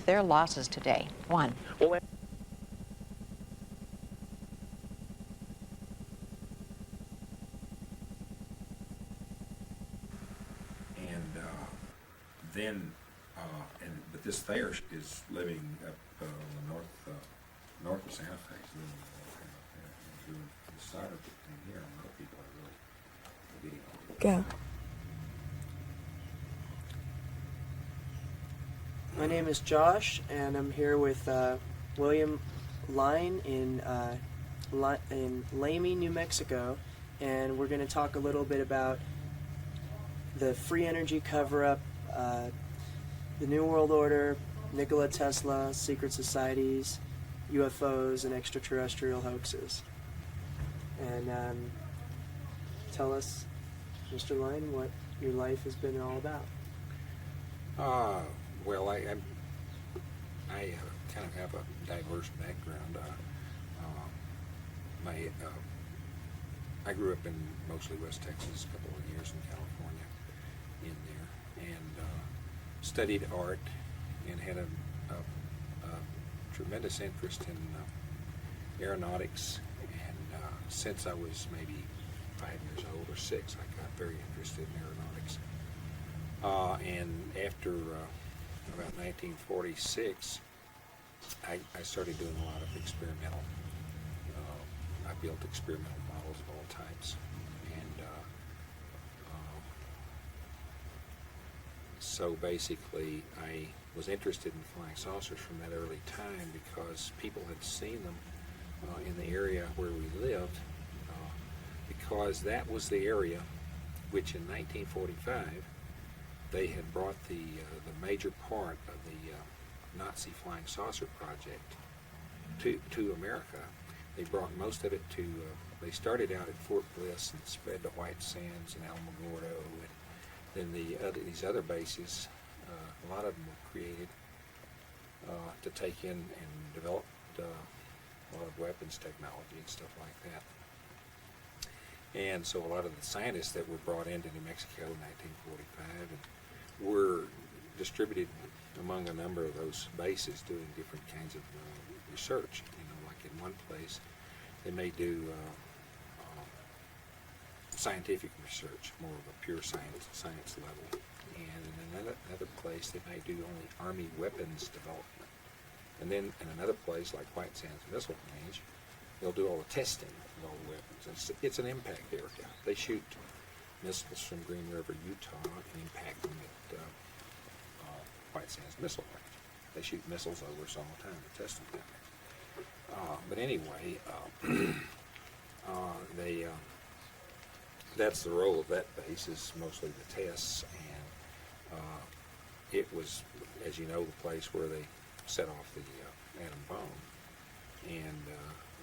their losses today. One. Well, but this thayer is living up north of Santa Fe. He's living doing the side of it in here. A lot of people are really getting on it. My name is Josh, and I'm here with William Lyne in Lamy, New Mexico, and we're going to talk a little bit about the free energy cover-up, the New World Order, Nikola Tesla, secret societies, UFOs, and extraterrestrial hoaxes. And tell us, Mr. Lyne, what your life has been all about. Well, I kind of have a diverse background. I grew up in mostly West Texas, a couple of years in California in there, and studied art and had a tremendous interest in aeronautics. And since I was maybe 5 years old or 6, I got very interested in aeronautics. And after about 1946, I started doing a lot of experimental. I built experimental models of all types, and so basically I was interested in flying saucers from that early time because people had seen them in the area where we lived, because that was the area which in 1945 they had brought the major part of the Nazi Flying Saucer project to America. They brought most of it to, they started out at Fort Bliss and spread to White Sands and Alamogordo, and then these other bases, a lot of them were created to take in and develop a lot of weapons technology and stuff like that. And so a lot of the scientists that were brought into New Mexico in 1945 were distributed among a number of those bases doing different kinds of research. You know, like in one place they may do scientific research, more of a pure science level. And in another place they might do only Army weapons development. And then in another place like White Sands Missile Range, they'll do all the testing of all the weapons. It's an impact area. They shoot missiles from Green River, Utah, and impact them at White Sands Missile Range. They shoot missiles over us all the time and test them down there. But anyway, that's the role of that base, is mostly the tests, and it was, as you know, the place where they set off the atom bomb, and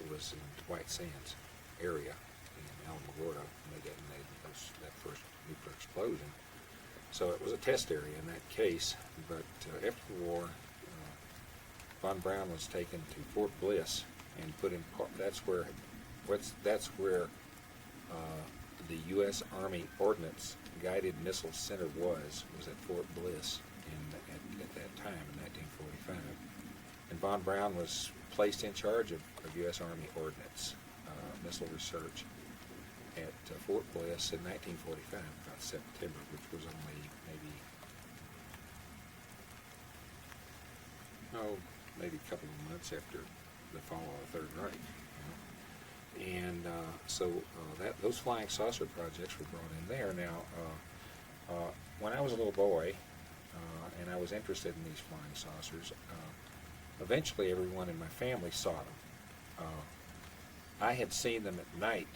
it was in White Sands area in Alamogordo when they detonated that first nuclear explosion. So it was a test area in that case, but after the war, von Braun was taken to Fort Bliss and put in. That's where the U.S. Army Ordnance Guided Missile Center was at Fort Bliss at that time in 1945. And von Braun was placed in charge of U.S. Army Ordnance missile research at Fort Bliss in 1945, about September, which was only maybe a couple of months after the fall of the Third Reich. You know? And so those flying saucer projects were brought in there. Now, when I was a little boy, and I was interested in these flying saucers, eventually everyone in my family saw them. I had seen them at night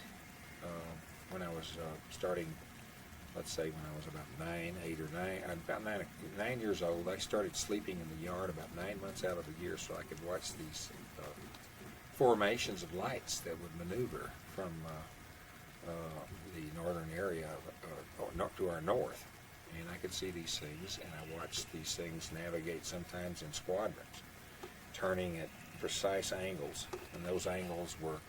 when I was starting, let's say when I was about 9 years old. I started sleeping in the yard about 9 months out of the year so I could watch these formations of lights that would maneuver from the northern area to our north. And I could see these things, and I watched these things navigate sometimes in squadrons, turning at precise angles, and those angles were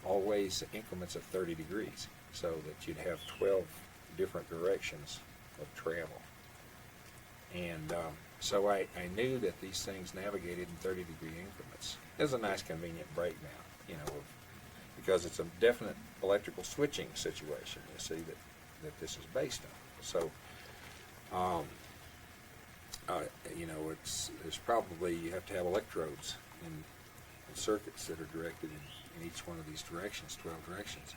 always increments of 30 degrees, so that you'd have 12 different directions of travel. And So I knew that these things navigated in 30-degree increments. It was a nice convenient breakdown, you know, because it's a definite electrical switching situation, you see, that this is based on. So, you know, there's probably, you have to have electrodes and circuits that are directed in each one of these directions, 12 directions.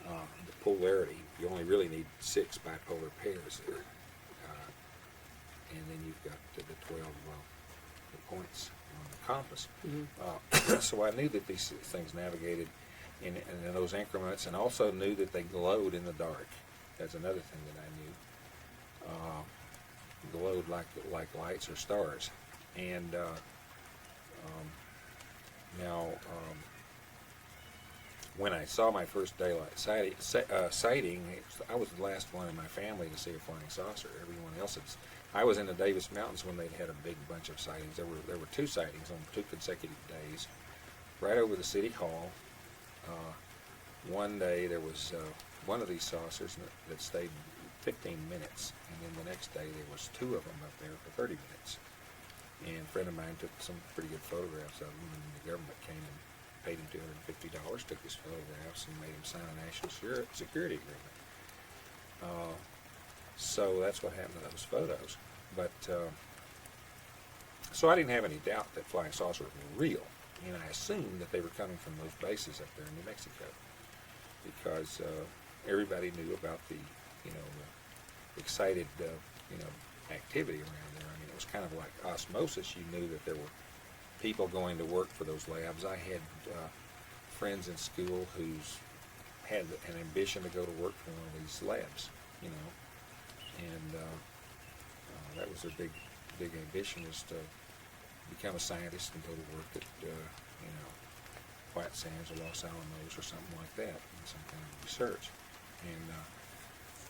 The polarity, you only really need 6 bipolar pairs there. And then you've got the 12 the points on the compass. So I knew that these things navigated in those increments, and also knew that they glowed in the dark. That's another thing that I knew. Glowed like lights or stars. And now, when I saw my first daylight sighting, I was the last one in my family to see a flying saucer. Everyone else had. I was in the Davis Mountains when they'd had a big bunch of sightings. There were 2 sightings on 2 consecutive days, right over the city hall. One day there was one of these saucers that stayed 15 minutes, and then the next day there was 2 of them up there for 30 minutes. And a friend of mine took some pretty good photographs of them, and the government came and paid him $250, took his photographs, and made him sign a national security agreement. So that's what happened to those photos. But so I didn't have any doubt that flying saucers were real, and I assumed that they were coming from those bases up there in New Mexico, because everybody knew about the, you know, the excited, you know, activity around there. I mean, it was kind of like osmosis. You knew that there were people going to work for those labs. I had friends in school who's had an ambition to go to work for one of these labs, you know, and that was their big ambition, was to become a scientist and go to work at, you know, White Sands or Los Alamos or something like that, in some kind of research. And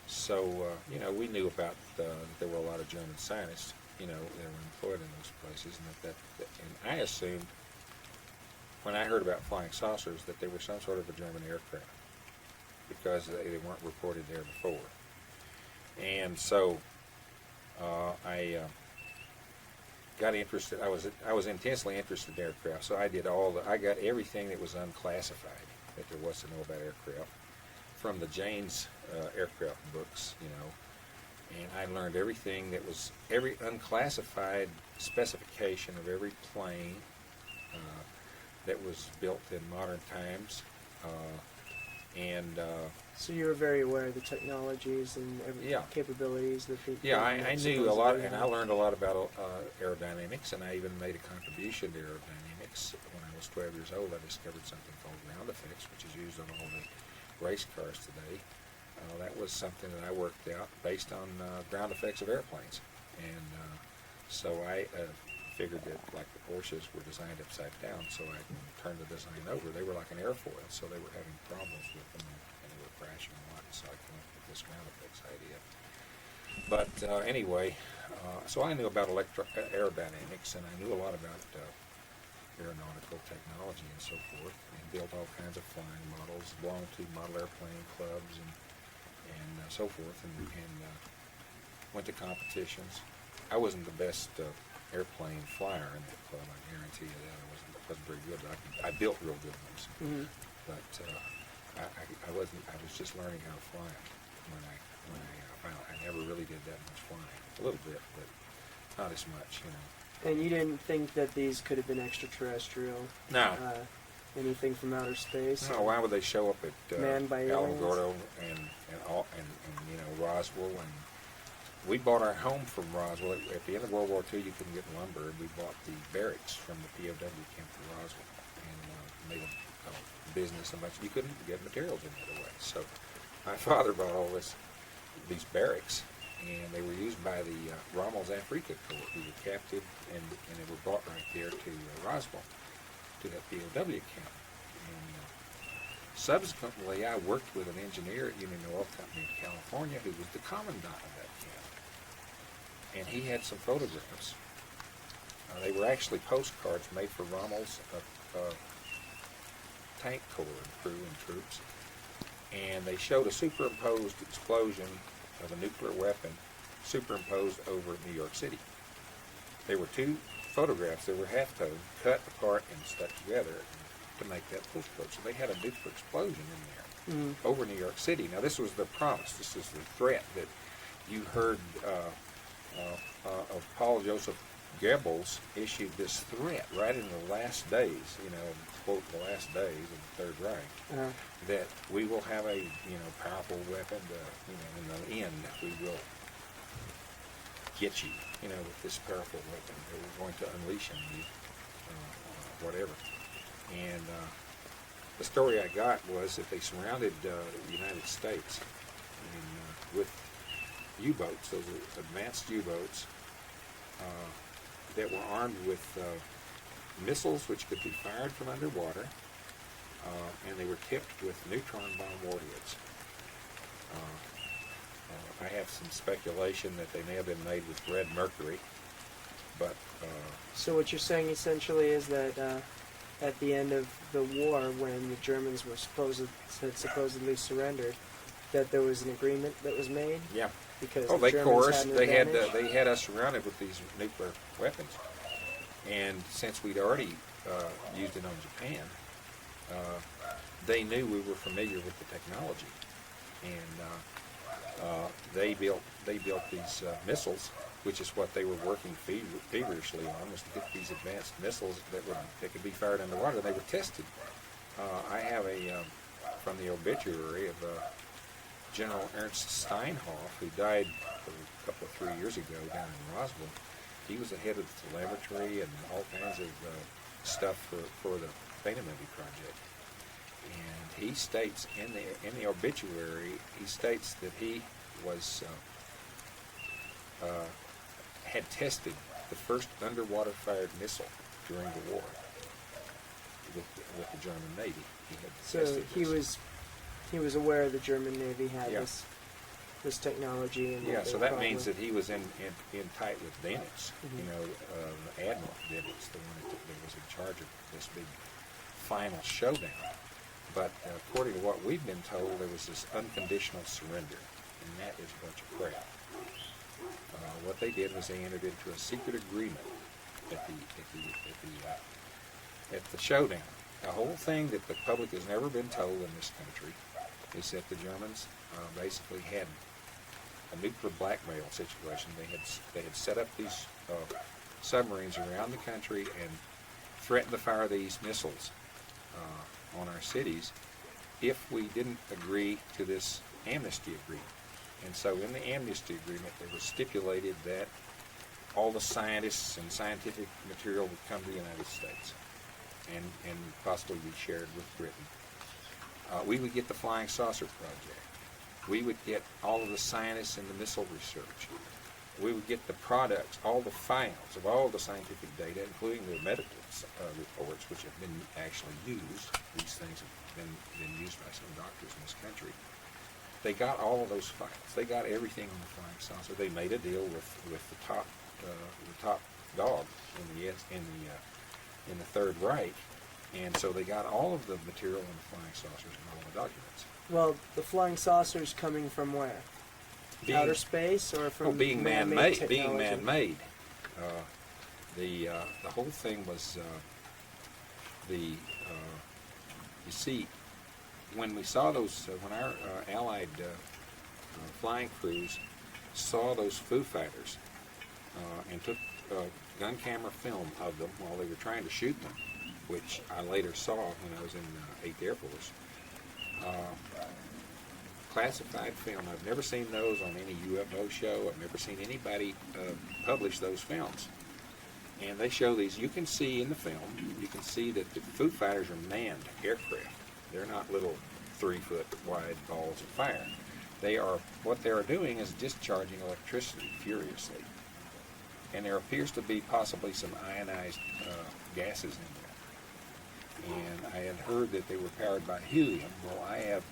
so, you know, we knew about that there were a lot of German scientists, you know, that were employed in those places, and and I assumed, when I heard about flying saucers, that they were some sort of a German aircraft, because they weren't reported there before. And so I got interested. I was intensely interested in aircraft, so I got everything that was unclassified that there was to know about aircraft from the Jane's aircraft books, you know, and I learned everything that was, every unclassified specification of every plane that was built in modern times, and So you were very aware of the technologies and capabilities that people. Yeah, I knew a lot, and I learned a lot about aerodynamics, and I even made a contribution to aerodynamics. When I was 12 years old, I discovered something called ground effects, which is used on all the race cars today. That was something that I worked out based on ground effects of airplanes. And so I figured that, like, the Porsches were designed upside down, so I turned the design over. They were like an airfoil, so they were having problems with them, and they were crashing a lot, so I came up with this ground effects idea. But anyway, so I knew about aerodynamics, and I knew a lot about aeronautical technology and so forth, and built all kinds of flying models, belonged to model airplane clubs and so forth, and went to competitions. I wasn't the best airplane flyer in that club, I guarantee you that. I wasn't very good, but I built real good ones. Mm-hmm. But I was just learning how to fly when I finally, I never really did that much flying. A little bit, but not as much, you know. And you didn't think that these could have been extraterrestrial? No. Anything from outer space? No, why would they show up at Alamogordo and you know, Roswell? And we bought our home from Roswell. At the end of World War II, you couldn't get lumber, and we bought the barracks from the POW camp at Roswell, and made a business. You couldn't get materials any other way. So my father bought all these barracks, and they were used by the Rommel's Afrika Corps, who were captured, and they were brought right there to Roswell, to that POW camp. And subsequently, I worked with an engineer at Union Oil Company in California who was the commandant of that camp, and he had some photographs. They were actually postcards made for Rommel's tank corps and crew and troops, and they showed a superimposed explosion of a nuclear weapon superimposed over New York City. there were two photographs that were half-tone, cut apart and stuck together to make that push quote. So they had a nuclear explosion in there over New York City. Now this was the promise. This is the threat that you heard of Paul Joseph Goebbels issued this threat right in the last days, quote, the last days of the Third Reich, that we will have a, powerful weapon in the end, we will get you, with this powerful weapon. We're going to unleash on you, whatever. And the story I got was that they surrounded the United States with U-boats, those are advanced U-boats, that were armed with missiles which could be fired from underwater, and they were tipped with neutron bomb warheads. I have some speculation that they may have been made with red mercury, but... So what you're saying essentially is that at the end of the war, when the Germans were supposedly surrendered, that there was an agreement that was made? Yeah. Because they coerced. They had us surrounded with these nuclear weapons, and since we'd already used it on Japan, they knew we were familiar with the technology, and they built these missiles, which is what they were working feverishly on, was to get these advanced missiles that could be fired underwater. They were tested. I have from the obituary of General Ernst Steinhoff, who died a couple of 3 years ago down in Roswell. He was the head of the telemetry and all kinds of stuff for the Pentagon project. And he states in the obituary, he states that he was had tested the first underwater fired missile during the war with the German Navy. He had tested this. He was aware the German Navy had this technology. And so that means that he was in tight with Dennis, Admiral Dennis, the one that was in charge of this big final showdown. But according to what we've been told, there was this unconditional surrender, and that is a bunch of crap. What they did was they entered into a secret agreement at the showdown. A whole thing that the public has never been told in this country is that the Germans basically had a nuclear blackmail situation. They had set up these submarines around the country and threatened to fire these missiles on our cities if we didn't agree to this amnesty agreement. And so in the amnesty agreement, it was stipulated that all the scientists and scientific material would come to the United States and possibly be shared with Britain. We would get the Flying Saucer project. We would get all of the scientists in the missile research. We would get the products, all the files of all the scientific data, including the medical reports, which have been actually used. These things have been used by some doctors in this country. They got all of those files. They got everything on the Flying Saucer. They made a deal with the top dog in the Third Reich, and so they got all of the material on the Flying Saucers and all the documents. Well, the Flying Saucers coming from where? Outer space, or from being man-made? Being man-made. The whole thing was you see, when we saw those, when our Allied flying crews saw those Foo Fighters and took gun camera film of them while they were trying to shoot them, which I later saw when I was in 8th Air Force. Classified film. I've never seen those on any UFO show. I've never seen anybody publish those films. And they show these. You can see in the film, you can see that the Foo Fighters are manned aircraft. They're not little 3-foot wide balls of fire. What they are doing is discharging electricity furiously. And there appears to be possibly some ionized gases in there. And I had heard that they were powered by helium. Well, I have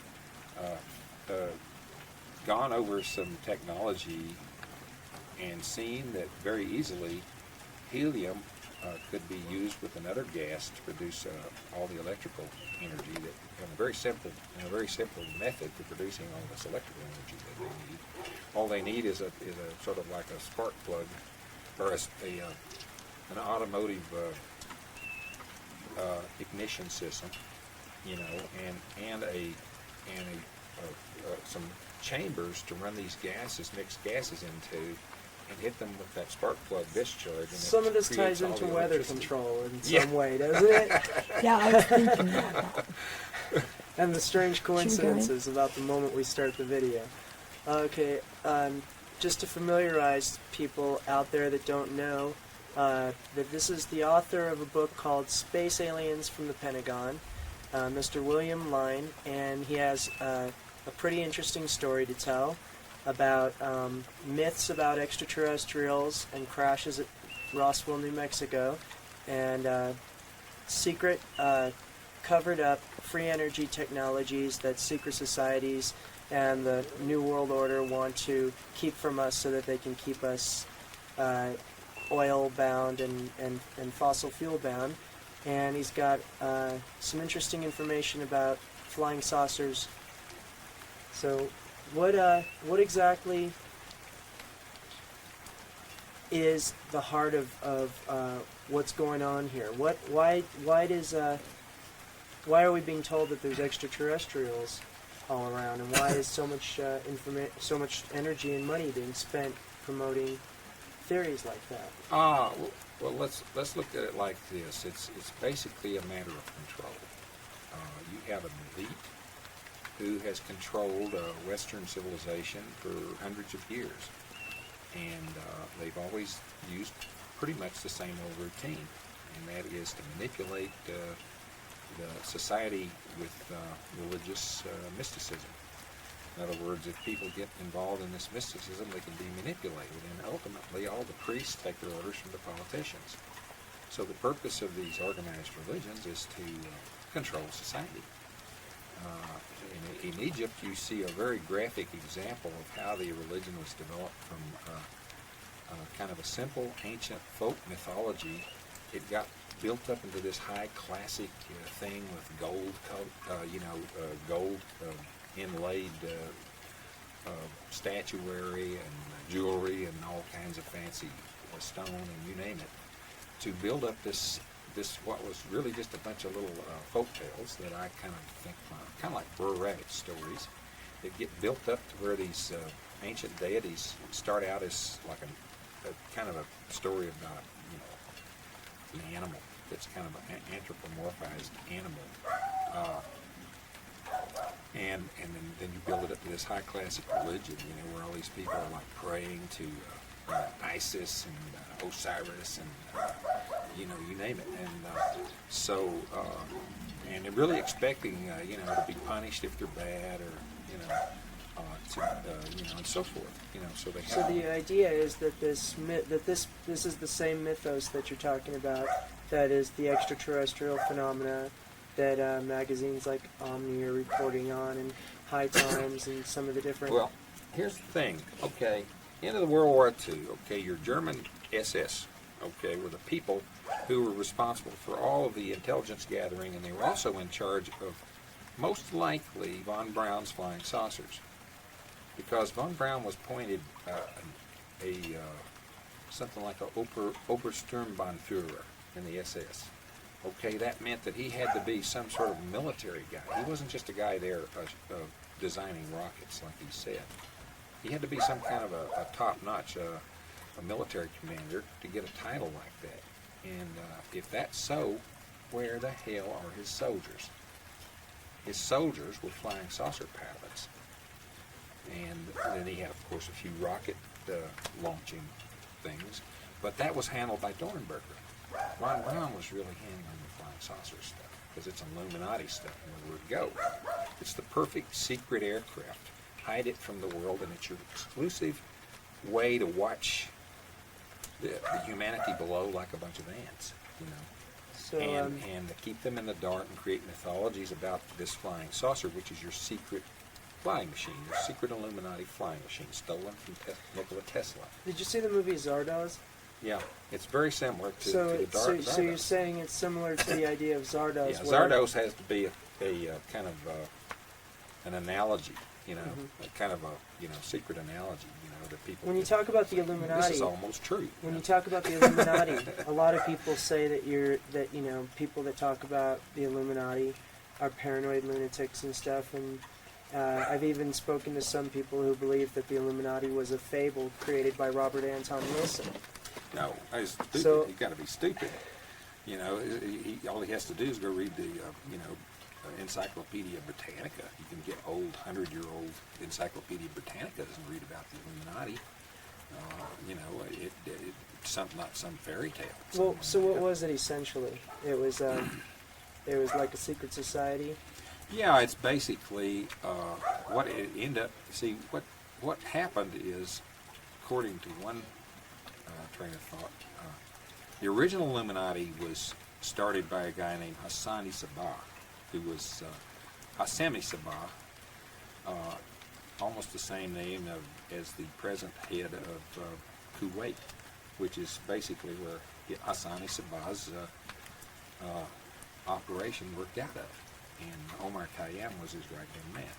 gone over some technology and seen that very easily helium could be used with another gas to produce all the electrical energy that, in a very simple method for producing all this electrical energy that they need. All they need is a sort of like a spark plug or a an automotive ignition system, you know, and some chambers to run these gases, mixed gases into, and hit them with that spark plug discharge. And Some of this creates ties all into the weather electricity. control in Yeah. some way, doesn't it? Yeah, I was thinking that. And the strange coincidences about the moment we start the video. Okay, just to familiarize people out there that don't know, that this is the author of a book called Space Aliens from the Pentagon, Mr. William Lyne, and he has a pretty interesting story to tell about myths about extraterrestrials and crashes at Roswell, New Mexico, and secret covered up free energy technologies that secret societies and the New World Order want to keep from us so that they can keep us oil bound and fossil fuel bound. And he's got some interesting information about flying saucers. So what exactly is the heart of what's going on here? Why are we being told that there's extraterrestrials all around, and why is so much so much energy and money being spent promoting theories like that? Well, let's look at it like this. It's basically a matter of control. You have an elite who has controlled Western civilization for hundreds of years, and they've always used pretty much the same old routine, and that is to manipulate the society with religious mysticism. In other words, if people get involved in this mysticism, they can be manipulated, and ultimately all the priests take their orders from the politicians. So the purpose of these organized religions is to control society. In Egypt, you see a very graphic example of how the religion was developed from kind of a simple ancient folk mythology. It got built up into this high classic thing with gold, gold inlaid statuary and jewelry and all kinds of fancy stone and you name it, to build up this what was really just a bunch of little folk tales that I kind of think kind of like Burr Rabbit stories that get built up to where these ancient deities start out as like a kind of a story about, you know, an animal that's kind of an anthropomorphized animal, and then you build it up to this high classic religion, you know, where all these people are like praying to Isis and Osiris and you know, you name it, and and they're really expecting you know, to be punished if they're bad, or you know, you know, and so forth, you know. So they have. So the idea is that this is the same mythos that you're talking about. That is the extraterrestrial phenomena that magazines like Omni are reporting on, and High Times, and some of the different. Well, here's the thing. Okay, into the World War II. Okay, your German SS. Okay, were the people who were responsible for all of the intelligence gathering, and they were also in charge of, most likely, von Braun's flying saucers, because von Braun was appointed something like a Obersturmbannführer in the SS. Okay, that meant that he had to be some sort of military guy. He wasn't just a guy there designing rockets, like he said. He had to be some kind of a top-notch a military commander to get a title like that. And if that's so, where the hell are his soldiers? His soldiers were flying saucer pilots. And then he had, of course, a few rocket launching things. But that was handled by Dornberger. Von Braun was really handling the flying saucer stuff, because it's Illuminati stuff, and where it go. It's the perfect secret aircraft. Hide it from the world, and it's your exclusive way to watch the humanity below like a bunch of ants, you know. So, and to keep them in the dark and create mythologies about this flying saucer, which is your secret flying machine, your secret Illuminati flying machine, stolen from Nikola Tesla. Did you see the movie Zardoz? Yeah, it's very similar to the Zardoz. So you're saying it's similar to the idea of Zardoz? Yeah, Zardoz has to be a kind of an analogy, you know, a kind of a, you know, secret analogy, you know, that people. When you talk about the this Illuminati, is almost true. when you talk about the Illuminati, a lot of people say that people that talk about the Illuminati are paranoid lunatics and stuff, and I've even spoken to some people who believe that the Illuminati was a fable created by Robert Anton Wilson. No, it's stupid. So- He's got to be stupid. You know, all he has to do is go read the, Encyclopedia Britannica. You can get old, 100-year-old Encyclopedia Britannica doesn't read about the Illuminati. It's not some fairy tale. Well, so what was it essentially? It was like a secret society. Yeah, it's basically what it ended up. See, what happened is, according to one train of thought, the original Illuminati was started by a guy named Hassani Sabah, who was Hassemi Sabah, almost the same name as the present head of Kuwait, which is basically where Hassani Sabah's operation worked out of. And Omar Khayyam was his right-hand man.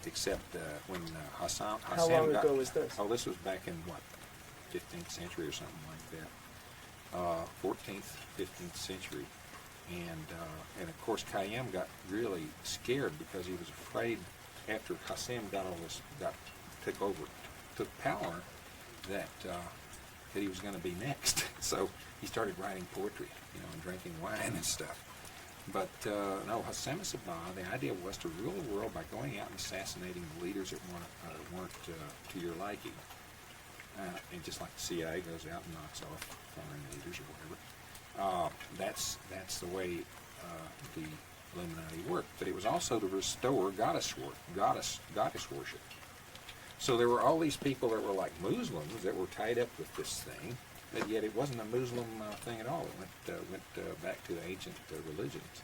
Except when Hassan How long ago was this? Oh, this was back in, 15th century or something like that. 14th, 15th century. And of course Khayyam got really scared because he was afraid after Hassan took power, that he was going to be next. So he started writing poetry, and drinking wine and stuff. But no, Hassemi Sabah, the idea was to rule the world by going out and assassinating the leaders that weren't to your liking. And just like the CIA goes out and knocks off foreign leaders or whatever. That's the way the Illuminati worked. But it was also to restore goddess worship. So there were all these people that were like Muslims that were tied up with this thing, but yet it wasn't a Muslim thing at all. It went back to the ancient religions,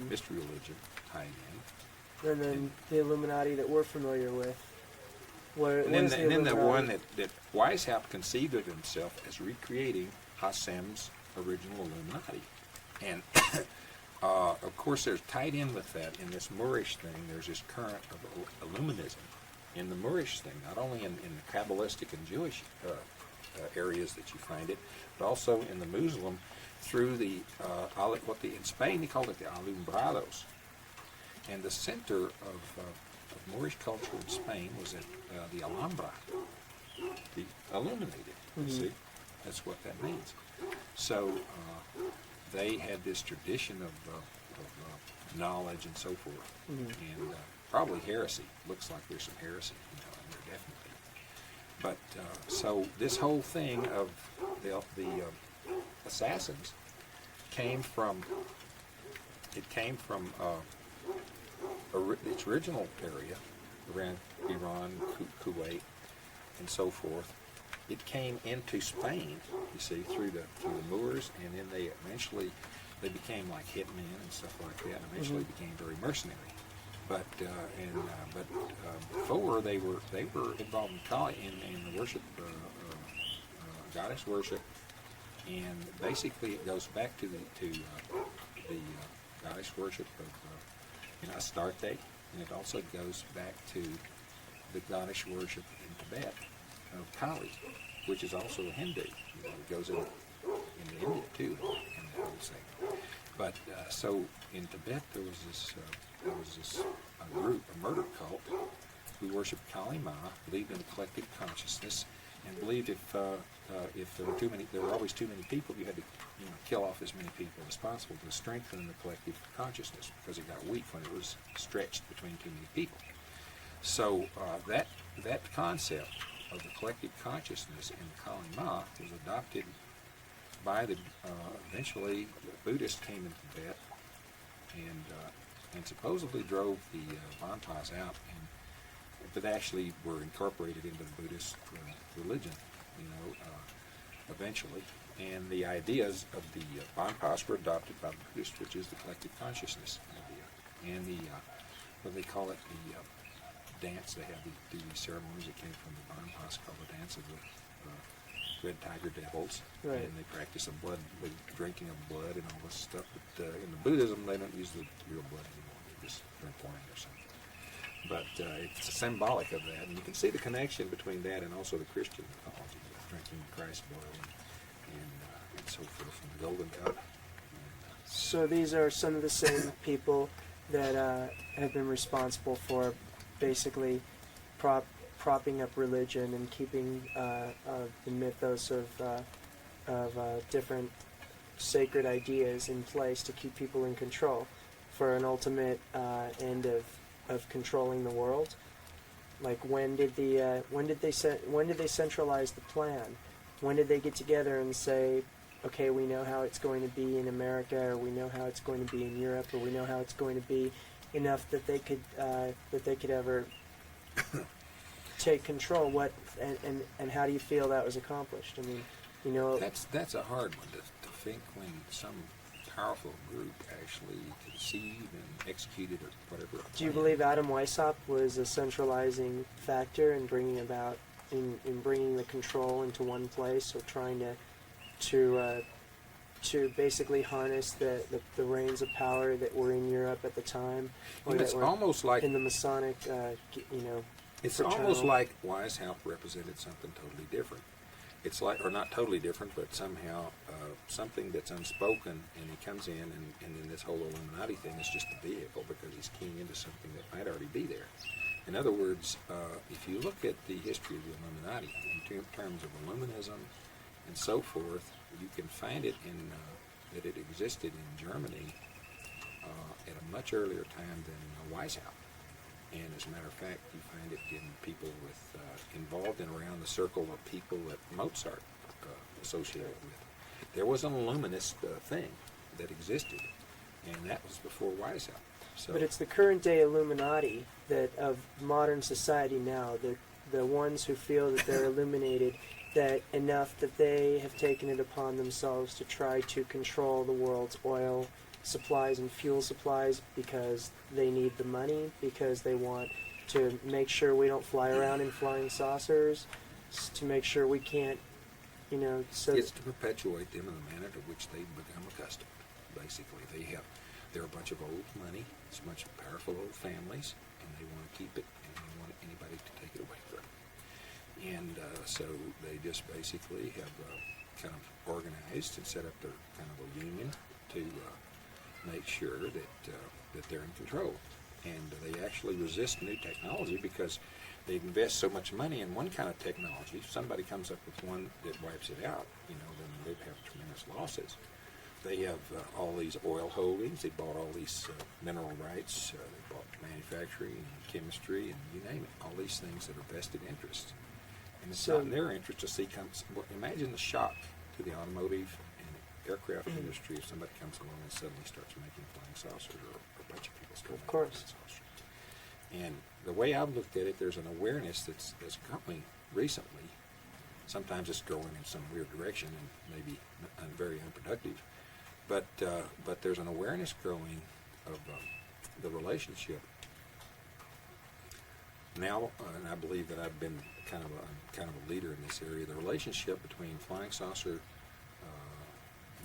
mystery religion, tied in. And then the Illuminati that we're familiar with. And then the one that Weishaupt conceived of himself as recreating Hassem's original Illuminati. And of course there's tied in with that, in this Moorish thing, there's this current of Illuminism. In the Moorish thing, not only in the Kabbalistic and Jewish areas that you find it, but also in the Muslim through the, in Spain they called it the Alumbrados. And the center of Moorish culture in Spain was at the Alhambra, the illuminated, you see. That's what that means. So they had this tradition of knowledge and so forth, and probably heresy. Looks like there's some heresy, in there definitely. But so this whole thing of the assassins came from its original area around Iran, Kuwait, and so forth. It came into Spain, you see, through the Moors, and then they became like hitmen and stuff like that, and eventually became very mercenary. But before they were involved in the worship, goddess worship, and basically it goes back to the goddess worship of Astarte, and it also goes back to the goddess worship in Tibet of Kali, which is also a Hindu. It goes into India too, in the whole thing. But so in Tibet there was this group, a murder cult, who worshipped Kali Ma, believed in the collective consciousness, and believed if there were always too many people, you had to kill off as many people as possible to strengthen the collective consciousness, because it got weak when it was stretched between too many people. So that concept of the collective consciousness in Kali Ma was adopted by eventually the Buddhists came into Tibet and supposedly drove the Bonpas out, but actually were incorporated into the Buddhist religion, eventually. And the ideas of the Bonpas were adopted by the Buddhists, which is the collective consciousness idea. And what they call it, the dance, they have the ceremonies that came from the Bonpas called the dance of the red tiger devils. Right. And they practice the drinking of blood and all this stuff. But in the Buddhism, they don't use the real blood anymore. They just drink wine or something. But it's symbolic of that, and you can see the connection between that and also the Christian mythology, drinking Christ's blood and so forth, and the golden cup. So these are some of the same people that have been responsible for basically propping up religion and keeping the mythos of different sacred ideas in place to keep people in control for an ultimate end of controlling the world. Like when did they centralize the plan? When did they get together and say, okay, we know how it's going to be in America, or we know how it's going to be in Europe, or we know how it's going to be enough that they could ever take control? What and how do you feel that was accomplished? I mean, you know, that's a hard one to think when some powerful group actually conceived and executed or whatever. Do you believe Adam Weishaupt was a centralizing factor in bringing about in bringing the control into one place, or trying to basically harness the reins of power that were in Europe at the time, or it's that were almost like in the Masonic, it's fraternal. almost like Weishaupt represented something totally different. It's like, or not totally different, but somehow something that's unspoken, and he comes in, and then this whole Illuminati thing is just a vehicle because he's keying into something that might already be there. In other words, if you look at the history of the Illuminati in terms of Illuminism and so forth, you can find it in that it existed in Germany at a much earlier time than Weishaupt. And as a matter of fact, you find it in people with involved and around the circle of people that Mozart associated with. There was an Illuminist thing that existed, and that was before Weishaupt. So, But it's the current day Illuminati that of modern society now, the ones who feel that they're illuminated, that enough that they have taken it upon themselves to try to control the world's oil supplies and fuel supplies because they need the money, because they want to make sure we don't fly around in flying saucers, to make sure we can't, so it's to perpetuate them in the manner to which they've become accustomed. Basically, they're a bunch of old money, it's a bunch of powerful old families, and they want to keep it, and they don't want anybody to take it away from them. And so they just basically have kind of organized and set up their kind of a union to make sure that they're in control. And they actually resist new technology because they invest so much money in one kind of technology. If somebody comes up with one that wipes it out, then they'd have tremendous losses. They have all these oil holdings. They bought all these mineral rights. They bought manufacturing and chemistry and you name it. All these things that are vested interests. And it's not in their interest to see imagine the shock to the automotive and aircraft industry if somebody comes along and suddenly starts making flying saucers, or a bunch of people start making flying saucers. And the way I've looked at it, there's an awareness that's growing recently. Sometimes it's growing in some weird direction and maybe very unproductive. But there's an awareness growing of the relationship. Now, and I believe that I've been kind of a leader in this area, the relationship between flying saucer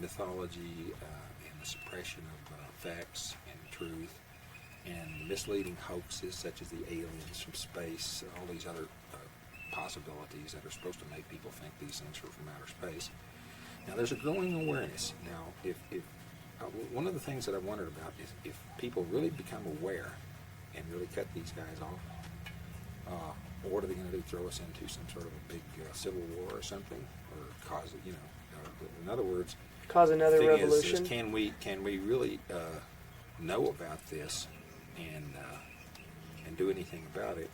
mythology and the suppression of facts and truth, and misleading hoaxes such as the aliens from space, all these other possibilities that are supposed to make people think these things are from outer space. Now, there's a growing awareness. Now, if one of the things that I wondered about is if people really become aware and really cut these guys off, what are they going to do? Throw us into some sort of a big civil war or something, or cause it? In other words, cause another the thing revolution. Is can we really know about this and do anything about it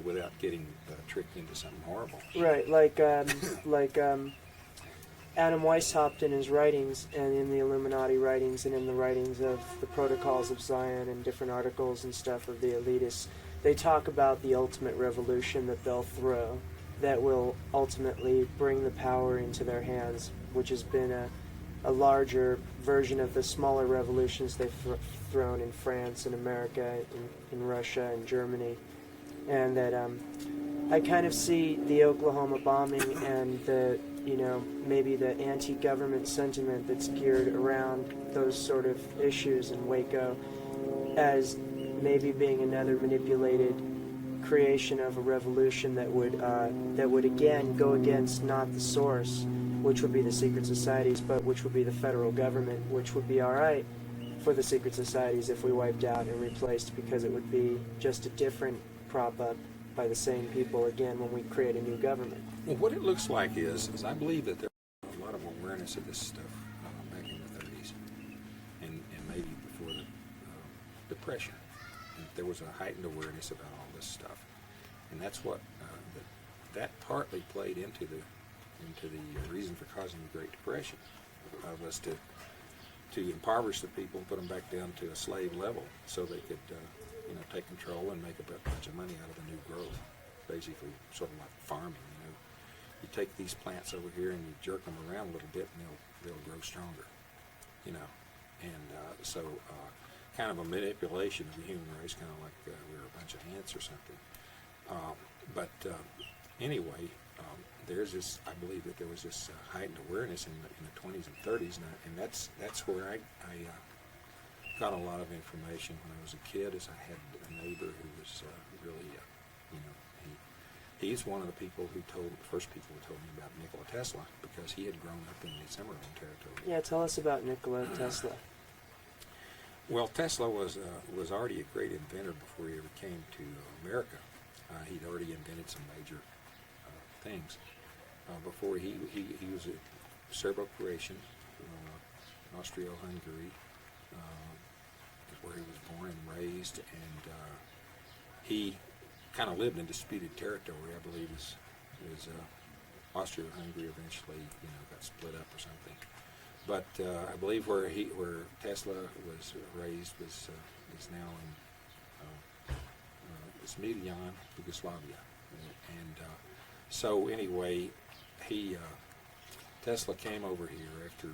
without getting tricked into something horrible? Right, like Adam Weishaupt in his writings, and in the Illuminati writings, and in the writings of the Protocols of Zion and different articles and stuff of the elitists, they talk about the ultimate revolution that they'll throw that will ultimately bring the power into their hands, which has been a larger version of the smaller revolutions they've thrown in France and America, in Russia and Germany. And that I kind of see the Oklahoma bombing and the, maybe the anti-government sentiment that's geared around those sort of issues in Waco as maybe being another manipulated creation of a revolution that would again go against not the source, which would be the secret societies, but which would be the federal government, which would be all right for the secret societies if we wiped out and replaced, because it would be just a different prop up by the same people again when we create a new government. Well, what it looks like is I believe that there was a lot of awareness of this stuff back in the 30s and maybe before the Depression. And there was a heightened awareness about all this stuff, and that's what that partly played into the reason for causing the Great Depression, was to impoverish the people and put them back down to a slave level so they could take control and make a bunch of money out of the new growth. Basically, sort of like farming. You take these plants over here and you jerk them around a little bit, and they'll grow stronger. So kind of a manipulation of the human race, kind of like we were a bunch of ants or something. Anyway, there's this. I believe that there was this heightened awareness in the 20s and 30s, and that's where I got a lot of information when I was a kid. As I had a neighbor who was really, he's one of the first people who told me about Nikola Tesla, because he had grown up in the Cimarron territory. Yeah, tell us about Nikola Tesla. Well, Tesla was already a great inventor before he ever came to America. He'd already invented some major things. Before he was a Serbo-Croatian, Austro-Hungary, is where he was born and raised, and he kind of lived in disputed territory. I believe was Austro-Hungary eventually got split up or something. But I believe where Tesla was raised was now in Smiljan, Yugoslavia, and so anyway, Tesla came over here after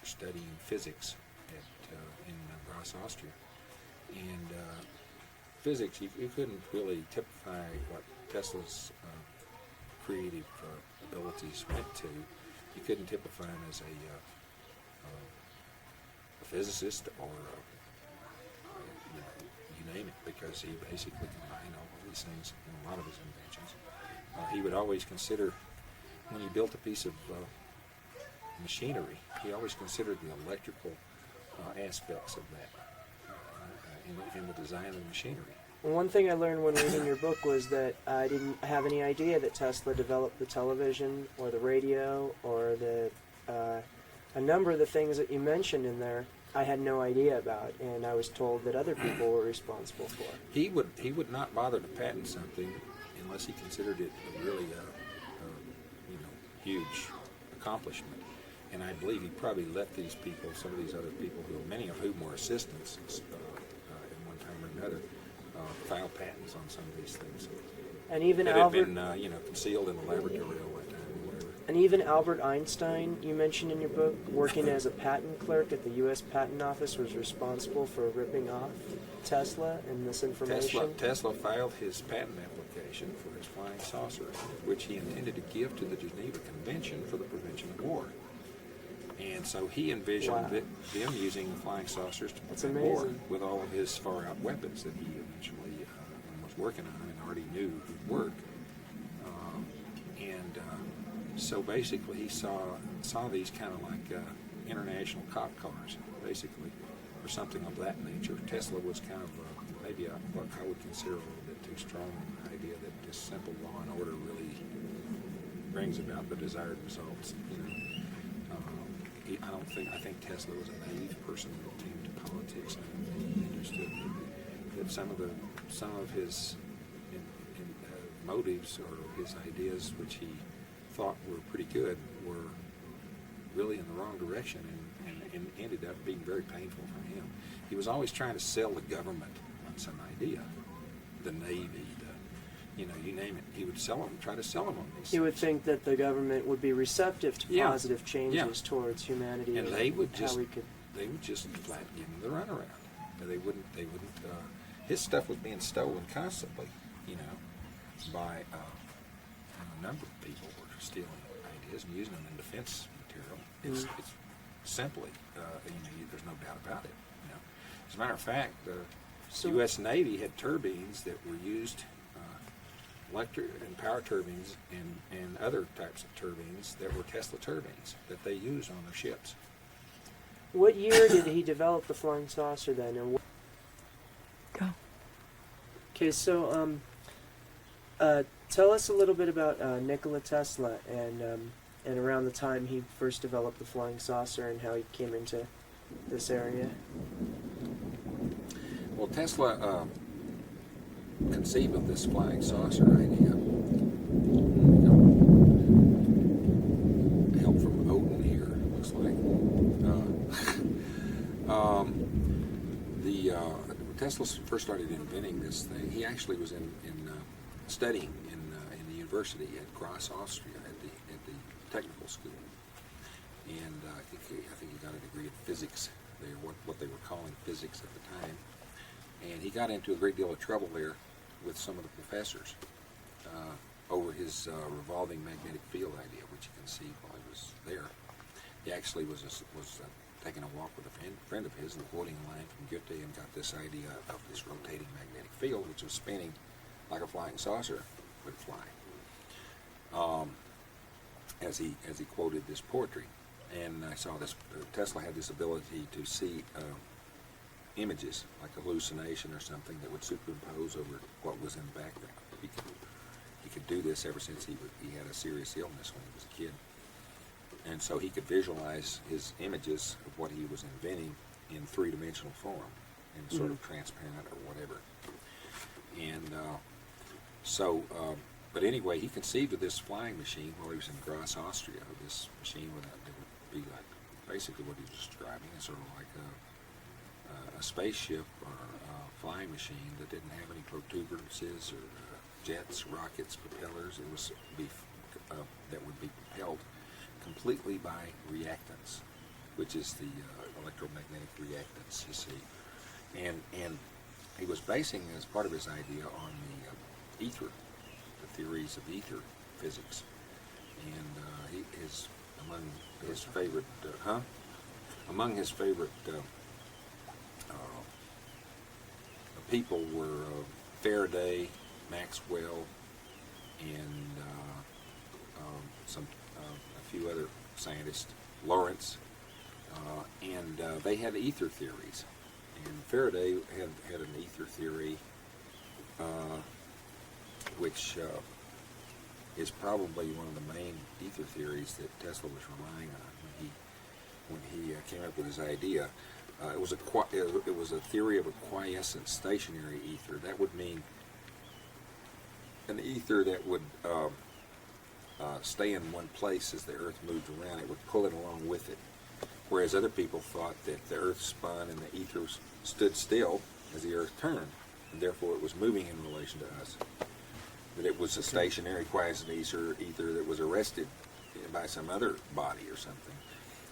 studying physics in Graz, Austria, and physics you couldn't really typify what Tesla's creative abilities went to. You couldn't typify him as a physicist or you name it, because he basically combined all of these things in a lot of his inventions. He would always consider, when he built a piece of machinery, he always considered the electrical aspects of that in the design of the machinery. Well, one thing I learned when reading your book was that I didn't have any idea that Tesla developed the television or the radio or a number of the things that you mentioned in there. I had no idea about, and I was told that other people were responsible for. He would not bother to patent something unless he considered it a really huge accomplishment. And I believe he probably let these people, some of these other people, many of whom were assistants at one time or another, file patents on some of these things. And even that Albert, had been concealed in the laboratory all that time or whatever. And even Albert Einstein, you mentioned in your book, working as a patent clerk at the U.S. Patent Office, was responsible for ripping off Tesla and this information. Tesla filed his patent application for his flying saucer, which he intended to give to the Geneva Convention for the Prevention of War. And so he envisioned them using the flying saucers to prevent war with all of his far-out weapons that he eventually was working on and already knew would work. So basically he saw these kind of like international cop cars, basically, or something of that nature. Tesla was kind of maybe what I would consider a little bit too strong an idea that just simple law and order really brings about the desired results. I think Tesla was a naive person when it came to politics, and he understood that some of his motives or his ideas, which he thought were pretty good, were really in the wrong direction, and ended up being very painful for him. He was always trying to sell the government on some idea, the Navy, you name it. He would try to sell them on these. He would think that the government would be receptive to positive changes towards humanity, and they would just flat give him the runaround. They wouldn't. His stuff was being stolen constantly, by a number of people were stealing ideas and using them in defense material. It's simply, there's no doubt about it. As a matter of fact, The U.S. Navy had turbines that were used, electric and power turbines and other types of turbines that were Tesla turbines that they used on their ships. What year did he develop the flying saucer then? And Go. okay, so tell us a little bit about Nikola Tesla and around the time he first developed the flying saucer and how he came into this area. Well, Tesla conceived of this flying saucer idea. Help from Odin here, it looks like. Tesla first started inventing this thing. He actually was studying in the university at Graz, Austria, at the technical school, and I think he got a degree in physics there, what they were calling physics at the time. And he got into a great deal of trouble there with some of the professors over his revolving magnetic field idea, which you can see while he was there. He actually was taking a walk with a friend of his, quoting a line from Goethe, and got this idea of this rotating magnetic field, which was spinning like a flying saucer would fly, as he quoted this poetry. And I saw this. Tesla had this ability to see images, like a hallucination or something, that would superimpose over what was in the background. He could do this ever since he had a serious illness when he was a kid. And so he could visualize his images of what he was inventing in three-dimensional form, in sort of transparent or whatever. And but anyway, he conceived of this flying machine while he was in Graz, Austria. This machine that would be like basically what he was describing, is sort of like a spaceship or a flying machine that didn't have any protuberances or jets, rockets, propellers. It was that would be propelled completely by reactance, which is the electromagnetic reactance, you see. And he was basing, as part of his idea, on the ether, the theories of ether physics. And among his favorite people were Faraday, Maxwell, and a few other scientists, Lawrence, and they had ether theories. And Faraday had an ether theory, which is probably one of the main ether theories that Tesla was relying on when he came up with his idea. It was a theory of a quiescent stationary ether. That would mean an ether that would stay in one place as the Earth moved around. It would pull it along with it. Whereas other people thought that the Earth spun and the ether stood still as the Earth turned, and therefore it was moving in relation to us. That it was a stationary quiescent ether that was arrested by some other body or something.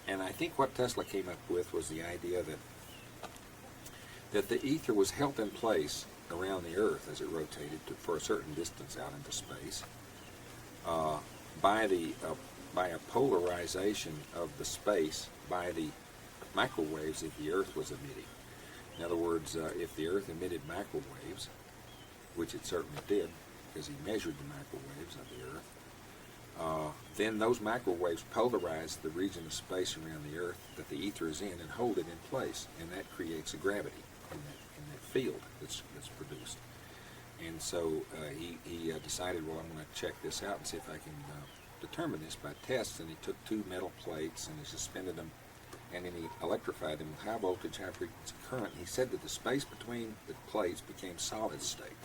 And I think what Tesla came up with was the idea that the ether was held in place around the Earth as it rotated for a certain distance out into space by a polarization of the space by the microwaves that the Earth was emitting. In other words, if the Earth emitted microwaves, which it certainly did, because he measured the microwaves of the Earth, then those microwaves polarize the region of space around the Earth that the ether is in and hold it in place, and that creates a gravity in that field that's produced. And so he decided, well, I'm going to check this out and see if I can determine this by tests. And he took two metal plates and he suspended them, and then he electrified them with high voltage, high frequency current. He said that the space between the plates became solid state.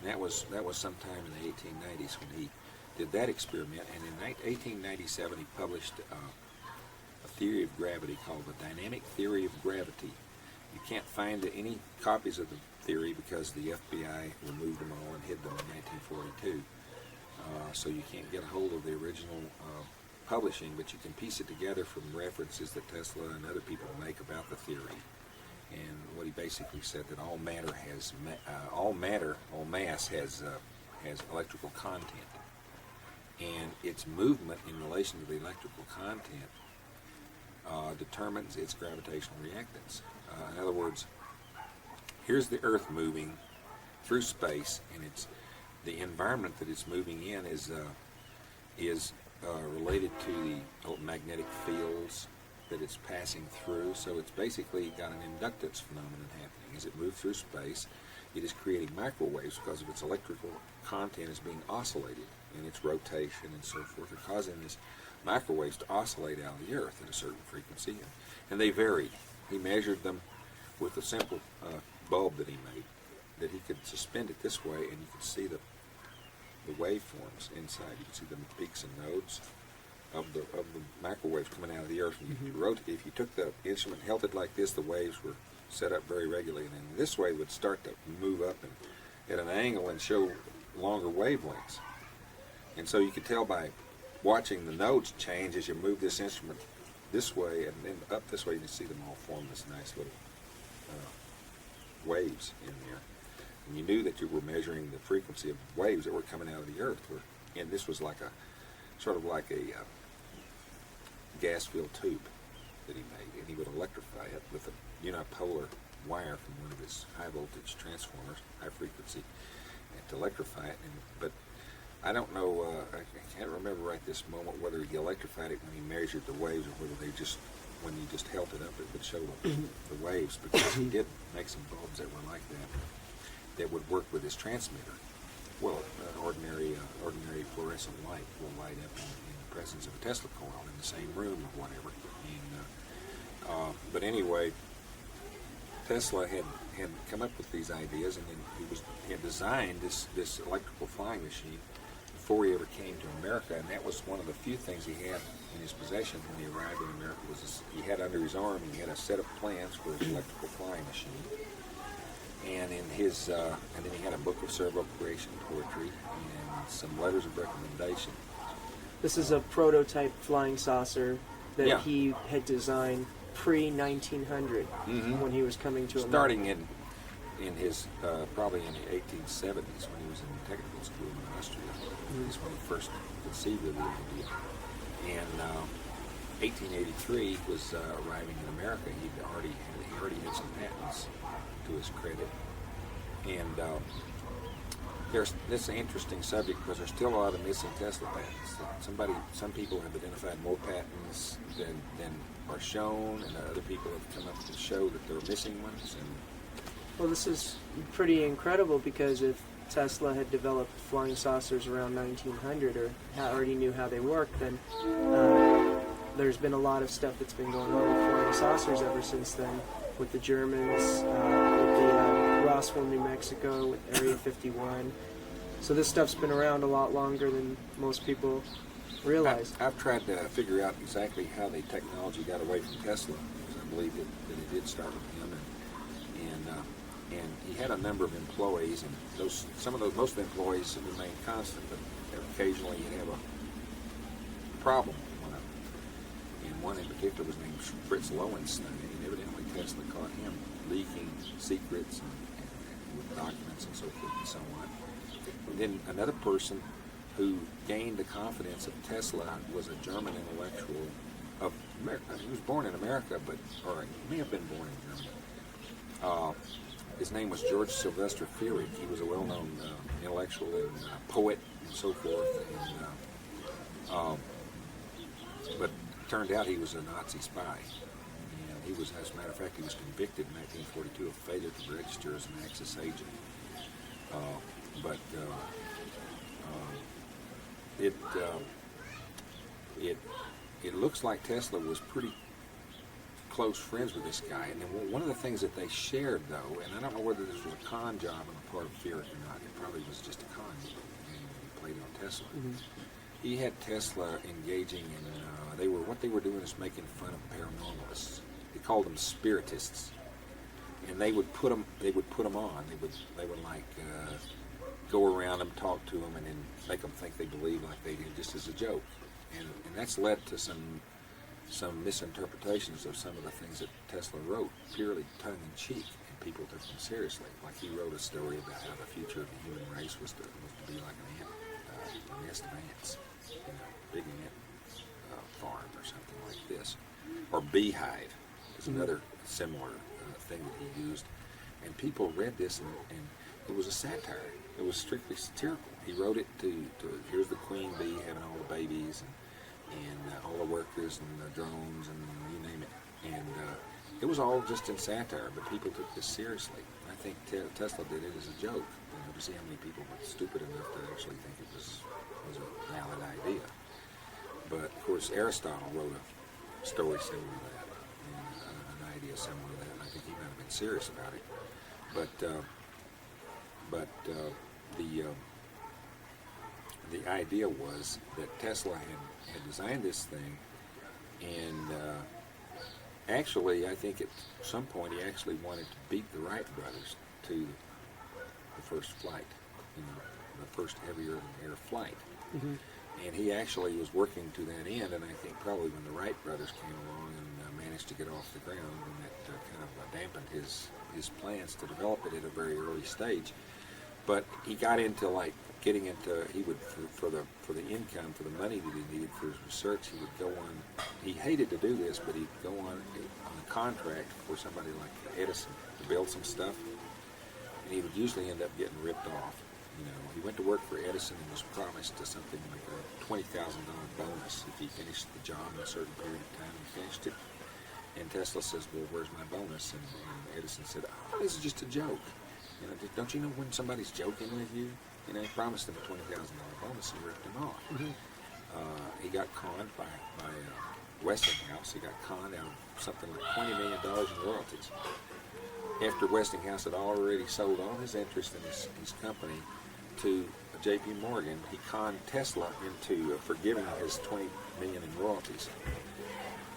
And that was sometime in the 1890s when he did that experiment. And in 1897 he published a theory of gravity called the dynamic theory of gravity. You can't find any copies of the theory because the FBI removed them all and hid them in 1942. So you can't get a hold of the original publishing, but you can piece it together from references that Tesla and other people make about the theory. And what he basically said, that all mass has electrical content, and its movement in relation to the electrical content determines its gravitational reactance. In other words, here's the Earth moving through space, and it's the environment that it's moving in is related to the magnetic fields that it's passing through. So it's basically got an inductance phenomenon happening. As it moves through space, it is creating microwaves because of its electrical content is being oscillated in its rotation and so forth. They're causing these microwaves to oscillate out of the Earth at a certain frequency, and they varied. He measured them with a simple bulb that he made, that he could suspend it this way, and you could see the waveforms inside. You could see the peaks and nodes of the microwaves coming out of the Earth. And if you took the instrument and held it like this, the waves were set up very regularly, and then this way would start to move up and at an angle and show longer wavelengths. And so you could tell by watching the nodes change as you move this instrument this way and then up this way, you can see them all form this nice little waves in there. And you knew that you were measuring the frequency of waves that were coming out of the Earth. And this was like sort of like a gas-filled tube that he made, and he would electrify it with a unipolar wire from one of his high-voltage transformers, high-frequency, and to electrify it. But I don't know, I can't remember right this moment whether he electrified it when he measured the waves or whether they just, when you just held it up, it would show the waves, because he did make some bulbs that were like that would work with his transmitter. Well, ordinary fluorescent light will light up in the presence of a Tesla coil in the same room or whatever. And, but anyway, Tesla had come up with these ideas, and then he had designed this electrical flying machine before he ever came to America, and that was one of the few things he had in his possession when he arrived in America. He had under his arm, he had a set of plans for his electrical flying machine, and in his and then he had a book of servo creation poetry and some letters of recommendation. This is a prototype flying saucer that he had designed pre-1900 when he was coming to America. Starting in his probably in the 1870s when he was in technical school in Austria. Is when he first conceived of the idea. And 1883 was arriving in America. He already had some patents to his credit. And this is an interesting subject because there's still a lot of missing Tesla patents. Some people have identified more patents than are shown, and other people have come up to show that there are missing ones. And well, this is pretty incredible, because if Tesla had developed flying saucers around 1900 or already knew how they work, then there's been a lot of stuff that's been going on with flying saucers ever since then, with the Germans, with the Roswell, New Mexico, with Area 51. So this stuff's been around a lot longer than most people realize. I've tried to figure out exactly how the technology got away from Tesla, because I believe that it did start with him, and he had a number of employees, and most of the employees remained constant, but occasionally you'd have a problem with one of them. And one in particular was named Fritz Lowenstein, and evidently Tesla caught him leaking secrets and with documents and so forth and so on. And then another person who gained the confidence of Tesla was a German intellectual of America. He was born in America, or he may have been born in Germany. His name was George Sylvester Fierig. He was a well-known intellectual and poet and so forth. But it turned out he was a Nazi spy. And he was, as a matter of fact, he was convicted in 1942 of failure to register as an Axis agent. It looks like Tesla was pretty close friends with this guy, and then one of the things that they shared, though, and I don't know whether this was a con job on the part of Fierig or not, it probably was just a con game he played on Tesla. He had Tesla engaging in what they were doing is making fun of paranormalists. They called them spiritists, and they would put them on. They would like go around them, talk to them, and then make them think they believe like they did, just as a joke, and that's led to some misinterpretations of some of the things that Tesla wrote, purely tongue-in-cheek, and people took them seriously. Like he wrote a story about how the future of the human race was to be like a nest of ants, big ant farm or something like this. Or beehive is another similar thing that he used. and people read this, and it was a satire. It was strictly satirical. He wrote it to here's the queen bee having all the babies, and all the workers and the drones and you name it. And it was all just in satire, but people took this seriously. I think Tesla did it as a joke, to see how many people were stupid enough to actually think it was a valid idea. But of course, Aristotle wrote a story similar to that, and an idea similar to that. And I think he might have been serious about it. But the idea was that Tesla had designed this thing, and actually, I think at some point he actually wanted to beat the Wright brothers to the first flight, the first heavier air flight. Mm-hmm. And he actually was working to that end, and I think probably when the Wright brothers came along and managed to get off the ground, and that kind of dampened his plans to develop it at a very early stage. But he got into getting into, he would, for the income, for the money that he needed for his research, he would go on, he hated to do this, but he'd go on a contract for somebody like Edison to build some stuff, and he would usually end up getting ripped off. He went to work for Edison and was promised something like a $20,000 bonus if he finished the job in a certain period of time. He finished it, and Tesla says, well, where's my bonus? And Edison said, oh, this is just a joke. Don't you know when somebody's joking with you? He promised him a $20,000 bonus and ripped him off. Mm-hmm. He got conned by Westinghouse. He got conned out of something like $20 million in royalties. After Westinghouse had already sold all his interest in his company to J.P. Morgan, he conned Tesla into forgiving his $20 million in royalties.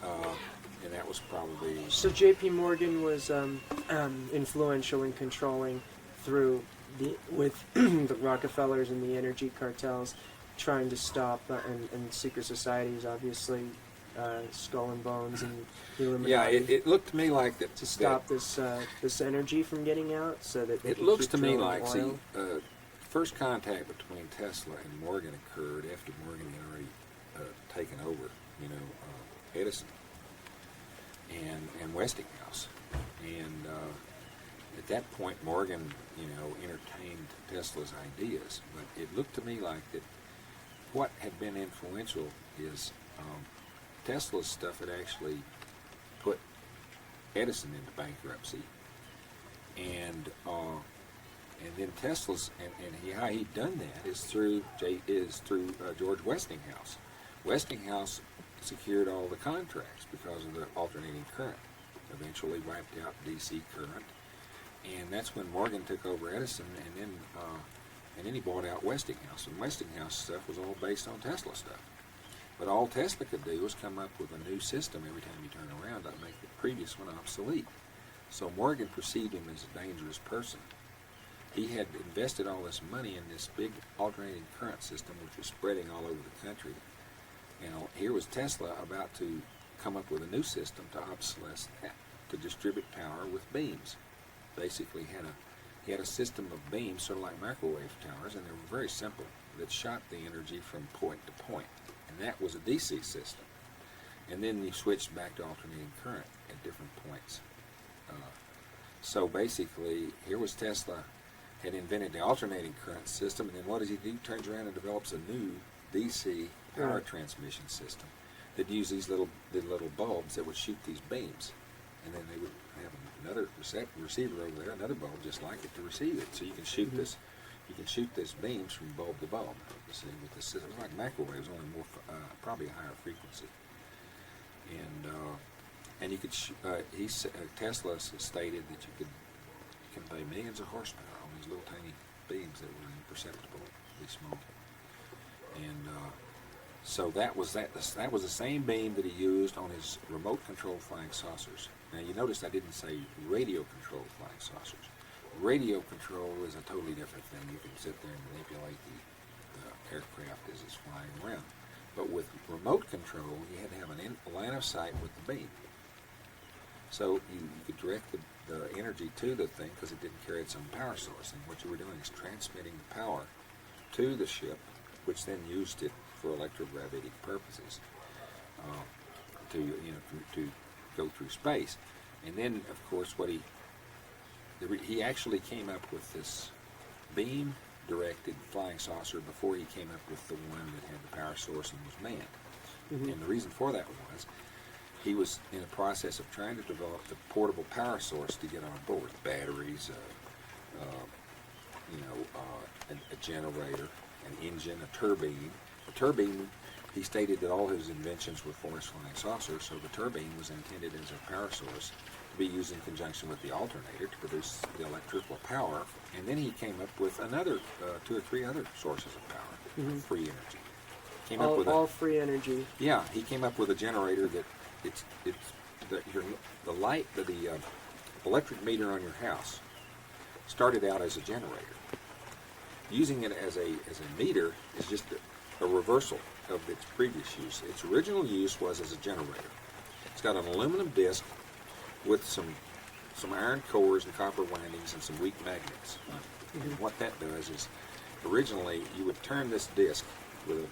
And that was probably... So J.P. Morgan was influential in controlling with the Rockefellers and the energy cartels trying to stop, and secret societies, obviously, Skull and Bones and the Illuminati. Yeah, it looked to me like that... To stop this energy from getting out so that they it could looks keep to me drilling like, oil. first contact between Tesla and Morgan occurred after Morgan had already taken over, Edison and Westinghouse. And at that point, Morgan, entertained Tesla's ideas. But it looked to me like that what had been influential is Tesla's stuff had actually put Edison into bankruptcy. And then Tesla's how he'd done that is through George Westinghouse. Westinghouse secured all the contracts because of the alternating current. Eventually wiped out DC current, and that's when Morgan took over Edison, and then he bought out Westinghouse. And Westinghouse stuff was all based on Tesla stuff. But all Tesla could do was come up with a new system every time you turn around to make the previous one obsolete. So Morgan perceived him as a dangerous person. He had invested all this money in this big alternating current system, which was spreading all over the country. Here was Tesla about to come up with a new system to obsolesce that, to distribute power with beams. Basically, he had a system of beams, sort of like microwave towers, and they were very simple, that shot the energy from point to point. And that was a DC system. And then you switched back to alternating current at different points. So basically, here was Tesla had invented the alternating current system, and then what does he do? Turns around and develops a new DC power transmission system that used these little bulbs that would shoot these beams, and then they would have another receiver over there, another bulb just like it to receive it. So you can shoot this. You can shoot this beams from bulb to bulb. You see, with this system, it's like microwaves, only more probably a higher frequency. And you could Tesla stated that you could convey millions of horsepower on these little tiny beams that were imperceptibly small. And so that was the same beam that he used on his remote-controlled flying saucers. Now you notice I didn't say radio-controlled flying saucers. Radio control is a totally different thing. You can sit there and manipulate the aircraft as it's flying around. But with remote control, you had to have a line of sight with the beam. So you could direct the energy to the thing because it didn't carry its own power source. And what you were doing is transmitting the power to the ship, which then used it for electrogravitic purposes to go through space. And then, of course, what he he actually came up with this beam-directed flying saucer before he came up with the one that had the power source and was manned. And the reason for that was he was in the process of trying to develop the portable power source to get on board. Batteries, a generator, an engine, a turbine. The turbine, he stated that all his inventions were for his flying saucer, so the turbine was intended as a power source to be used in conjunction with the alternator to produce the electrical power. And then he came up with another 2 or 3 other sources of power, free energy. Came up with all free energy. Yeah, he came up with a generator that the electric meter on your house started out as a generator. Using it as a meter is just a reversal of its previous use. Its original use was as a generator. It's got an aluminum disc with some iron cores and copper windings and some weak magnets. And what that does is, originally you would turn this disc with a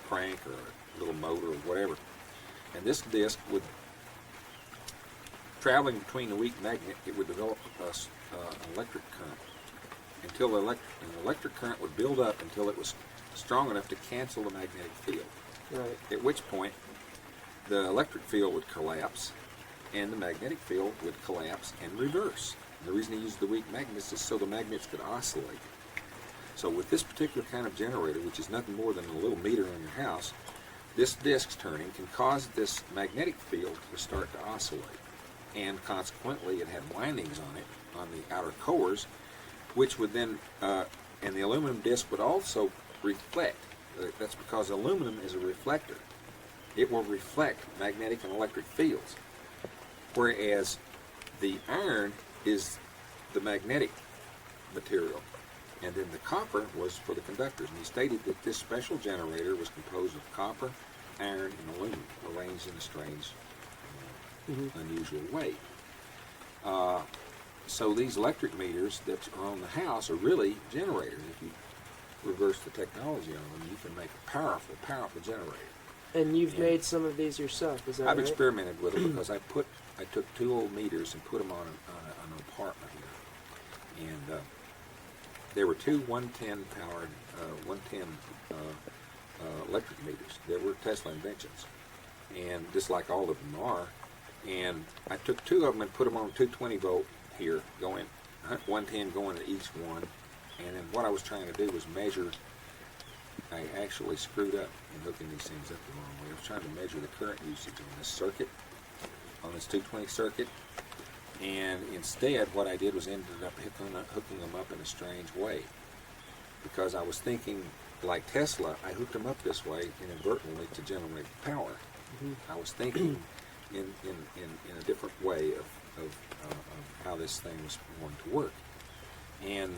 crank or a little motor or whatever, and this disc would, traveling between the weak magnet, it would develop an electric current until an electric current would build up until it was strong enough to cancel the magnetic field. Right. At which point the electric field would collapse and the magnetic field would collapse and reverse. And the reason he used the weak magnets is so the magnets could oscillate. So with this particular kind of generator, which is nothing more than a little meter on your house, this disc turning can cause this magnetic field to start to oscillate. And consequently, it had windings on it, on the outer cores, which would then, and the aluminum disc would also reflect. That's because aluminum is a reflector. It will reflect magnetic and electric fields. Whereas the iron is the magnetic material. And then the copper was for the conductors. And he stated that this special generator was composed of copper, iron, and aluminum, arranged in a strange, unusual way. So these electric meters that are on the house are really generators. If you reverse the technology on them, you can make a powerful, powerful generator. And you've made some of these yourself, is that I've right? experimented with them because I took 2 old meters and put them on an apartment here. And there were 2 110 powered, 110 electric meters. They were Tesla inventions. And just like all of them are. And I took 2 of them and put them on 220 volt here, going 110 going to each one. And then what I was trying to do was measure. I actually screwed up in hooking these things up the wrong way. I was trying to measure the current usage on this circuit, on this 220 circuit. And instead, what I did was ended up hooking them up in a strange way. Because I was thinking, like Tesla, I hooked them up this way inadvertently to generate power. I was thinking in a different way of how this thing was going to work. And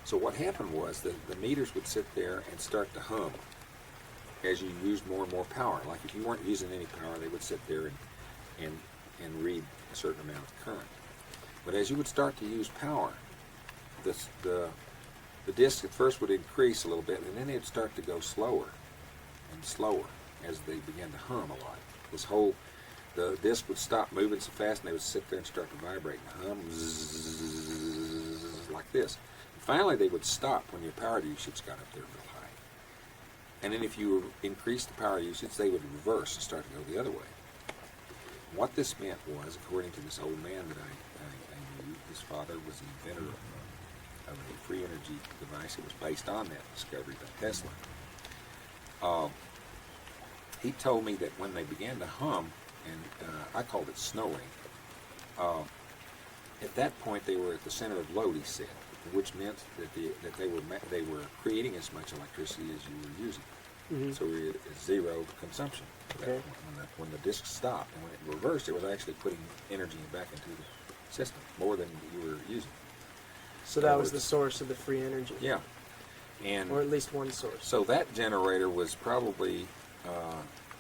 so what happened was that the meters would sit there and start to hum as you used more and more power. Like if you weren't using any power, they would sit there and read a certain amount of current. But as you would start to use power, the disc at first would increase a little bit, and then they'd start to go slower and slower as they began to hum a lot. The disc would stop moving so fast, and they would sit there and start to vibrate and hum zzz, like this. And finally, they would stop when your power usage got up there real high. And then if you increased the power usage, they would reverse and start to go the other way. What this meant was, according to this old man that I knew, his father was the inventor of a free energy device. It was based on that discovery by Tesla. He told me that when they began to hum, and I called it snowing, at that point they were at the center of load, he said, which meant that they were creating as much electricity as you were using. So we were at zero consumption. Okay. When the disc stopped, and when it reversed, it was actually putting energy back into the system, more than you were using. So that was the source of the free energy. Yeah. And or at least one source. so that generator was probably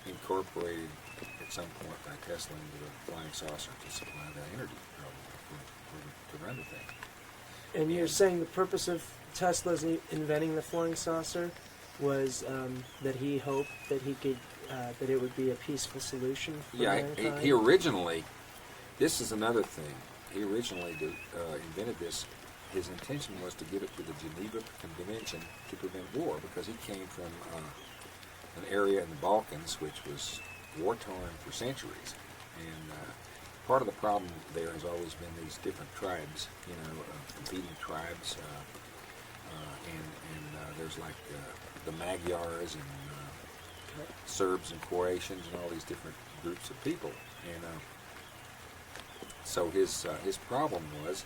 incorporated at some point by Tesla into the flying saucer to supply that energy, probably, to run the thing. And you're saying the purpose of Tesla's inventing the flying saucer was that he hoped that he could, that it would be a peaceful solution for Yeah, mankind? he originally, this is another thing. he originally invented this. His intention was to give it to the Geneva Convention to prevent war, because he came from an area in the Balkans which was war-torn for centuries. And part of the problem there has always been these different tribes, competing tribes, and there's like the Magyars and Serbs and Croatians and all these different groups of people. And so his problem was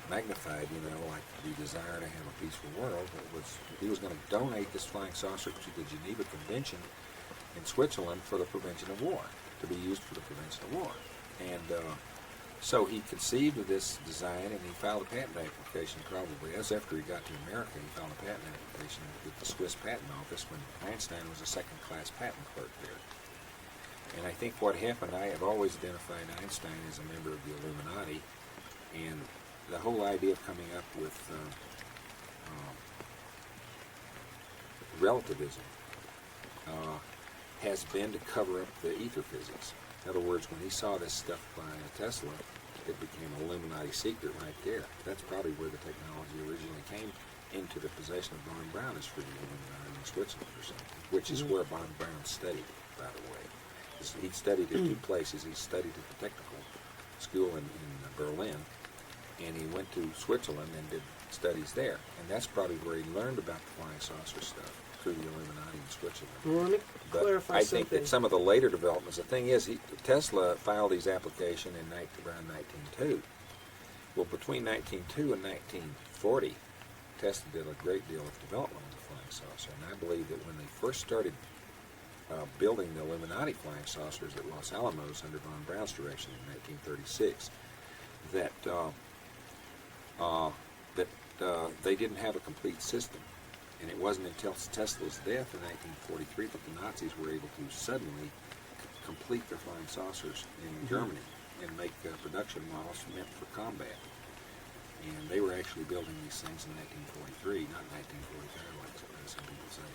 magnified, like the desire to have a peaceful world. He was going to donate this flying saucer to the Geneva Convention in Switzerland for the prevention of war, to be used for the prevention of war. And so he conceived of this design, and he filed a patent application probably. As after he got to America, he filed a patent application with the Swiss Patent Office when Einstein was a second-class patent clerk there. And I think what happened, I have always identified Einstein as a member of the Illuminati, and the whole idea of coming up with relativism has been to cover up the ether physics. In other words, when he saw this stuff by Tesla, it became an Illuminati secret right there. That's probably where the technology originally came into the possession of Von Braun, is for the Illuminati in Switzerland or something, which is where Von Braun studied, by the way. He studied at two places. He studied at the technical school in Berlin, and he went to Switzerland and did studies there. And that's probably where he learned about the flying saucer stuff, through the Illuminati in Switzerland. Well, let me clarify I think that some of the later developments, the thing is, Tesla filed his application in around 1902. Well, between 1902 and 1940, Tesla did a great deal of development on the flying saucer. And I believe that when they first started building the Illuminati flying saucers at Los Alamos under Von Braun's direction in 1936, that they didn't have a complete system. And it wasn't until Tesla's death in 1943 that the Nazis were able to suddenly complete their flying saucers in Germany and make production models meant for combat. And they were actually building these things in 1943, not 1945, like some people say.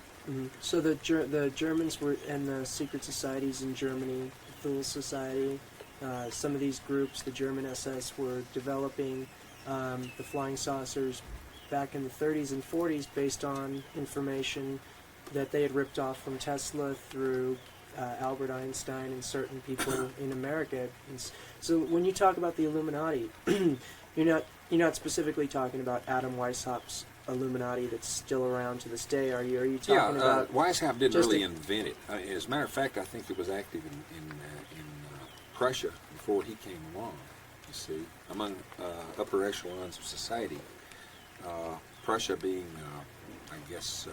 So the Germans were, and the secret societies in Germany, the Thule Society, some of these groups, the German SS, were developing the flying saucers back in the 30s and 40s based on information that they had ripped off from Tesla through Albert Einstein and certain people in America. And so when you talk about the Illuminati, you're not specifically talking about Adam Weishaupt's Illuminati that's still around to this day, are you? Are you talking about... Weishaupt didn't really invent it. As a matter of fact, I think it was active in Prussia before he came along, you see, among upper echelons of society. Prussia being, I guess,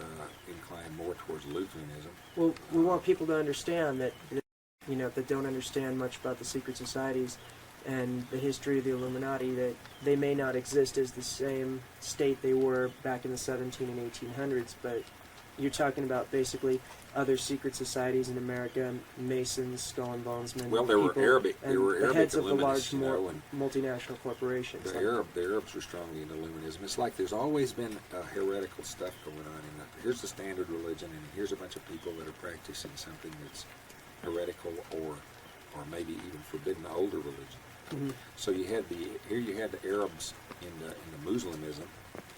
inclined more towards Lutheranism. Well, we want people to understand that, that don't understand much about the secret societies and the history of the Illuminati, that they may not exist as the same state they were back in the 17 and 1800s, but you're talking about basically other secret societies in America, Masons, Skull and Bonesmen. Well, there were Arabic heads of the large Illuminists, multinational corporations. The Arabs were strongly into Illuminism. It's like there's always been heretical stuff going on. Here's the standard religion, and here's a bunch of people that are practicing something that's heretical or maybe even forbidden older religion. So you had the Arabs in the Muslimism,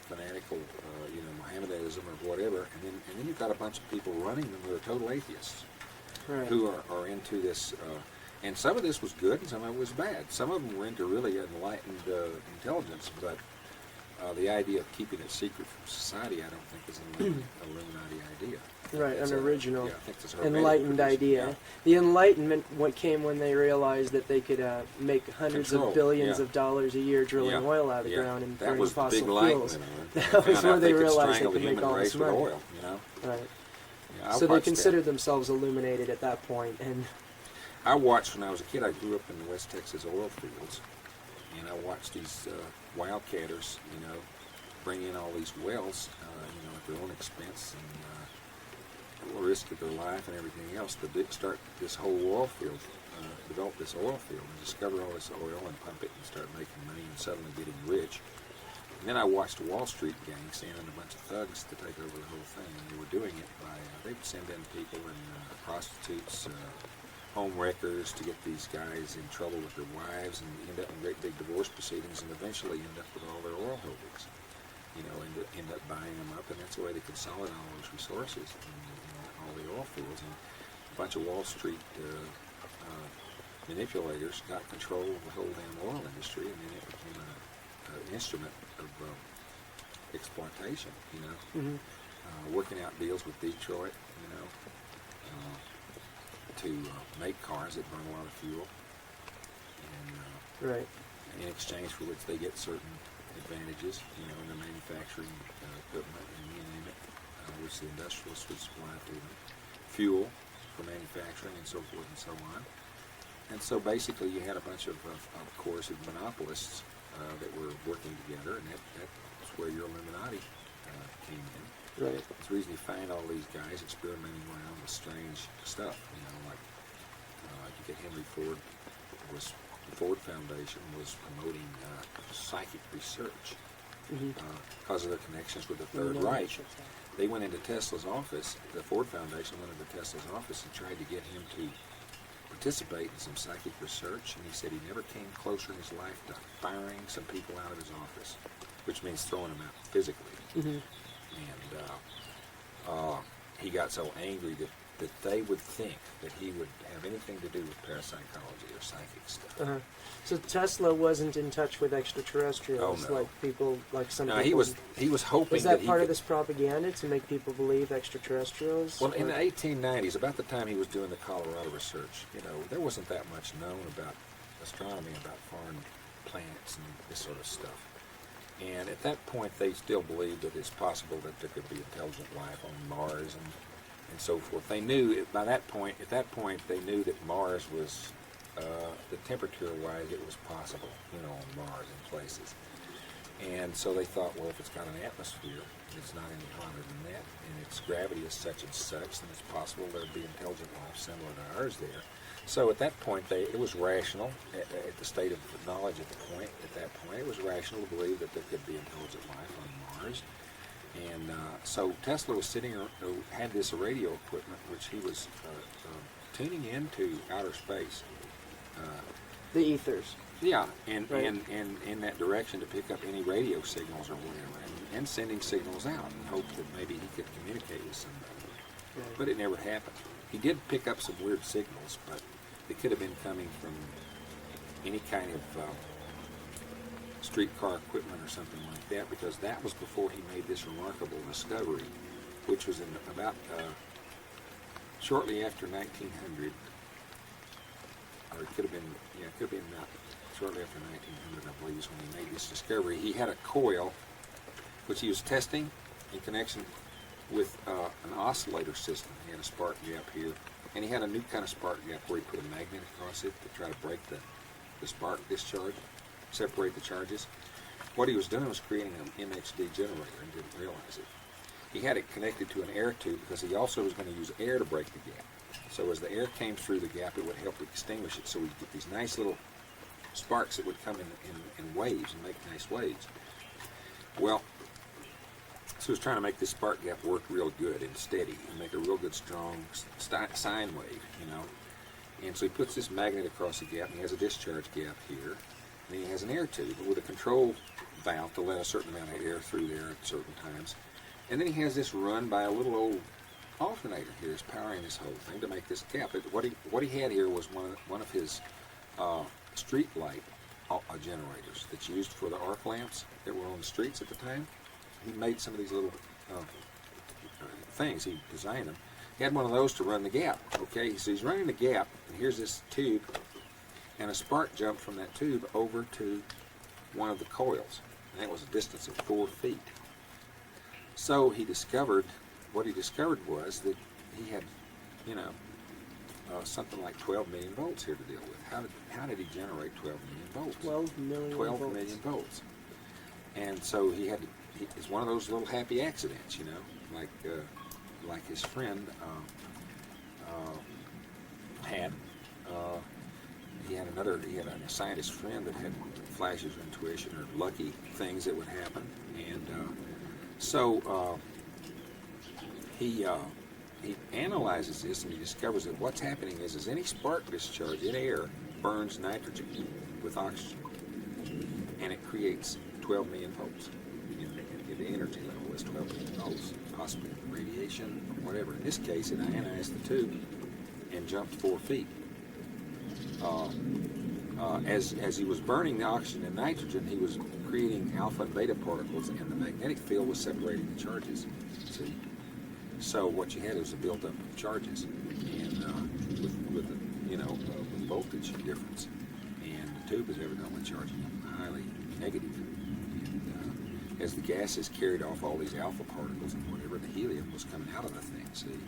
fanatical, Mohammedanism or whatever, and then you've got a bunch of people running them who are total atheists, right, who are into this, and some of this was good and some of it was bad. Some of them were into really enlightened intelligence, but the idea of keeping it secret from society, I don't think is an Illuminati idea. Right, an original, I think it's enlightened idea. Yeah. The Enlightenment came when they realized that they could make hundreds of billions of dollars a year drilling oil out of the ground and burning fossil fuels. That was where they realized they could make all this money. Oil, Right. Yeah, so they considered themselves illuminated at that point. And I watched, when I was a kid, I grew up in the West Texas oil fields, and I watched these wildcatters, bring in all these wells, at their own expense and risk of their life and everything else to start this whole oil field, develop this oil field and discover all this oil and pump it and start making money and suddenly getting rich. And then I watched a Wall Street gang send in a bunch of thugs to take over the whole thing, and they were doing it by, they would send in people and prostitutes, home wreckers to get these guys in trouble with their wives and end up in great big divorce proceedings and eventually end up with all their oil holdings. You know, end up buying them up, and that's the way they consolidate all those resources and all the oil fields. And a bunch of Wall Street manipulators got control of the whole damn oil industry, and then it became an instrument of exploitation, you know. Working out deals with Detroit, you know, to make cars that burn a lot of fuel, and Right. in exchange for which they get certain advantages, you know, in the manufacturing equipment and you name it, which the industrialists would supply to them, fuel for manufacturing and so forth and so on. And so basically you had a bunch of coercive monopolists that were working together, and that's where your Illuminati came in. Right. It's the reason you find all these guys experimenting around with strange stuff, you know, like you get Henry Ford, the Ford Foundation was promoting psychic research because of their connections with the Third Reich. They went into Tesla's office, the Ford Foundation went into Tesla's office and tried to get him to participate in some psychic research, and he said he never came closer in his life to firing some people out of his office, which means throwing them out physically. And he got so angry that they would think that he would have anything to do with parapsychology or psychic stuff. So Tesla wasn't in touch with extraterrestrials, Oh, no. like people, like some No, people. he was hoping Was that he part could, of this propaganda to make people believe extraterrestrials? Well, in or- the 1890s, about the time he was doing the Colorado research, you know, there wasn't that much known about astronomy, about foreign planets and this sort of stuff. And at that point, they still believed that it's possible that there could be intelligent life on Mars and so forth. They knew at that point, they knew that Mars was, the temperature-wise, it was possible, you know, on Mars and places. And so they thought, well, if it's got an atmosphere, it's not any hotter than that, and its gravity is such and such, then it's possible there'd be intelligent life similar to ours there. So at that point, it was rational, at the state of knowledge at that point, it was rational to believe that there could be intelligent life on Mars. And so Tesla was had this radio equipment, which he was tuning into outer space. the ethers. Yeah, and Right. in that direction to pick up any radio signals or whatever, and sending signals out in hopes that maybe he could communicate with somebody. Right. But it never happened. He did pick up some weird signals, but they could have been coming from any kind of streetcar equipment or something like that, because that was before he made this remarkable discovery, which was in about shortly after 1900, or it could have been about shortly after 1900, I believe, is when he made this discovery. He had a coil, which he was testing in connection with an oscillator system. He had a spark gap here, and he had a new kind of spark gap where he put a magnet across it to try to break the spark discharge, separate the charges. What he was doing was creating an MXD generator and didn't realize it. He had it connected to an air tube because he also was going to use air to break the gap. So as the air came through the gap, it would help extinguish it, so we'd get these nice little sparks that would come in waves and make nice waves. Well, so he was trying to make this spark gap work real good and steady and make a real good strong sine wave, you know. And so he puts this magnet across the gap, and he has a discharge gap here, and he has an air tube with a control valve to let a certain amount of air through there at certain times. And then he has this run by a little old alternator here is powering this whole thing to make this gap. What he had here was one of his street light generators that's used for the arc lamps that were on the streets at the time. He made some of these little things. He designed them. He had one of those to run the gap. Okay, so he's running the gap, and here's this tube, and a spark jumped from that tube over to one of the coils, and that was a distance of 4 feet. So what he discovered was that he had, you know, something like 12 million volts here to deal with. How did he generate 12 million volts? 12 million 12 volts. million volts. And so it's one of those little happy accidents, you know, like his friend had. He had a scientist friend that had flashes of intuition or lucky things that would happen, and so he he analyzes this and he discovers that what's happening is any spark discharge in air burns nitrogen with oxygen, and it creates 12 million volts. The energy level is 12 million volts, possibly radiation or whatever. In this case, it ionized the tube and jumped 4 feet. As he was burning the oxygen and nitrogen, he was creating alpha and beta particles, and the magnetic field was separating the charges. See, so what you had was a buildup of charges, and with voltage difference, and the tube is evidently charging highly negative. And as the gases carried off all these alpha particles and whatever, the helium was coming out of the thing. See,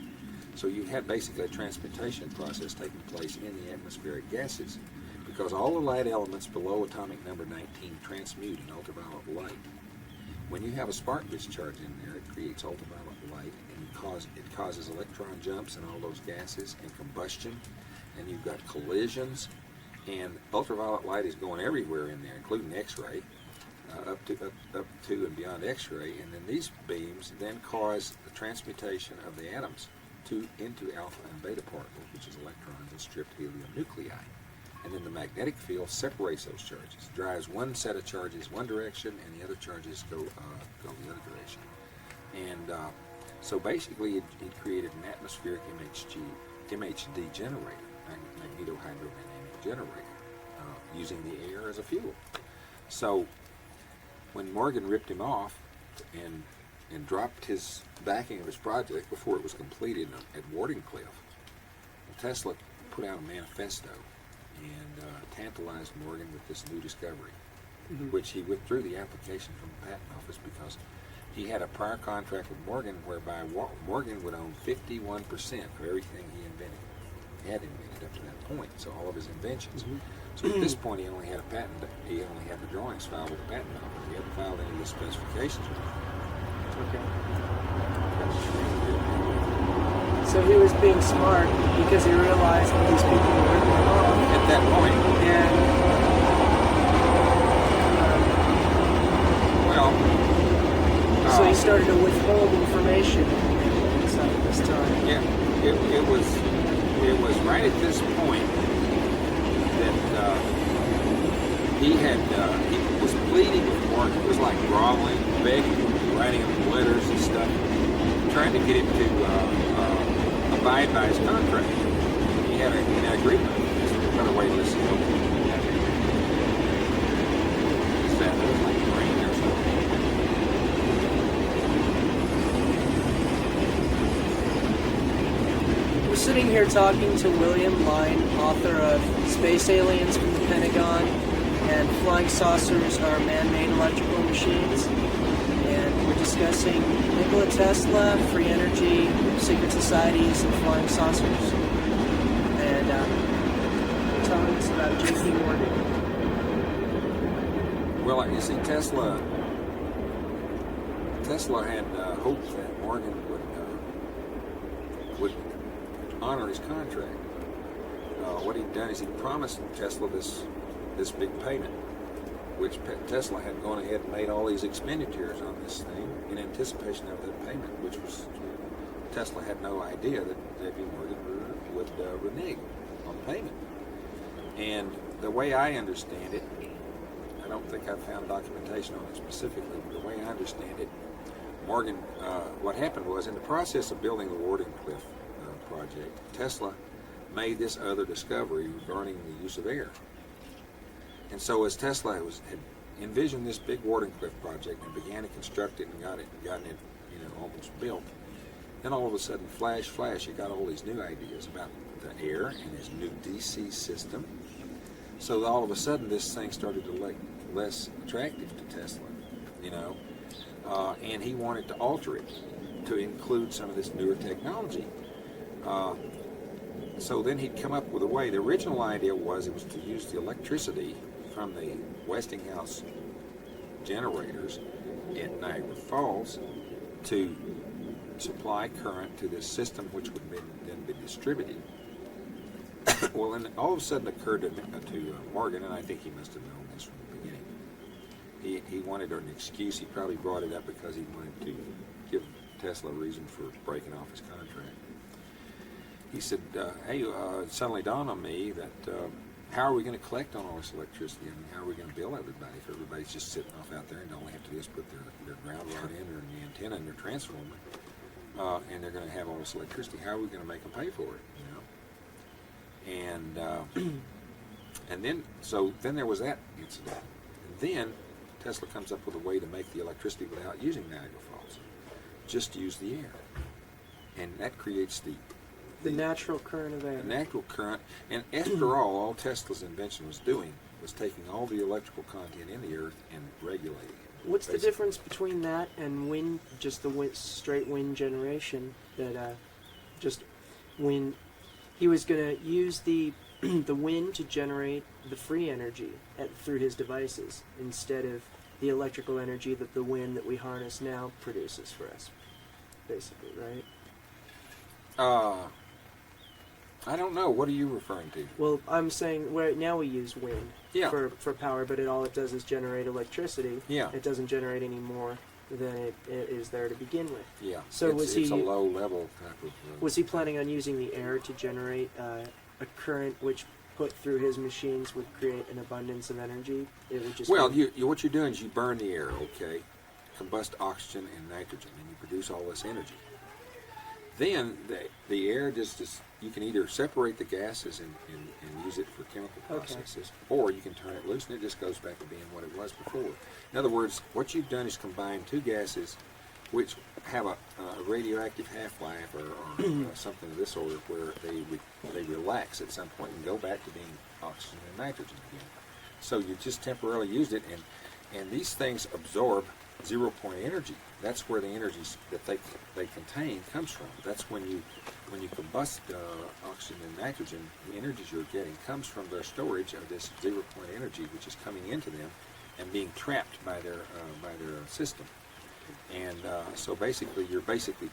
so you had basically a transmutation process taking place in the atmospheric gases, because all the light elements below atomic number 19 transmute in ultraviolet light. When you have a spark discharge in there, it creates ultraviolet light, and it causes electron jumps in all those gases and combustion, and you've got collisions, and ultraviolet light is going everywhere in there, including X-ray, up to and beyond X-ray, and then these beams then cause the transmutation of the atoms into alpha and beta particles, which is electrons and stripped helium nuclei. And then the magnetic field separates those charges, drives one set of charges one direction, and the other charges go the other direction. And so basically, it created an atmospheric MHD generator, magnetohydrodynamic generator, using the air as a fuel. So when Morgan ripped him off and dropped his backing of his project before it was completed at Wardenclyffe, Tesla put out a manifesto and tantalized Morgan with this new discovery, which he withdrew the application from the patent office because he had a prior contract with Morgan whereby Morgan would own 51% of everything he had invented up to that point, so all of his inventions. So at this point, he only had a patent. He only had the drawings filed with the patent office. He hadn't filed any of the specifications with him. Okay. So he was being smart because he realized that these people were ripping him off. At that point. And so he started to withhold information inside of this time. Yeah, it was right at this point that he was pleading with Morgan. It was like groveling, begging, writing him letters and stuff, trying to get him to abide by his contract. He had an agreement. Another way to listen to him. Is that like rain or something? We're sitting here talking to William Lyne, author of Space Aliens from the Pentagon and Flying Saucers Are Man-Made Electrical Machines. And we're discussing Nikola Tesla, free energy, secret societies, and flying saucers. And we're telling us about J.P. Morgan. Well, you see, Tesla had hopes that Morgan would honor his contract. What he'd done is he promised Tesla this big payment, which Tesla had gone ahead and made all these expenditures on this thing in anticipation of that payment, which was, Tesla had no idea that J.P. Morgan would renege on the payment. And the way I understand it, I don't think I've found documentation on it specifically, but the way I understand it, Morgan, what happened was, in the process of building the Wardenclyffe project, Tesla made this other discovery regarding the use of air. And so as Tesla had envisioned this big Wardenclyffe project and began to construct it and gotten it almost built, then all of a sudden, flash, he got all these new ideas about the air and his new DC system. So all of a sudden, this thing started to look less attractive to Tesla, and he wanted to alter it to include some of this newer technology. So then he'd come up with a way. The original idea was to use the electricity from the Westinghouse generators at Niagara Falls to supply current to this system, which would then be distributed. Well, then all of a sudden occurred to Morgan, and I think he must have known this from the beginning. He wanted an excuse. He probably brought it up because he wanted to give Tesla a reason for breaking off his contract. he said, hey, it suddenly dawned on me that how are we going to collect on all this electricity? I mean, how are we going to bill everybody if everybody's just sitting off out there and all they have to do is put their ground rod in or the antenna and their transformer, and they're going to have all this electricity. How are we going to make them pay for it? You know? And then there was that incident. And then Tesla comes up with a way to make the electricity without using Niagara Falls. Just use the air. And that creates the natural current of air. The natural current. And after all Tesla's invention was doing was taking all the electrical content in the earth and regulating it. What's the difference between that and wind, just the straight wind generation, that just wind, he was going to use the wind to generate the free energy through his devices instead of the electrical energy that the wind that we harness now produces for us, basically, right? I don't know. What are you referring to? Well, I'm saying now we use wind for power, but all it does is generate electricity. Yeah. It doesn't generate any more than it is there to begin with. Yeah. So it's a low level type of... was he planning on using the air to generate a current which put through his machines would create an abundance of energy? It would just what you're doing is you burn the air, okay? Combust oxygen and nitrogen, and you produce all this energy. Then the air just you can either separate the gases and use it for chemical processes, or you can turn it loose and it just goes back to being what it was before. In other words, what you've done is combine two gases which have a radioactive half-life or something of this order, where they relax at some point and go back to being oxygen and nitrogen again. So you just temporarily used it, and these things absorb zero-point energy. That's where the energy that they contain comes from. That's when you combust oxygen and nitrogen, the energies you're getting comes from their storage of this zero-point energy, which is coming into them and being trapped by their system. And so basically, you're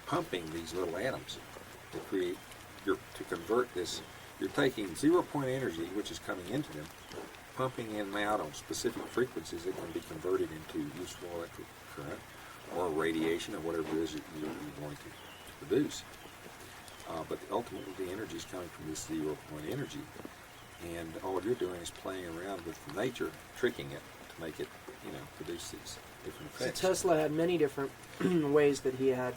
pumping these little atoms to convert this. You're taking zero-point energy, which is coming into them, pumping in and out on specific frequencies that can be converted into useful electric current or radiation or whatever it is that you're going to produce. But ultimately, the energy is coming from this zero-point energy, and all you're doing is playing around with nature, tricking it to make it, produce these different effects. So Tesla had many different ways that he had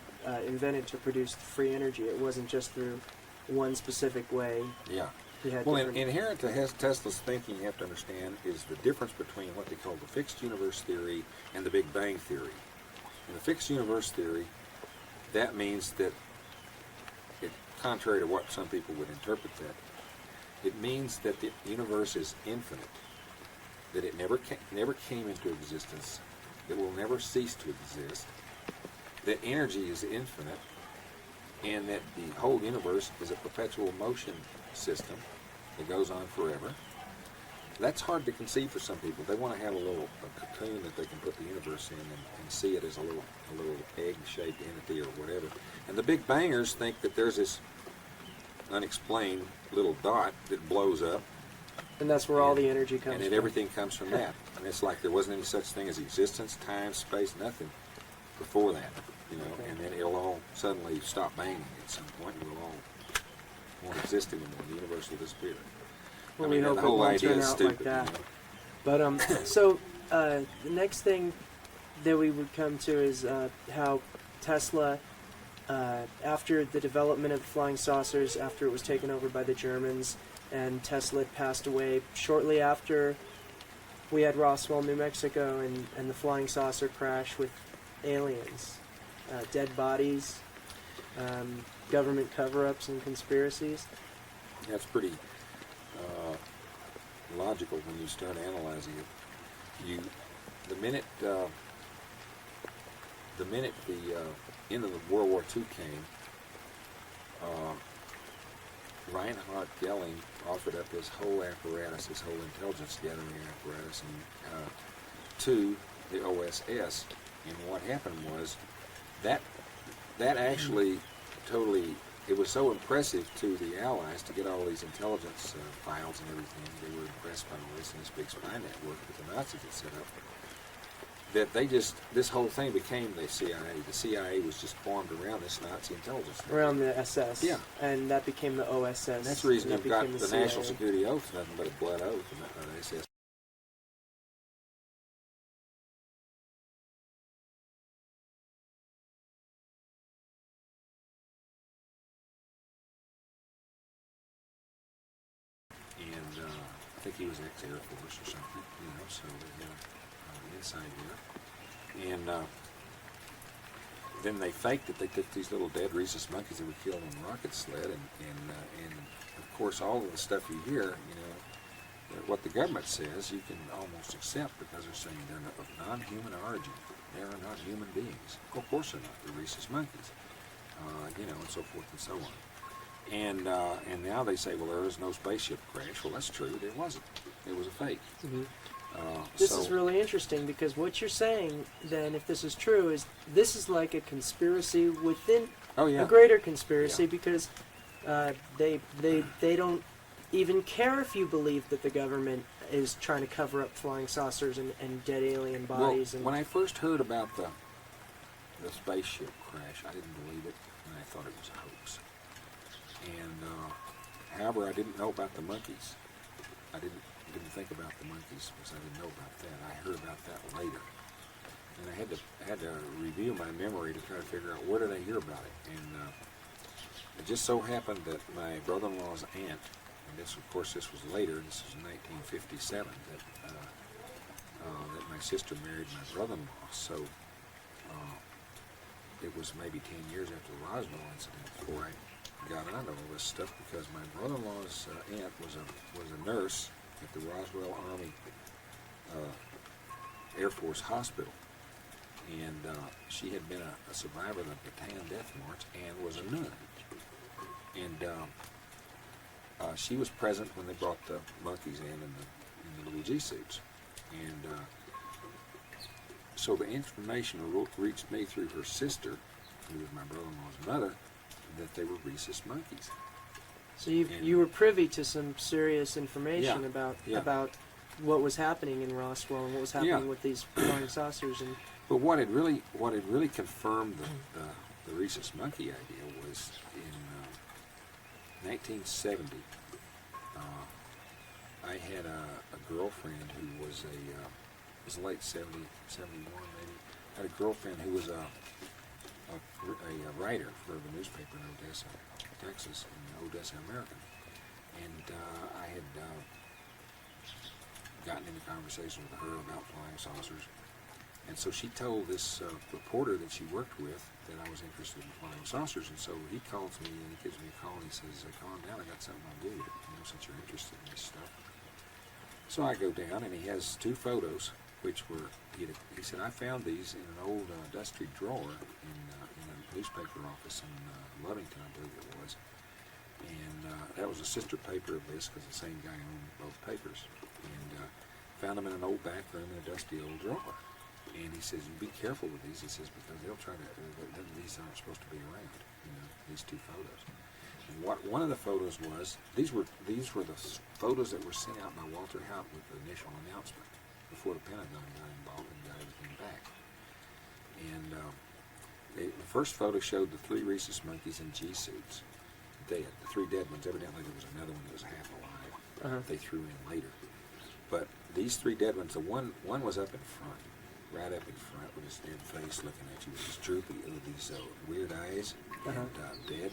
invented to produce free energy. It wasn't just through one specific way. Yeah. He had inherent to Tesla's thinking, you have to understand, is the difference between what they call the fixed universe theory and the Big Bang theory. In the fixed universe theory, that means that, contrary to what some people would interpret that, it means that the universe is infinite, that it never came into existence, it will never cease to exist, that energy is infinite, and that the whole universe is a perpetual motion system that goes on forever. That's hard to conceive for some people. They want to have a cocoon that they can put the universe in and see it as a little egg-shaped entity or whatever. And the Big Bangers think that there's this unexplained little dot that blows up. And that's where all the energy comes from. And everything comes from that. And it's like there wasn't any such thing as existence, time, space, nothing before that. Okay. And then it'll all suddenly stop banging at some point, and we'll all won't exist anymore. The universe will disappear. Well, we hope the whole it won't idea turn is out stupid. like that. But so the next thing that we would come to is how Tesla, after the development of the flying saucers, after it was taken over by the Germans, and Tesla passed away shortly after we had Roswell, New Mexico, and the flying saucer crash with aliens, dead bodies, government cover-ups and conspiracies. That's pretty logical when you start analyzing it. The minute the end of the World War II came, Reinhard Gelling offered up his whole apparatus, his whole intelligence gathering apparatus, to the OSS. And what happened was that actually totally, it was so impressive to the Allies to get all these intelligence files and everything. They were impressed by all this and this big spy network that the Nazis had set up. that they just, this whole thing became the CIA. The CIA was just formed around this Nazi intelligence. Around the SS. Yeah. And that became the OSS. And that's the reason and you've that got became the CIA. National Security Oath, nothing but a blood oath, and SS. And I think he was ex-Air Force or something, you know, so they had inside there. And then they faked it. They took these little dead rhesus monkeys that were killed on the rocket sled, and of course all of the stuff you hear, you know, what the government says you can almost accept because they're saying they're of non-human origin. They are not human beings. Of course they're not. They're rhesus monkeys, you know, and so forth and so on. And now they say, well, there is no spaceship crash. Well, that's true. There wasn't. It was a fake. Mm-hmm. This So- is really interesting because what you're saying, then, if this is true, is this is like a conspiracy within Oh, yeah. a greater conspiracy Yeah. because they don't even care if you believe that the government is trying to cover up flying saucers and dead alien bodies. Well, when I first heard about the spaceship crash, I didn't believe it, and I thought it was a hoax. And however, I didn't know about the monkeys. I didn't think about the monkeys because I didn't know about that. I heard about that later, and I had to review my memory to try to figure out where did I hear about it. And it just so happened that my brother-in-law's aunt, and this, of course, this was later. This was in 1957 that my sister married my brother-in-law. So it was maybe 10 years after the Roswell incident before I got onto all this stuff, because my brother-in-law's aunt was a nurse at the Roswell Army Air Force Hospital, and she had been a survivor of the Bataan Death March and was a nun. And she was present when they brought the monkeys in the little G suits, and so the information reached me through her sister, who was my brother-in-law's mother, that they were rhesus monkeys. So you were privy to some serious information Yeah. about what was happening in Roswell and what was happening with these flying saucers. And But what had really confirmed the rhesus monkey idea was in 1970. I had a girlfriend who was it was late 70, 71 maybe. I had a girlfriend who was a writer for the newspaper in Odessa, Texas, in Odessa American. And I had gotten into conversation with her about flying saucers. And so she told this reporter that she worked with that I was interested in flying saucers. And so he calls me and he gives me a call and he says, "Calm down, I got something I'll do, since you're interested in this stuff." So I go down and he has two photos, which were, he said, "I found these in an old dusty drawer in a newspaper office in Lovington, I believe it was." And that was a sister paper of this because the same guy owned both papers. And found them in an old back room in a dusty old drawer. And he says, "You be careful with these," he says, "because they'll try to, these aren't supposed to be around, these two photos." And one of the photos was, these were the photos that were sent out by Walter Houghton with the initial announcement before the Pentagon got involved and got everything back. And the first photo showed the three rhesus monkeys in G suits, dead. The three dead ones. Evidently there was another one that was half alive. They threw in later. But these three dead ones, the one was up in front, right up in front with his dead face looking at you with his droopy, these weird eyes, and dead.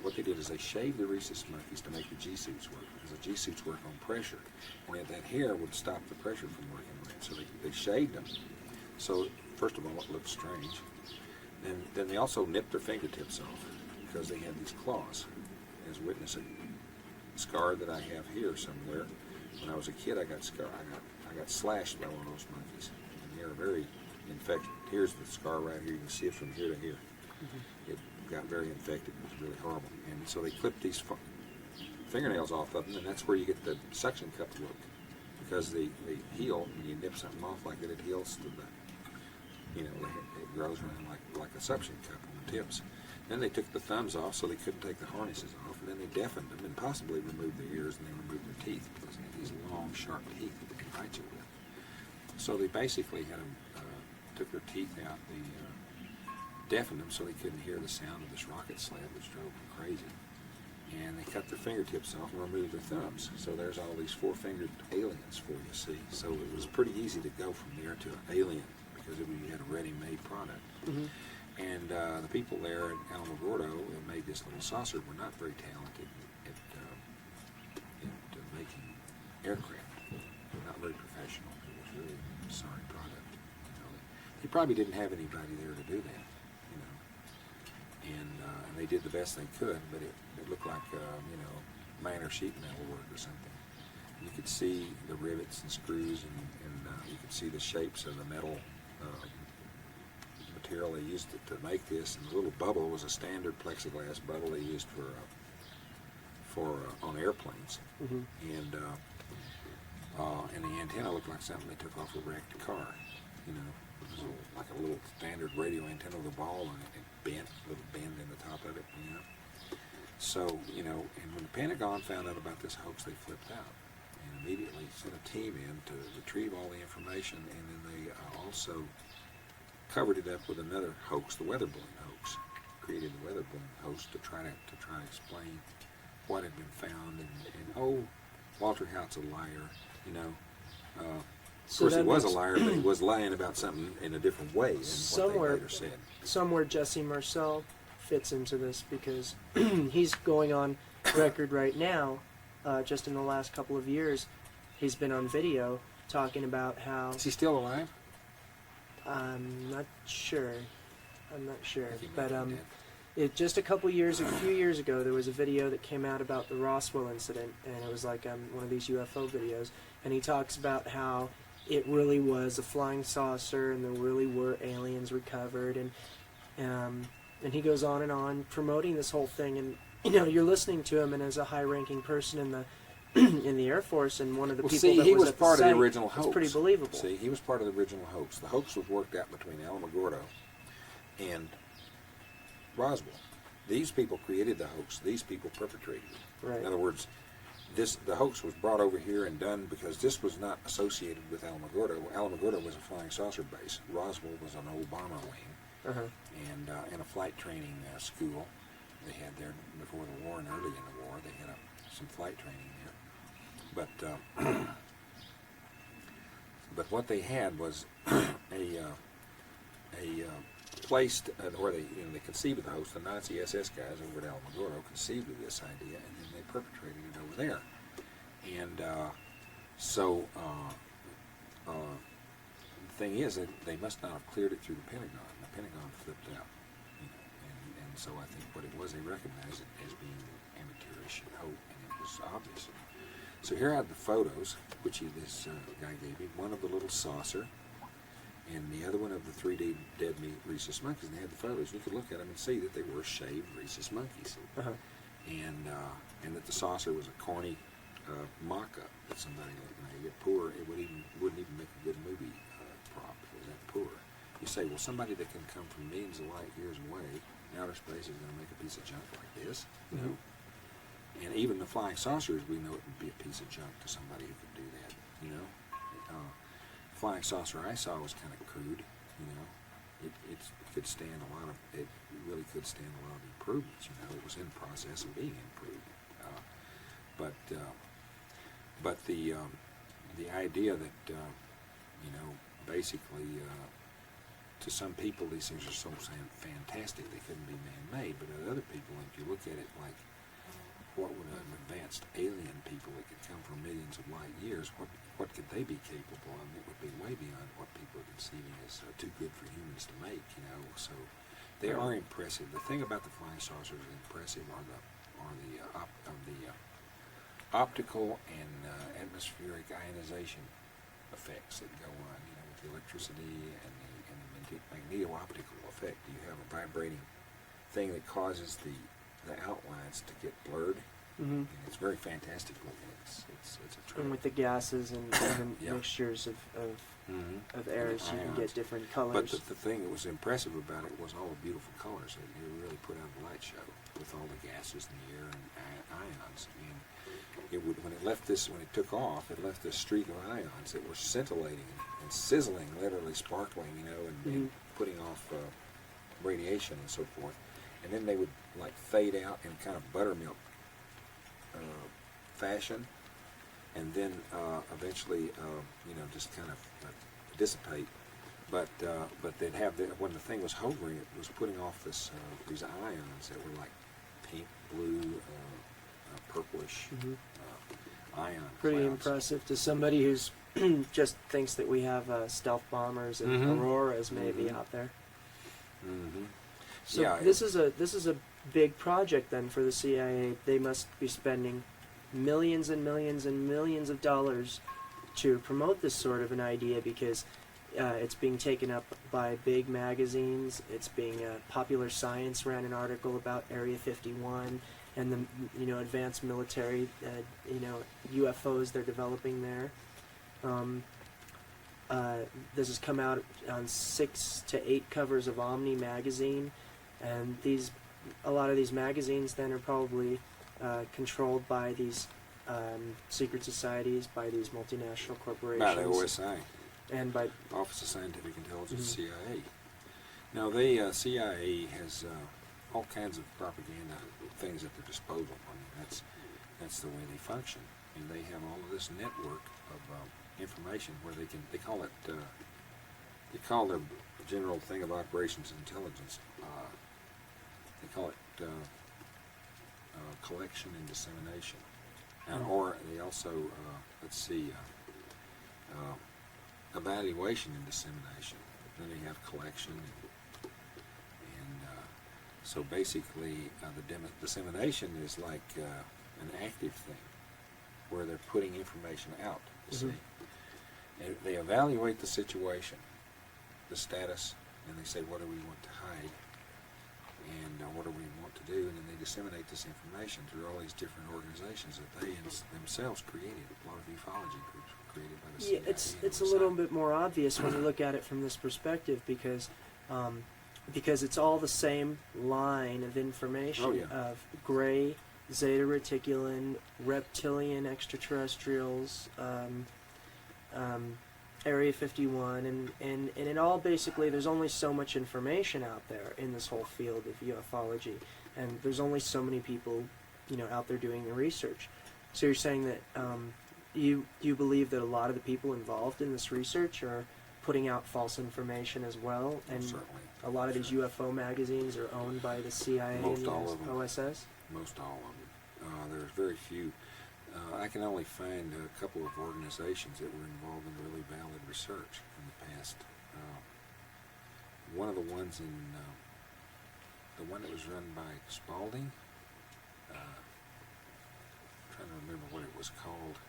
What they did is they shaved the rhesus monkeys to make the G suits work, because the G suits work on pressure, and that hair would stop the pressure from working right. So they shaved them. So first of all, it looked strange. And then they also nipped their fingertips off because they had these claws, as witness a scar that I have here somewhere. When I was a kid, I got slashed by one of those monkeys, and they are very infected. Here's the scar right here. You can see it from here to here. It got very infected. It was really horrible. And so they clipped these fingernails off of them, and that's where you get the suction cup look, because the heel, when you nip something off like that, it heals to the, it grows around like a suction cup on the tips. Then they took the thumbs off so they couldn't take the harnesses off, and then they deafened them and possibly removed their ears, and they removed their teeth because they had these long, sharp teeth that they could bite you with. So they basically had them, took their teeth out, they deafened them so they couldn't hear the sound of this rocket sled, which drove them crazy. And they cut their fingertips off and removed their thumbs. So there's all these four-fingered aliens for you to see. So it was pretty easy to go from there to an alien because you had a ready-made product. Mm-hmm. And the people there in Alamogordo who made this little saucer were not very talented at making aircraft. Not very professional. It was really a sorry product. You know, they probably didn't have anybody there to do that. You know, and they did the best they could, but it looked like you know, minor sheet metal work or something. You could see the rivets and screws, and you could see the shapes of the metal material they used to make this. And the little bubble was a standard plexiglass bubble they used for on airplanes. Mm-hmm. And the antenna looked like something they took off a wrecked car. You know, it was like a little standard radio antenna with a ball on it. It bent, a little bend in the top of it. You know. So, you know, and when the Pentagon found out about this hoax, they flipped out and immediately sent a team in to retrieve all the information, and then they also covered it up with another hoax, the weather balloon hoax. Created the weather balloon hoax to try to explain what had been found, and oh, Walter Haut's a liar, you know. Of course, he was a liar, but he was lying about something in a different way than what they later said. Somewhere Jesse Marcel fits into this because he's going on record right now, just in the last couple of years, he's been on video talking about how... Is he still alive? I'm not sure. But just a few years ago, there was a video that came out about the Roswell incident, and it was like one of these UFO videos, and he talks about how it really was a flying saucer, and there really were aliens recovered, and he goes on promoting this whole thing, and you know, you're listening to him, and as a high-ranking person in the in the Air Force, and one of the people that was at the part site, of the original hoax. It's pretty believable. See, he was part of the original hoax. The hoax was worked out between Alamogordo and Roswell. These people created the hoax. These people perpetrated it. Right. In other words, the hoax was brought over here and done because this was not associated with Alamogordo. Alamogordo was a flying saucer base. Roswell was an old bomber wing. Uh-huh. And a flight training school they had there before the war and early in the war. They had some flight training there. But what they had was a place where they conceived of the hoax. The Nazi SS guys over at Alamogordo conceived of this idea, and then they perpetrated it over there. And the thing is that they must not have cleared it through the Pentagon. The Pentagon flipped out, you know, and so I think what it was, they recognized it as being amateurish and hope, and it was obvious. So here I have the photos, which this guy gave me. One of the little saucer, and the other one of the 3D dead meat rhesus monkeys. And they had the photos. You could look at them and see that they were shaved rhesus monkeys, Uh-huh. and that the saucer was a corny mock-up that somebody made. It poor. It wouldn't even make a good movie prop. It was that poor. You say, well, somebody that can come from millions of light years away in outer space is going to make a piece of junk like this, you know? And even the flying saucers, we know it would be a piece of junk to somebody who could do that, you know? Flying saucer I saw was kind of crude, you know? It could stand a lot of, it really could stand a lot of improvements, you know? It was in the process of being improved. But the idea that, you know, basically, to some people these things are so fantastic they couldn't be man-made, but to other people, if you look at it like, what would an advanced alien people that could come from millions of light years, what could they be capable of? It would be way beyond what people are conceiving as too good for humans to make, you know. So they are impressive. The thing about the flying saucers is impressive are the optical and atmospheric ionization effects that go on, you know, with the electricity and the magneto-optical effect. You have a vibrating thing that causes the outlines to get blurred. Mm-hmm. And it's very fantastic looking. It's a trip. And with the gases and the Yeah. mixtures of Mm-hmm. airs, you can get different colors. But the thing that was impressive about it was all the beautiful colors that it really put out a light show with all the gases in the air and ions. And it would, when it took off, it left this streak of ions that were scintillating and sizzling, literally sparkling, you know, and Mhm. putting off radiation and so forth. And then they would like fade out in kind of buttermilk fashion, and then eventually, you know, just kind of dissipate. But they'd have when the thing was hovering, it was putting off this these ions that were like pink, blue, purplish ion. Pretty clouds. impressive to somebody who's just thinks that we have stealth bombers and Mhm. auroras maybe Mhm. out there. Mm-hmm. So Yeah, this is a big project then for the CIA. They must be spending millions and millions and millions of dollars to promote this sort of an idea, because it's being taken up by big magazines. It's being Popular Science ran an article about Area 51 and the advanced military UFOs they're developing there. This has come out on 6 to 8 covers of Omni magazine, and a lot of these magazines then are probably controlled by these secret societies, by these multinational corporations, by the OSI, and by Office of Scientific Intelligence, Mhm. CIA. Now, the CIA has all kinds of propaganda things at their disposal. I mean, that's the way they function, and they have all of this network of information where they call their general thing of operations intelligence. They call it collection and dissemination, or they also evaluation and dissemination. Then they have collection, and so basically the dissemination is like an active thing where they're putting information out. You Mhm. see, and they evaluate the situation, the status, and they say, what do we want to hide, and what do we want to do, and then they disseminate this information through all these different organizations that they themselves created. A lot of ufology groups were created by the CIA. Yeah, it's a little bit more obvious when you look at it from this perspective, because it's all the same line of information Oh, yeah. of gray, zeta reticulan, reptilian extraterrestrials, Area 51, and it all basically, there's only so much information out there in this whole field of ufology, and there's only so many people, out there doing the research. So you're saying that you believe that a lot of the people involved in this research are putting out false information as well, and Certainly. a lot of these UFO magazines are owned by the CIA Most and the all of them. OSS? Most all of them. There's very few. I can only find a couple of organizations that were involved in really valid research in the past. One of the ones the one that was run by Spaulding, trying to remember what it was called.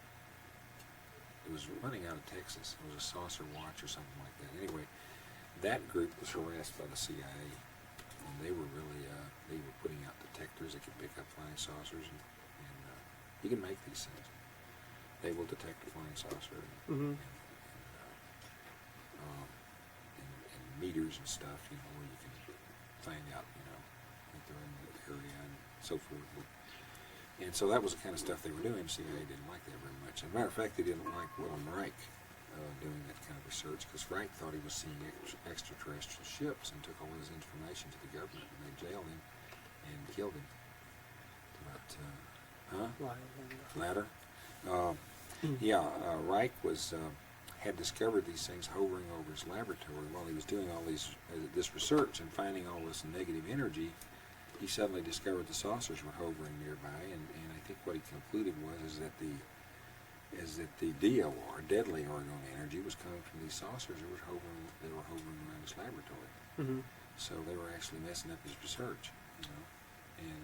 It was running out of Texas. It was a Saucer Watch or something like that. Anyway, that group was harassed by the CIA, and they were really they were putting out detectors that could pick up flying saucers, and you can make these things. They will detect a flying saucer Mm-hmm. and meters and stuff, where you can find out, that they're in the area and so forth. And so that was the kind of stuff they were doing. CIA didn't like that very much. As a matter of fact, they didn't like William Reich doing that kind of research, because Reich thought he was seeing extraterrestrial ships and took all his information to the government, and they jailed him and killed him. But, Ladder. Reich had discovered these things hovering over his laboratory while he was doing all this research and finding all this negative energy. He suddenly discovered the saucers were hovering nearby, and I think what he concluded is that the DOR, deadly orgone energy, was coming from these saucers that were hovering around his laboratory. Mm-hmm. So they were actually messing up his research,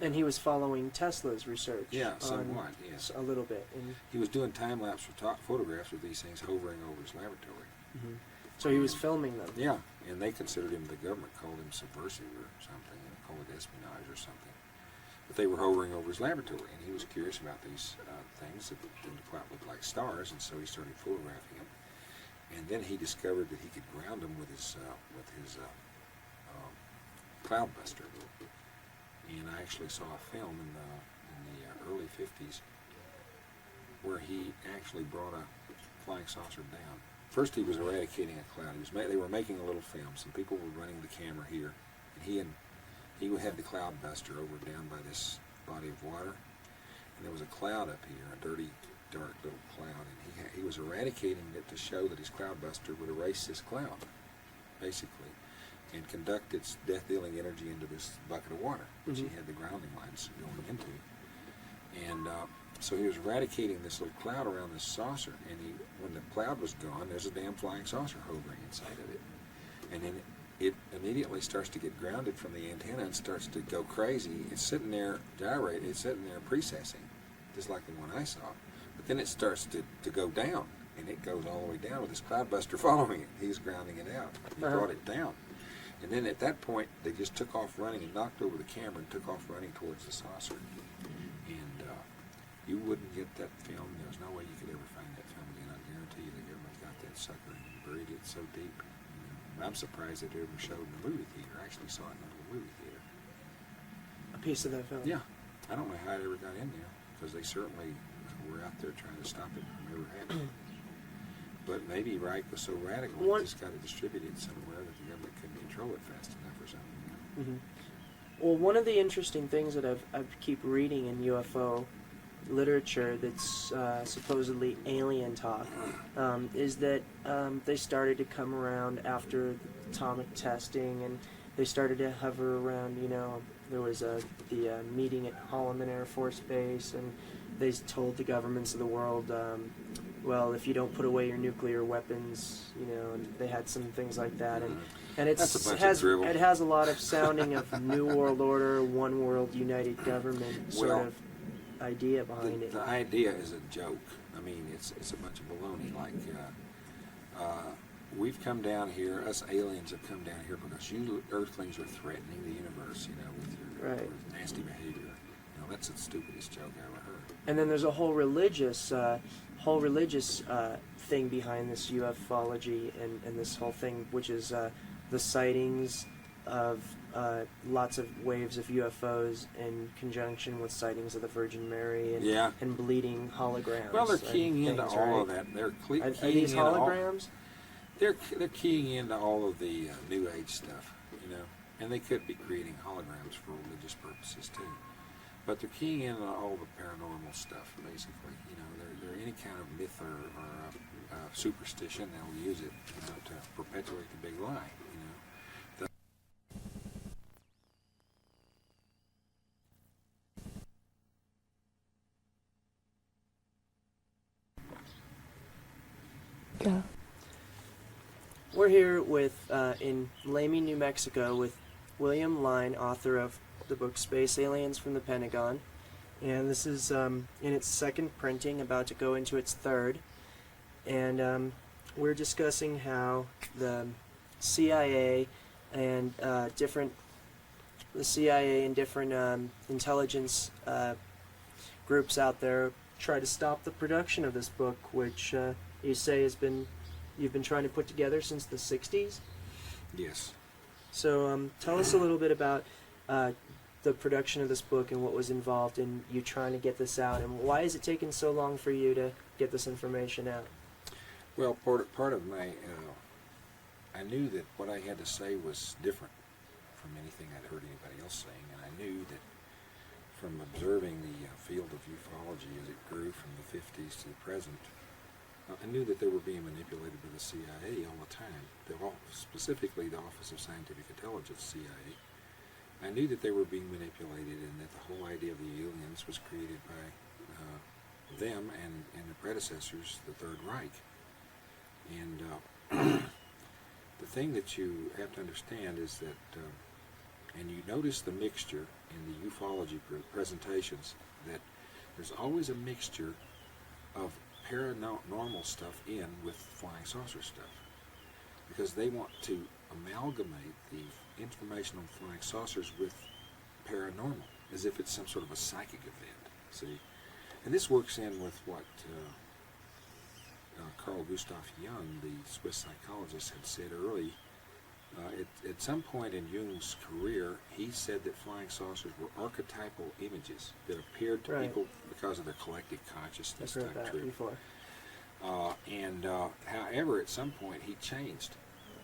And he was following Tesla's research. Yeah, somewhat, yes. A little bit. And, He was doing time-lapse photographs of these things hovering over his laboratory. mm-hmm. So he was filming them. Yeah, and they considered him, the government called him subversive or something, called it espionage or something. But they were hovering over his laboratory, and he was curious about these things that didn't quite look like stars, and so he started photographing them. And then he discovered that he could ground them with his cloudbuster. And I actually saw a film in the early 50s where he actually brought a flying saucer down first he was eradicating a cloud. They were making a little film. Some people were running the camera here, and he had the cloud buster over down by this body of water, and there was a cloud up here, a dirty, dark little cloud, and he was eradicating it to show that his cloud buster would erase this cloud, basically, and conduct its death-dealing energy into this bucket of water, which he had the grounding lines going into. And so he was eradicating this little cloud around this saucer, and when the cloud was gone, there's a damn flying saucer hovering inside of it. And then it immediately starts to get grounded from the antenna and starts to go crazy. It's sitting there gyrating, it's sitting there precessing, just like the one I saw. But then it starts to go down, and it goes all the way down with this cloud buster following it. He's grounding it out. He brought it down. And then at that point, they just took off running and knocked over the camera and took off running towards the saucer. And you wouldn't get that film. There was no way you could ever find that film again. I guarantee you the government got that sucker and buried it so deep. I'm surprised that it ever showed in the movie theater. I actually saw it in the movie theater. A piece of that film. Yeah. I don't know how it ever got in there, because they certainly were out there trying to stop it from ever happening. But maybe Reich was so radical, he just got it distributed somewhere that the government couldn't control it fast enough or something. Well, one of the interesting things that I keep reading in UFO literature that's supposedly alien talk is that they started to come around after the atomic testing, and they started to hover around, there was the meeting at Holloman Air Force Base, and they told the governments of the world, well, if you don't put away your nuclear weapons, and they had some things like that, and it has a lot of sounding of New World Order, One World United Government sort of idea behind it. The idea is a joke. I mean, it's a bunch of baloney. Like, we've come down here, us aliens have come down here because you Earthlings are threatening the universe, with your with nasty behavior. That's the stupidest joke I ever heard. And then there's a whole religious thing behind this ufology and this whole thing, which is the sightings of lots of waves of UFOs in conjunction with sightings of the Virgin Mary and bleeding holograms. Well, they're keying into all of that. They're are these holograms? They're keying into all of the New Age stuff, and they could be creating holograms for religious purposes too. But they're keying into all the paranormal stuff, basically. They're any kind of myth or superstition. They'll use it, to perpetuate the big lie. Go. We're here in Lamy, New Mexico, with William Lyne, author of the book Space Aliens from the Pentagon. And this is in its second printing, about to go into its third. And we're discussing how the CIA and different intelligence groups out there try to stop the production of this book, which you say you've been trying to put together since the 60s? Yes. So tell us a little bit about the production of this book and what was involved in you trying to get this out, and why is it taking so long for you to get this information out? Well, part of my, I knew that what I had to say was different from anything I'd heard anybody else saying, and I knew that from observing the field of ufology as it grew from the 50s to the present, I knew that they were being manipulated by the CIA all the time, specifically the Office of Scientific Intelligence, CIA. I knew that they were being manipulated, and that the whole idea of the aliens was created by them and their predecessors, the Third Reich. And the thing that you have to understand is that, and you notice the mixture in the ufology group presentations, that there's always a mixture of paranormal stuff in with flying saucer stuff, because they want to amalgamate the information on flying saucers with paranormal, as if it's some sort of a psychic event, see? And this works in with what Carl Gustav Jung, the Swiss psychologist, had said early. At some point in Jung's career, he said that flying saucers were archetypal images that appeared to people because of their collective consciousness. I've heard that before. However, at some point he changed.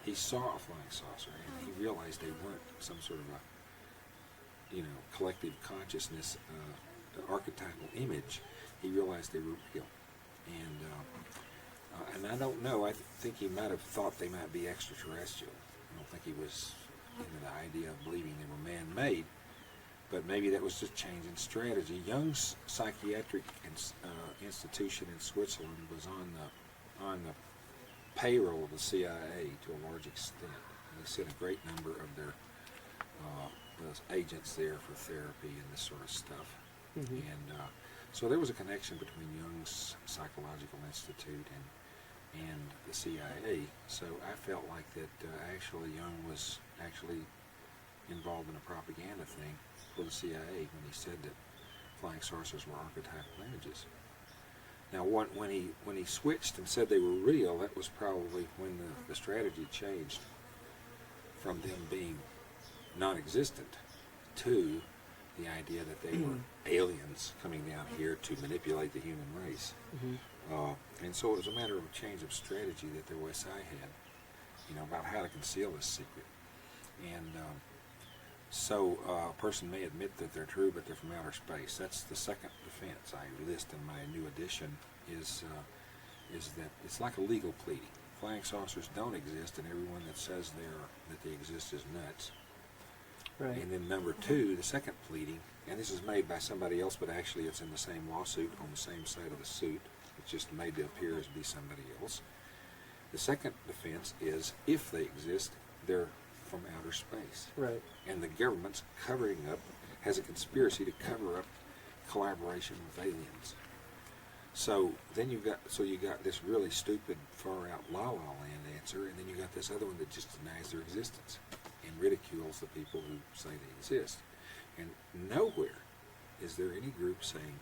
He saw a flying saucer and he realized they weren't some sort of a, collective consciousness, archetypal image. He realized they were real. And I don't know, I think he might have thought they might be extraterrestrial. I don't think he was into the idea of believing they were man-made, but maybe that was just change in strategy. Young's psychiatric institution in Switzerland was on the payroll of the CIA to a large extent. They sent a great number of their agents there for therapy and this sort of stuff. Mm-hmm. And so there was a connection between Young's Psychological Institute and the CIA. So I felt like that actually Young was actually involved in a propaganda thing for the CIA when he said that flying saucers were archetypal images. Now, when he switched and said they were real, that was probably when the strategy changed from them being non-existent to the idea that they were aliens coming down here to manipulate the human race. Mm-hmm. And so it was a matter of a change of strategy that the OSI had, about how to conceal this secret. And so a person may admit that they're true, but they're from outer space. That's the second defense I list in my new edition, is that it's like a legal pleading. Flying saucers don't exist, and everyone that says that they exist is nuts. Right. And then number two, the second pleading, and this is made by somebody else, but actually it's in the same lawsuit on the same side of the suit. It's just made to appear as be somebody else. The second defense is, if they exist, they're from outer space. Right. And the government's covering up, has a conspiracy to cover up collaboration with aliens. So then you got this really stupid, far out la la land answer, and then you got this other one that just denies their existence and ridicules the people who say they exist. And nowhere is there any group saying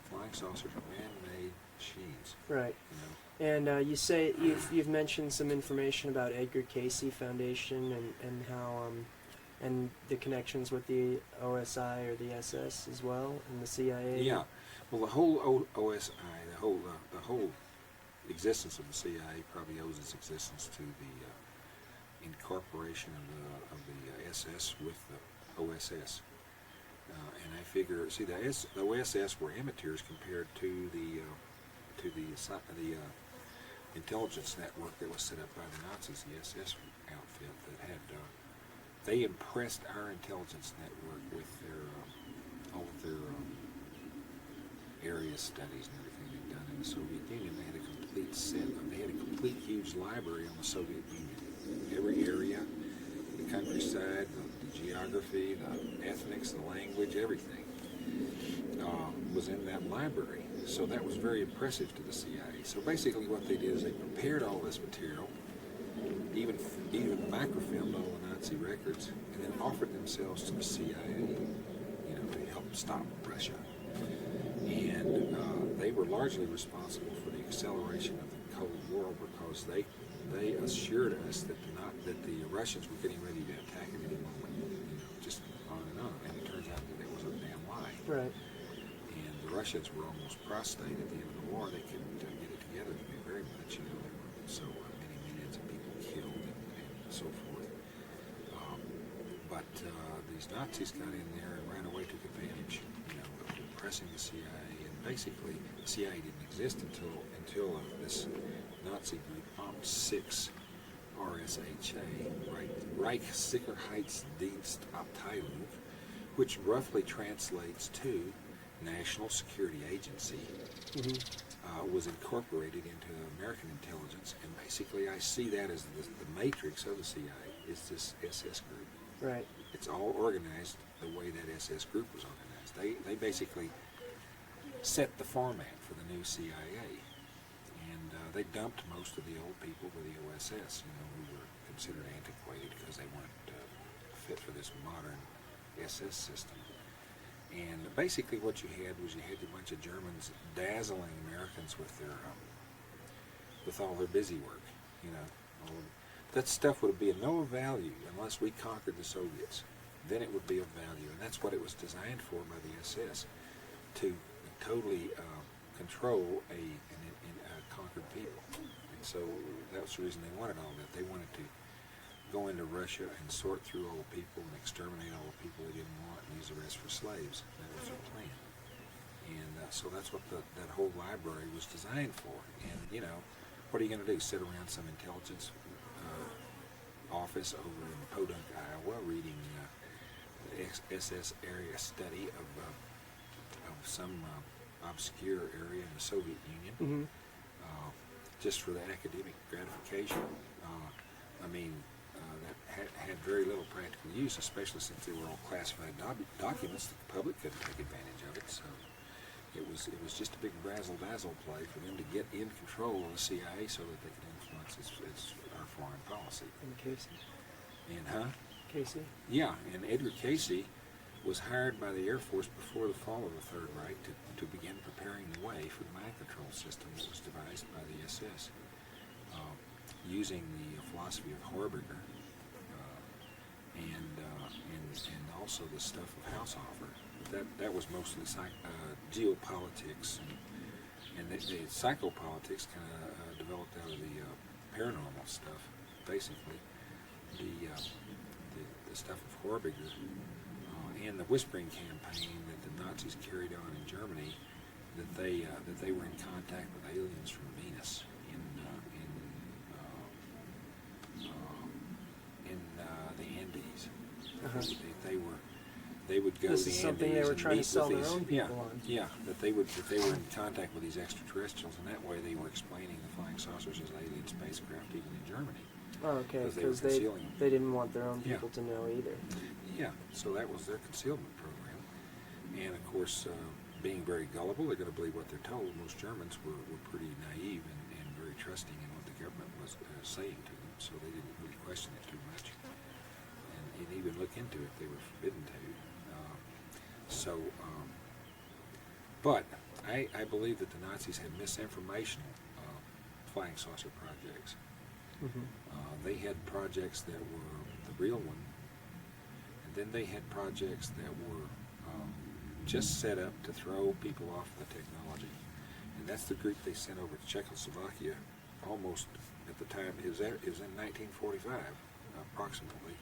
flying saucers are man-made machines. Right. You know? And you say you've mentioned some information about Edgar Cayce Foundation and how and the connections with the OSI or the SS as well and the CIA. Yeah. Well, the whole OSI, the whole existence of the CIA probably owes its existence to the incorporation of the SS with the OSS. And I figure, see, the OSS were amateurs compared to the intelligence network that was set up by the Nazis, the SS outfit that had. They impressed our intelligence network with their all of their area studies and everything they'd done in the Soviet Union. They had a complete set. They had a complete huge library on the Soviet Union. Every area, the countryside, the geography, the ethnics, the language, everything was in that library. So that was very impressive to the CIA. So basically what they did is they prepared all this material, even microfilmed all the Nazi records, and then offered themselves to the CIA, to help stop Russia. And they were largely responsible for the acceleration of the Cold War because they assured us that the Russians were getting ready to attack at any moment, just on and on. And it turns out that it was a damn lie. Right. And the Russians were almost prostrate at the end of the war. They couldn't get it together very much. There were so many millions of people killed and so forth. But these Nazis got in there and ran away, took advantage, of oppressing the CIA. And basically, the CIA didn't exist until this Nazi group, Amt 6 RSHA, Reichssicherheitsdienstabteilung, which roughly translates to National Security Agency, was incorporated into American intelligence. And basically, I see that as the matrix of the CIA is this SS group. Right. It's all organized the way that SS group was organized. They basically set the format for the new CIA, and they dumped most of the old people with the OSS, who were considered antiquated because they weren't fit for this modern SS system. And basically, what you had a bunch of Germans dazzling Americans with all their busy work, that stuff would be of no value unless we conquered the Soviets. Then it would be of value, and that's what it was designed for by the SS, to totally control a conquered people. And so that was the reason they wanted all that. They wanted to go into Russia and sort through all the people and exterminate all the people they didn't want and use the rest for slaves. That was their plan. And so that's what that whole library was designed for. And, you know, what are you going to do? Sit around some intelligence office over in Podunk, Iowa, reading SS area study of some obscure area in the Soviet Union, just for the academic gratification. I mean, that had very little practical use, especially since they were all classified documents. The public couldn't take advantage of it, so it was just a big razzle-dazzle play for them to get in control of the CIA so that they could influence our foreign policy. And Casey. And Casey? Yeah, and Edgar Casey was hired by the Air Force before the fall of the Third Reich to begin preparing the way for the mind control system that was devised by the SS, using the philosophy of Horbiger and also the stuff of Haushofer. That was mostly geopolitics, and the psychopolitics kind of developed out of the paranormal stuff, basically. The stuff of Horbiger and the whispering campaign that the Nazis carried on in Germany, that they were in contact with aliens from Venus in the Andes. They would go This to is the something Andes they were and trying to meet sell with their these, own people on. Yeah, that they were in contact with these extraterrestrials, and that way they were explaining the flying saucers as alien spacecraft even in Germany. Oh, okay, Because because concealing them. they didn't want their own Yeah. people to know either. Yeah, so that was their concealment program. And of course, being very gullible, they're going to believe what they're told. Most Germans were pretty naive and very trusting in what the government was saying to them, so they didn't really question it too much. And even look into it, they were forbidden to. But I believe that the Nazis had misinformation flying saucer projects. They had projects that were the real one, and then they had projects that were just set up to throw people off the technology. And that's the group they sent over to Czechoslovakia almost at the time. It was in 1945, approximately,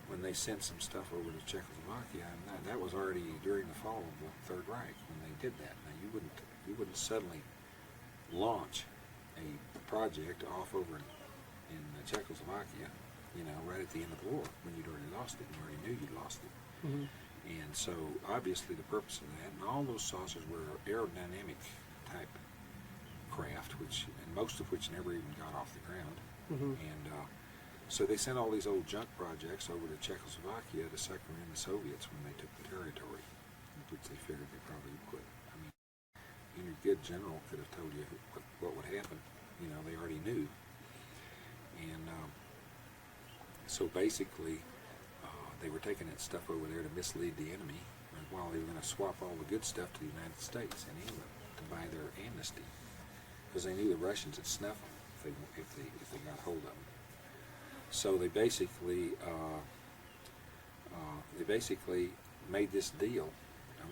when they sent some stuff over to Czechoslovakia, and that was already during the fall of the Third Reich when they did that. Now you wouldn't suddenly launch a project off over in Czechoslovakia, you know, right at the end of the war when you'd already lost it and you already knew you'd lost it. And so obviously the purpose of that, and all those saucers were aerodynamic type craft, and most of which never even got off the ground. And so they sent all these old junk projects over to Czechoslovakia to sucker in the Soviets when they took the territory, which they figured they probably would. I mean, any good general could have told you what would happen. You know, they already knew. And so basically, they were taking that stuff over there to mislead the enemy, while they were going to swap all the good stuff to the United States and England to buy their amnesty, because they knew the Russians would snuff them if they got hold of them. So they basically made this deal, and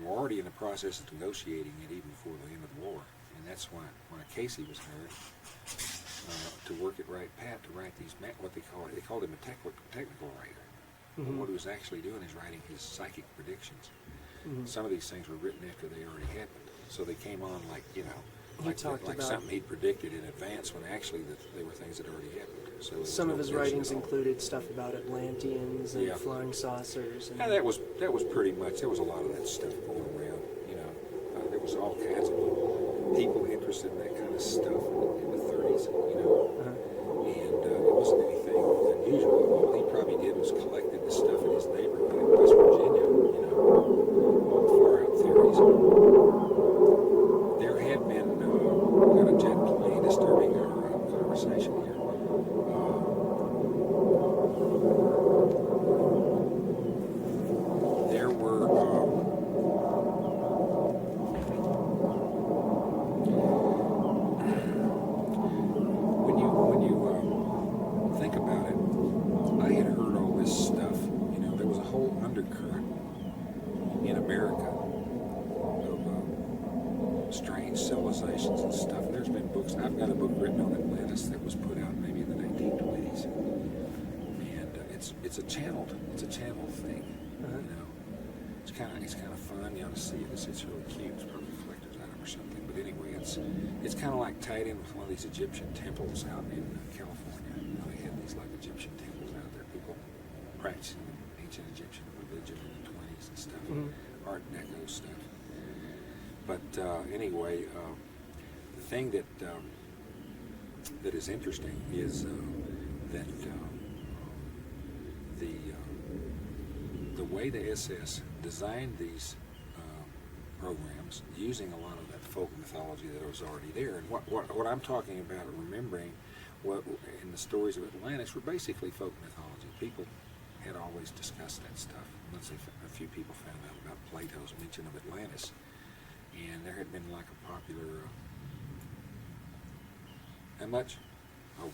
we're already in the process of negotiating it even before the end of the war. And that's why when Casey was hired to work at Wright Pat to write these, what they called him a technical writer. But what he was actually doing is writing his psychic predictions. Some of these things were written after they already happened, so they came on like, you know, like something he'd predicted in advance, when actually they were things that already happened. So some of his writings included stuff about Atlanteans and flying saucers. And that was pretty much, there was a lot of that stuff going around, you know. There was all kinds of people interested in that kind of stuff in the 30s, you know. And it wasn't anything unusual. All he probably did was collected the stuff in his neighborhood in West Virginia, you know, all the far-out theories. There had been, we've got a jet plane disturbing our conversation here. There were when you think about it, I had heard all this stuff. You know, there was a whole undercurrent in America of strange civilizations and stuff. And there's been books. I've got a book written on Atlantis that was put out maybe in the 1920s, and it's a channeled thing. Uh-huh. You know, it's kind of fun. You ought to see it. It's really cute. It's probably reflectors out of it or something. But anyway, it's kind of like tied in with one of these Egyptian temples out in California. You know, they had these like Egyptian temples out there. People practicing ancient Egyptian religion in the 20s and stuff. Mm-hmm. Art Deco stuff. But anyway, the thing that is interesting is that the way the SS designed these programs using a lot of that folk mythology that was already there, and what I'm talking about, remembering what in the stories of Atlantis were basically folk mythology. People had always discussed that stuff. Once a few people found out about Plato's mention of Atlantis. And there had been like a popular, how much? Oh,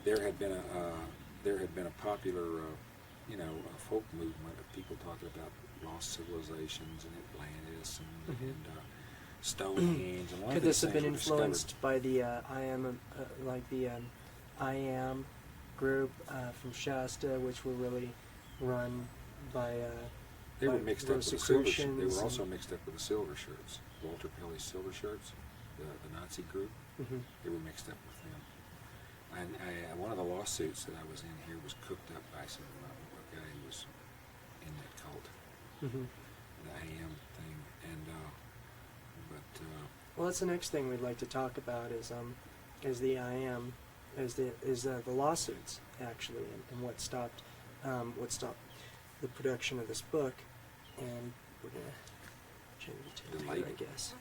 there had been a popular, folk movement of people talking about lost civilizations and Atlantis and Stonehenge. And a lot Could of this these have been things were influenced by the I Am group from Shasta, which were really run by They were by mixed up with the silver. They Rosicrucians were also and- mixed up with the silver shirts. Walter Pelly's silver shirts, the Nazi group. They were mixed up with them. And one of the lawsuits that I was in here was cooked up by some a guy who was in that cult, the AM thing. And Well, that's the next thing we'd like to talk about is the IM, the lawsuits actually, and what stopped the production of this book, and we're gonna change it to The here, label. I guess.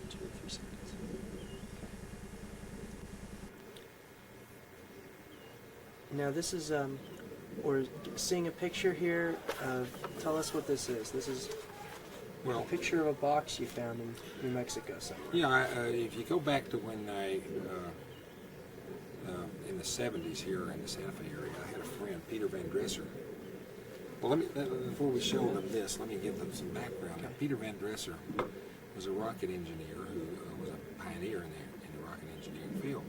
2 or 3 seconds. Now this is, we're seeing a picture here. Tell us what this is. This is a picture of a box you found in New Mexico somewhere. Yeah, if you go back to when I, in the 70s here in the Santa Fe area, I had a friend, Peter Van Dresser. Well, before we show them this, let me give them some background. Now, Peter Van Dresser was a rocket engineer who was a pioneer in the rocket engineering field.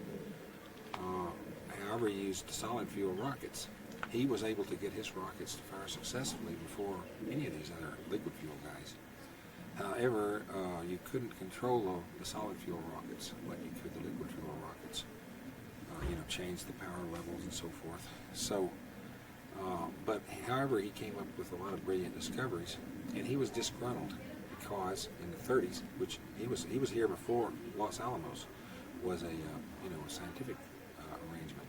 However, he used solid fuel rockets. He was able to get his rockets to fire successfully before any of these other liquid fuel guys. However, you couldn't control the solid fuel rockets like you could the liquid fuel rockets. Change the power levels and so forth. So, but however, he came up with a lot of brilliant discoveries, and he was disgruntled because in the 30s, which he was here before Los Alamos was a a scientific arrangement,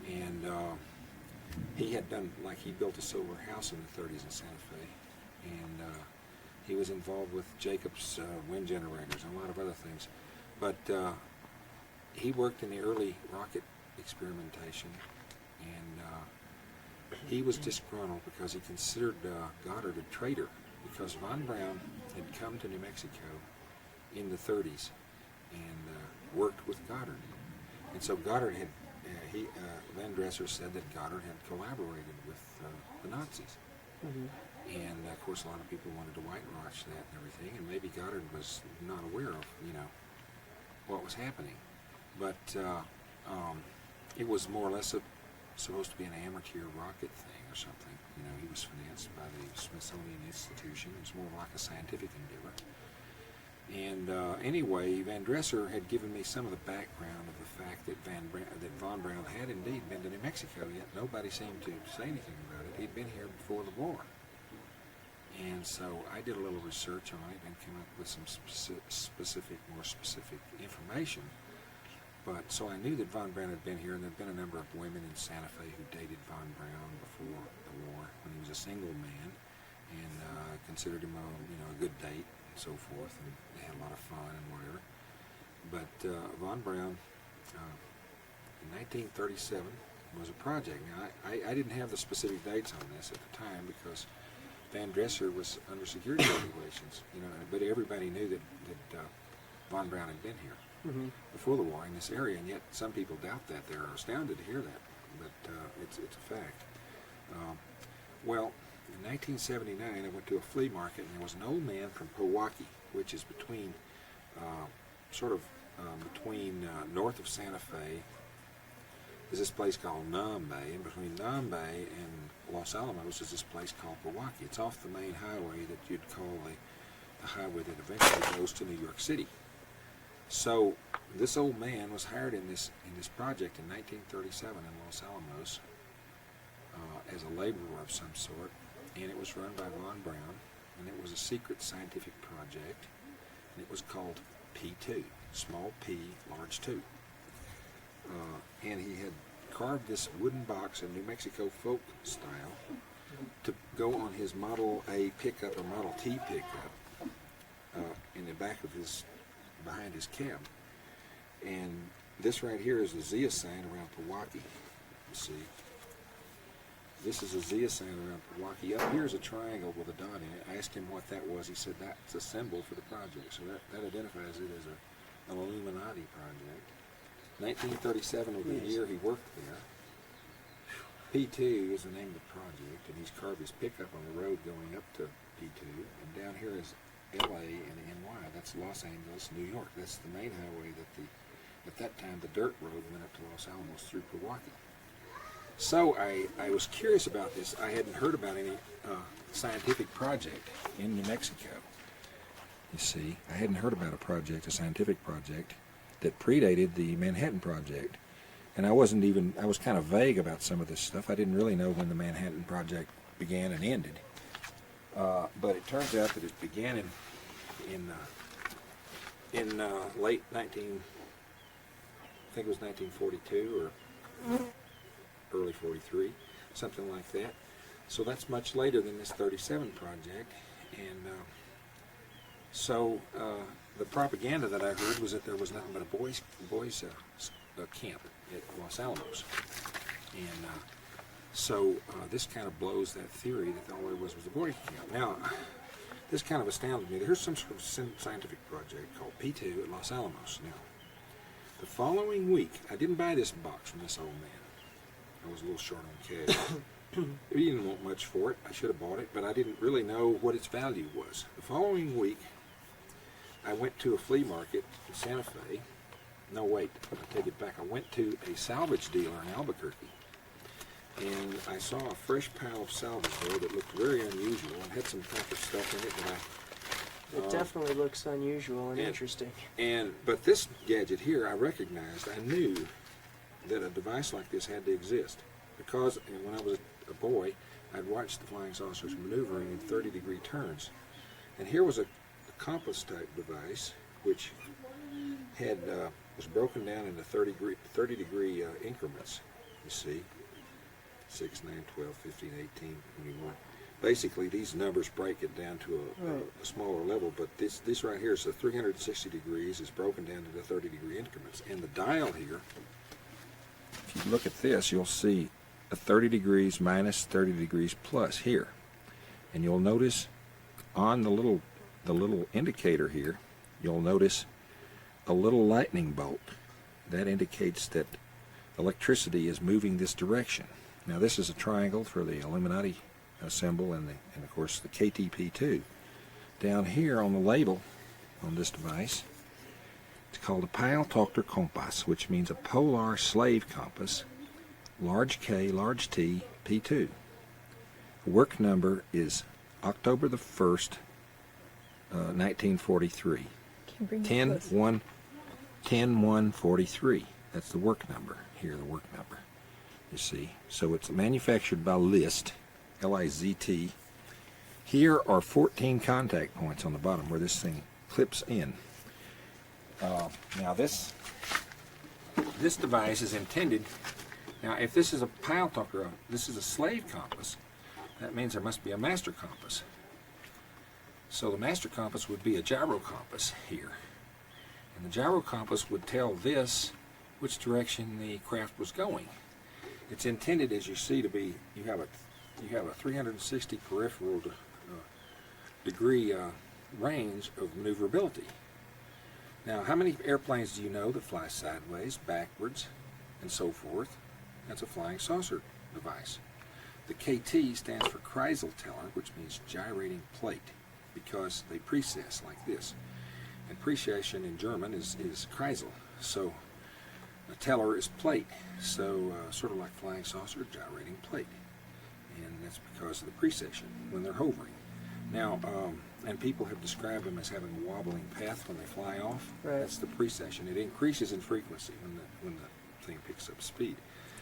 and he had done, like, he built a solar house in the 30s in Santa Fe, and he was involved with Jacobs wind generators and a lot of other things, but he worked in the early rocket experimentation, and he was disgruntled because he considered Goddard a traitor, because von Braun had come to New Mexico in the 30s and worked with Goddard. And so Goddard had, Van Dresser said that Goddard had collaborated with the Nazis. Mm-hmm. And of course a lot of people wanted to whitewash that and everything, and maybe Goddard was not aware of, what was happening. But it was more or less supposed to be an amateur rocket thing or something. He was financed by the Smithsonian Institution. It was more like a scientific endeavor. And anyway, Van Dresser had given me some of the background of the fact that von Braun had indeed been to New Mexico, yet nobody seemed to say anything about it. He'd been here before the war. And so I did a little research on it and came up with some more specific information. But so I knew that von Braun had been here, and there'd been a number of women in Santa Fe who dated von Braun before the war, when he was a single man, and considered him a good date and so forth, and they had a lot of fun and whatever. But von Braun, in 1937, was a project. Now I didn't have the specific dates on this at the time because Van Dresser was under security regulations, but everybody knew that von Braun had been here. Mm-hmm. Before the war in this area, and yet some people doubt that. They're astounded to hear that, but it's a fact. Well, in 1979, I went to a flea market, and there was an old man from Pewaukee, which is between, north of Santa Fe. There's this place called Nambe, and between Nambe and Los Alamos is this place called Pewaukee. It's off the main highway that you'd call the highway that eventually goes to New York City. So this old man was hired in this project in 1937 in Los Alamos as a laborer of some sort, and it was run by von Braun, and it was a secret scientific project, and it was called P2, small p, large 2. And he had carved this wooden box in New Mexico folk style to go on his Model A pickup or Model T pickup in the back of behind his cab. And this right here is the Zia sign around Pewaukee. You see, this is a Zia sign around Pewaukee. Up here is a triangle with a dot in it. I asked him what that was. He said that's a symbol for the project. So that identifies it as an Illuminati project. 1937 was the year he worked there. P2 is the name of the project, and he's carved his pickup on the road going up to P2. And down here is LA and NY. That's Los Angeles, New York. That's the main highway that at that time, the dirt road went up to Los Alamos through Pewaukee. So I was curious about this. I hadn't heard about any scientific project in New Mexico. You see, I hadn't heard about a scientific project that predated the Manhattan Project. And I was kind of vague about some of this stuff. I didn't really know when the Manhattan Project began and ended. But it turns out that it began in late 1942 or early 43, something like that. So that's much later than this 37 project. And so the propaganda that I heard was that there was nothing but a boys camp at Los Alamos, and so this kind of blows that theory that all there was a boys camp. Now, this kind of astounded me. Here's some sort of scientific project called P2 at Los Alamos. Now, the following week, I didn't buy this box from this old man. I was a little short on cash. He didn't want much for it. I should have bought it, but I didn't really know what its value was. The following week, I went to a flea market in Santa Fe. No, wait, I take it back. I went to a salvage dealer in Albuquerque, and I saw a fresh pile of salvage there that looked very unusual and had some type of stuff in it that It definitely looks unusual and interesting. But this gadget here, I recognized. I knew that a device like this had to exist because when I was a boy, I'd watched the flying saucers maneuvering in 30-degree turns, and here was a compass type device which had was broken down into 30-degree increments. You see, 6, 9, 12, 15, 18, 21. Basically, these numbers break it down to a smaller level, but this right here is a 360 degrees. It's broken down into 30-degree increments. And the dial here, if you look at this, you'll see a 30 degrees minus 30 degrees plus here. And you'll notice on the little indicator here, you'll notice a little lightning bolt. That indicates that electricity is moving this direction. Now this is a triangle for the Illuminati symbol and of course the KTP2. Down here on the label on this device, it's called a Pile-Tochter Kompass, which means a polar slave compass, large K, large T, P2. The work number is October the 1st, 1943. 10-1-43. That's the work number. Here, the work number. You see. So it's manufactured by List, L-I-Z-T. Here are 14 contact points on the bottom where this thing clips in. Now this device is intended. Now, if this is a Pile-Tochter, this is a slave compass, that means there must be a master compass. So the master compass would be a gyro compass here. And the gyro compass would tell this which direction the craft was going. It's intended, as you see, to be, you have a 360 peripheral degree range of maneuverability. Now, how many airplanes do you know that fly sideways, backwards, and so forth? That's a flying saucer device. The KT stands for Kreiselteller, which means gyrating plate, because they precess like this. And precession in German is Kreisel. So a teller is plate. So sort of like flying saucer, gyrating plate. And that's because of the precession when they're hovering. Now, and people have described them as having a wobbling path when they fly off. Right. That's the precession. It increases in frequency when the thing picks up speed.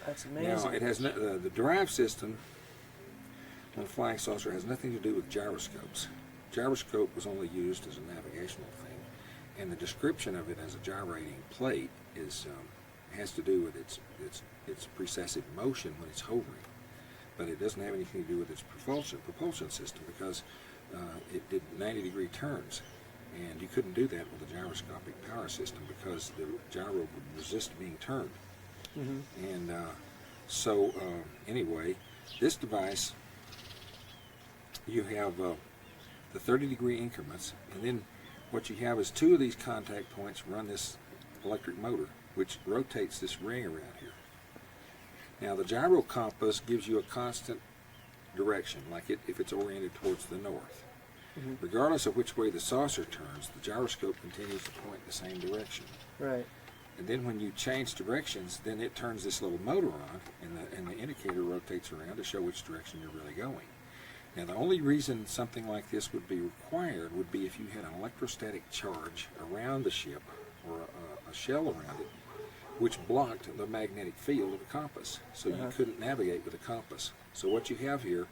That's amazing. Now, it has the drive system on a flying saucer has nothing to do with gyroscopes. Gyroscope was only used as a navigational thing, and the description of it as a gyrating plate has to do with its precessive motion when it's hovering, but it doesn't have anything to do with its propulsion system because it did 90-degree turns, and you couldn't do that with a gyroscopic power system because the gyro would resist being turned. Mm-hmm. And so anyway, this device, you have the 30-degree increments, and then what you have is two of these contact points run this electric motor, which rotates this ring around here. Now the gyro compass gives you a constant direction, like if it's oriented towards the north. Mm-hmm. Regardless of which way the saucer turns, the gyroscope continues to point the same direction. Right. And then when you change directions, then it turns this little motor on, and the indicator rotates around to show which direction you're really going. Now, the only reason something like this would be required would be if you had an electrostatic charge around the ship or a shell around it, which blocked the magnetic field of the compass, so you couldn't navigate with a compass. So what you have here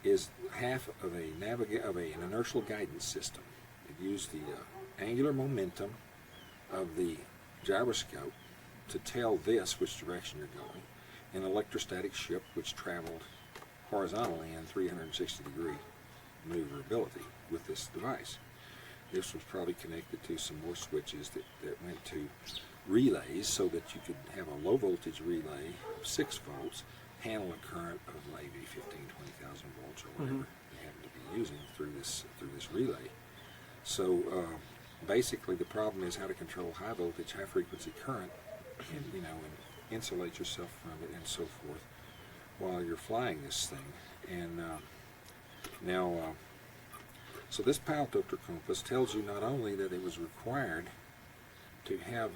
is half of an inertial guidance system. It used the angular momentum of the gyroscope to tell this which direction you're going, an electrostatic ship which traveled horizontally in 360-degree maneuverability with this device. this was probably connected to some more switches that went to relays so that you could have a low voltage relay of 6 volts, handle a current of maybe 15, 20,000 volts or whatever they happen to be using through this relay. So basically the problem is how to control high voltage, high frequency current, and and insulate yourself from it and so forth while you're flying this thing. And so this pile doctor compass tells you not only that it was required to have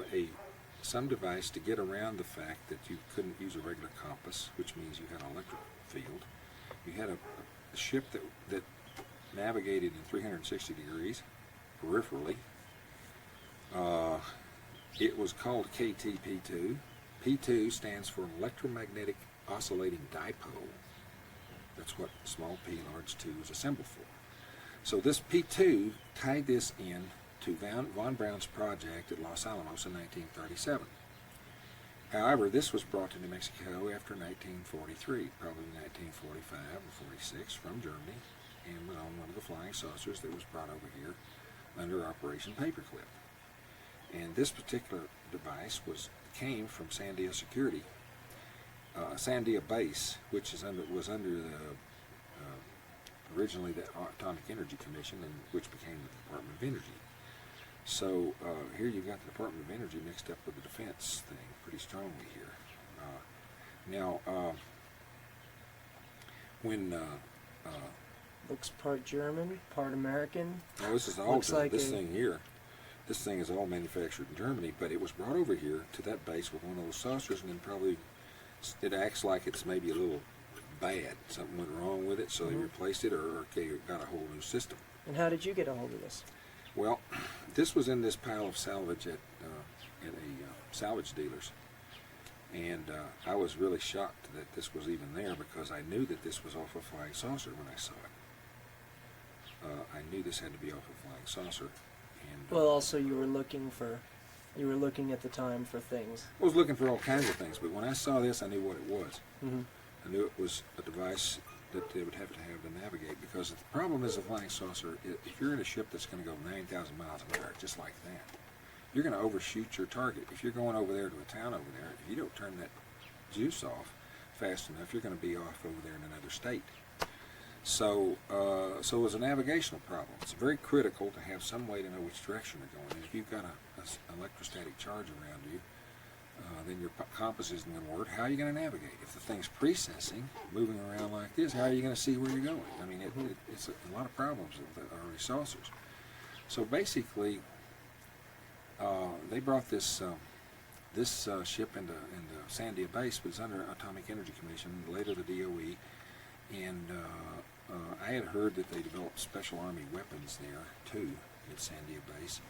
some device to get around the fact that you couldn't use a regular compass, which means you had an electric field. You had a ship that navigated in 360 degrees peripherally. It was called KTP2. P2 stands for an electromagnetic oscillating dipole. That's what small p, large 2 is assembled for. So this P2 tied this in to von Braun's project at Los Alamos in 1937. However, this was brought to New Mexico after 1943, probably 1945 or 46, from Germany, and was on one of the flying saucers that was brought over here under Operation Paperclip. And this particular device came from Sandia Security, Sandia Base, which was under the originally the Atomic Energy Commission, and which became the Department of Energy. So here you've got the Department of Energy mixed up with the defense thing pretty strongly here. Looks part German, part American. Now this is all Looks like this thing here. This thing is all manufactured in Germany, but it was brought over here to that base with one of those saucers, and then probably it acts like it's maybe a little bad. Something went wrong with it, so they replaced it, or got a whole new system. And how did you get a hold of this? Well, this was in this pile of salvage at a salvage dealer's, and I was really shocked that this was even there, because I knew that this was off a flying saucer when I saw it. I knew this had to be off a flying saucer. And, Well, also you were looking at the time for things. I was looking for all kinds of things, but when I saw this, I knew what it was. Mm-hmm. I knew it was a device that they would have to navigate, because the problem is a flying saucer, if you're in a ship that's going to go 9,000 miles an hour, just like that, you're going to overshoot your target. If you're going over there to a town over there, if you don't turn that juice off fast enough, you're going to be off over there in another state. So it was a navigational problem. It's very critical to have some way to know which direction you're going. And if you've got an electrostatic charge around you, then your compass isn't going to work. How are you going to navigate? If the thing's precessing, moving around like this, how are you going to see where you're going? I mean, it's a lot of problems with the early saucers. So basically, they brought this ship into Sandia Base, but it's under Atomic Energy Commission, later the DOE, and I had heard that they developed special Army weapons there too at Sandia Base,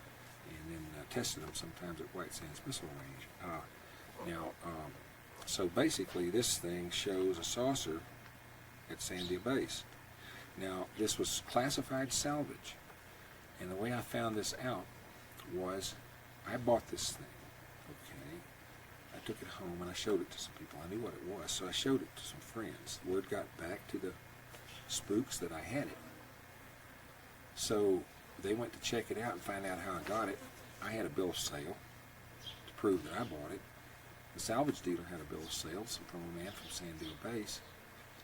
and then tested them sometimes at White Sands Missile Range. So basically this thing shows a saucer at Sandia Base. Now this was classified salvage, and the way I found this out was I bought this thing, okay? I took it home and I showed it to some people. I knew what it was, so I showed it to some friends. Word got back to the spooks that I had it. So they went to check it out and find out how I got it. I had a bill of sale to prove that I bought it. The salvage dealer had a bill of sale from a man from Sandia Base.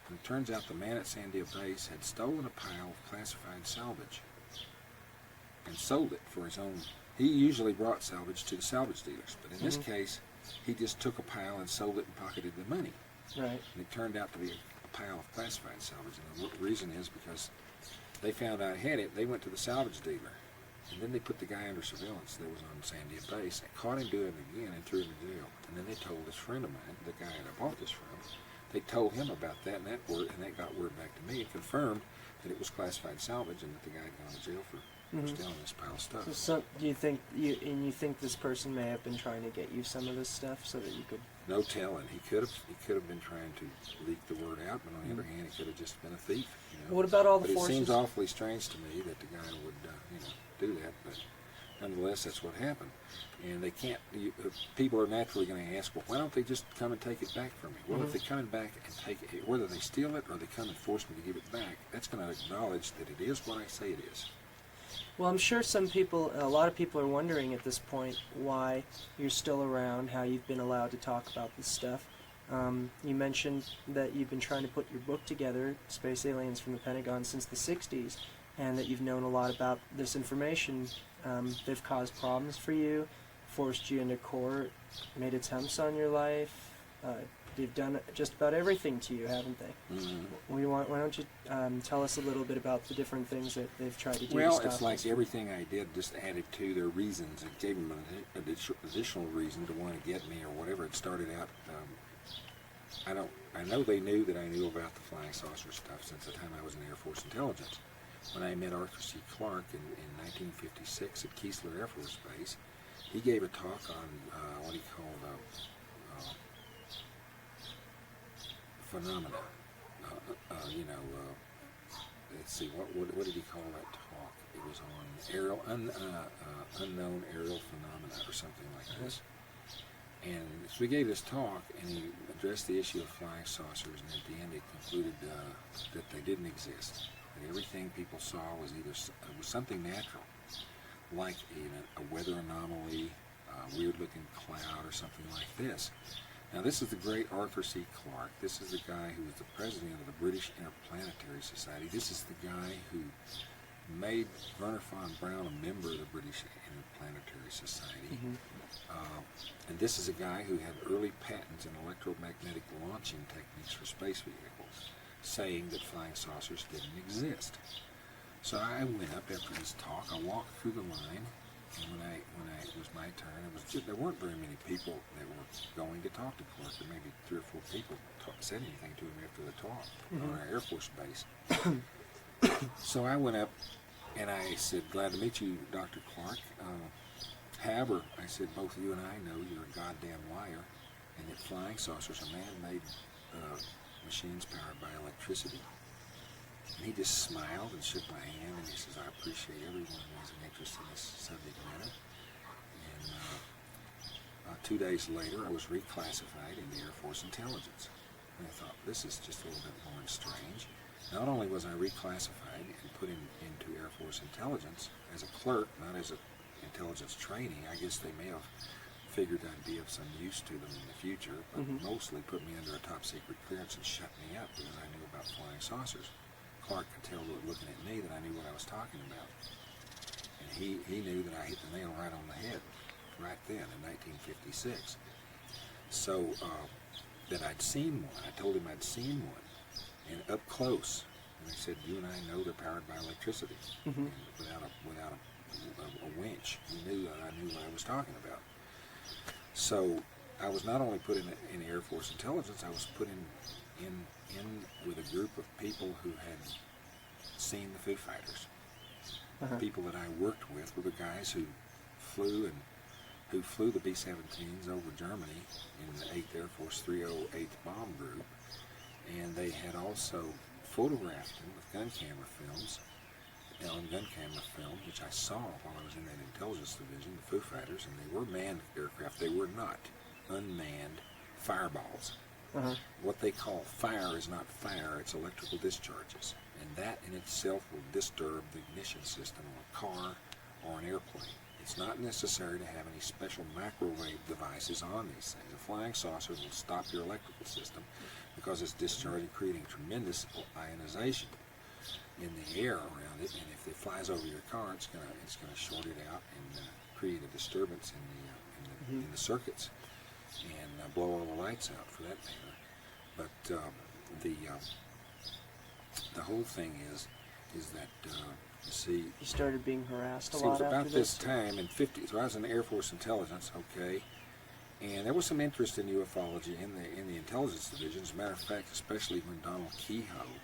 And it turns out the man at Sandia Base had stolen a pile of classified salvage and sold it for his own. He usually brought salvage to the salvage dealers, but in this case, he just took a pile and sold it and pocketed the money. Right. And it turned out to be a pile of classified salvage. And the reason is because they found I had it, they went to the salvage dealer, and then they put the guy under surveillance that was on Sandia Base, and caught him doing it again and threw him in jail. And then they told this friend of mine, the guy that I bought this from, they told him about that, and that got word back to me and confirmed that it was classified salvage and that the guy had gone to jail for stealing this pile of stuff. So do you think you think this person may have been trying to get you some of this stuff so that you could? No telling. He could have been trying to leak the word out, but on the other hand, he could have just been a thief. You know? What about all the but forces? It seems awfully strange to me that the guy would do that, but nonetheless, that's what happened. And they can't. People are naturally going to ask, well, why don't they just come and take it back from me? Well, if they come back and take it, whether they steal it or they come and force me to give it back, that's going to acknowledge that it is what I say it is. Well, I'm sure a lot of people are wondering at this point why you're still around, how you've been allowed to talk about this stuff. You mentioned that you've been trying to put your book together, Space Aliens from the Pentagon, since the 60s, and that you've known a lot about this information. They've caused problems for you, forced you into court, made attempts on your life. They've done just about everything to you, haven't they? Mm-hmm. Why don't you tell us a little bit about the different things that they've tried to do Well, to stop it's like this? everything I did just added to their reasons. It gave them an additional reason to want to get me or whatever. It started out, I know they knew that I knew about the flying saucer stuff since the time I was in Air Force Intelligence. When I met Arthur C. Clarke in 1956 at Keesler Air Force Base, he gave a talk on what he called phenomena. Let's see, what did he call that talk? It was on unknown aerial phenomena or something like this. And so he gave this talk, and he addressed the issue of flying saucers, and at the end he concluded that they didn't exist. That everything people saw was either something natural, like a weather anomaly, a weird-looking cloud, or something like this. Now, this is the great Arthur C. Clarke. This is the guy who was the president of the British Interplanetary Society. This is the guy who made Wernher von Braun a member of the British Interplanetary Society. And this is a guy who had early patents in electromagnetic launching techniques for space vehicles, saying that flying saucers didn't exist. So I went up after his talk. I walked through the line, and when it was my turn, there weren't very many people that were going to talk to Clarke. There maybe 3 or 4 people said anything to him after the talk on our Air Force base. So I went up and I said, "Glad to meet you, Dr. Clarke. However," I said, "both you and I know you're a goddamn liar, and that flying saucers are man-made machines powered by electricity." And he just smiled and shook my hand, and he says, "I appreciate everyone who has an interest in this subject matter." And 2 days later, I was reclassified into Air Force Intelligence. And I thought, this is just a little bit more strange. Not only was I reclassified and put into Air Force Intelligence as a clerk, not as an intelligence trainee. I guess they may have figured I'd be of some use to them in the future, but mostly put me under a top secret clearance and shut me up because I knew about flying saucers. Clarke could tell looking at me that I knew what I was talking about. And he knew that I hit the nail right on the head right then in 1956. So that I'd seen one. I told him I'd seen one, and up close. And I said, "You and I know they're powered by electricity, and without a winch." He knew that I knew what I was talking about. So I was not only put in Air Force Intelligence, I was put in with a group of people who had seen the Foo Fighters. People that I worked with were the guys who flew the B-17s over Germany in the 8th Air Force 308th Bomb Group, and they had also photographed them with gun camera films, on gun camera film, which I saw while I was in that intelligence division, the Foo Fighters, and they were manned aircraft. They were not unmanned fireballs. What they call fire is not fire, it's electrical discharges, and that in itself will disturb the ignition system of a car or an airplane. It's not necessary to have any special microwave devices on these things. A flying saucer will stop your electrical system because it's discharging, creating tremendous ionization in the air around it, and if it flies over your car, it's gonna short it out and create a disturbance in the circuits and blow all the lights out, for that matter. But the whole thing is that you see, You started being harassed a it lot was after about this time in 50. So I was in the Air Force Intelligence, okay, and there was some interest in ufology in the intelligence division. As a matter of fact, especially when Donald Kehoe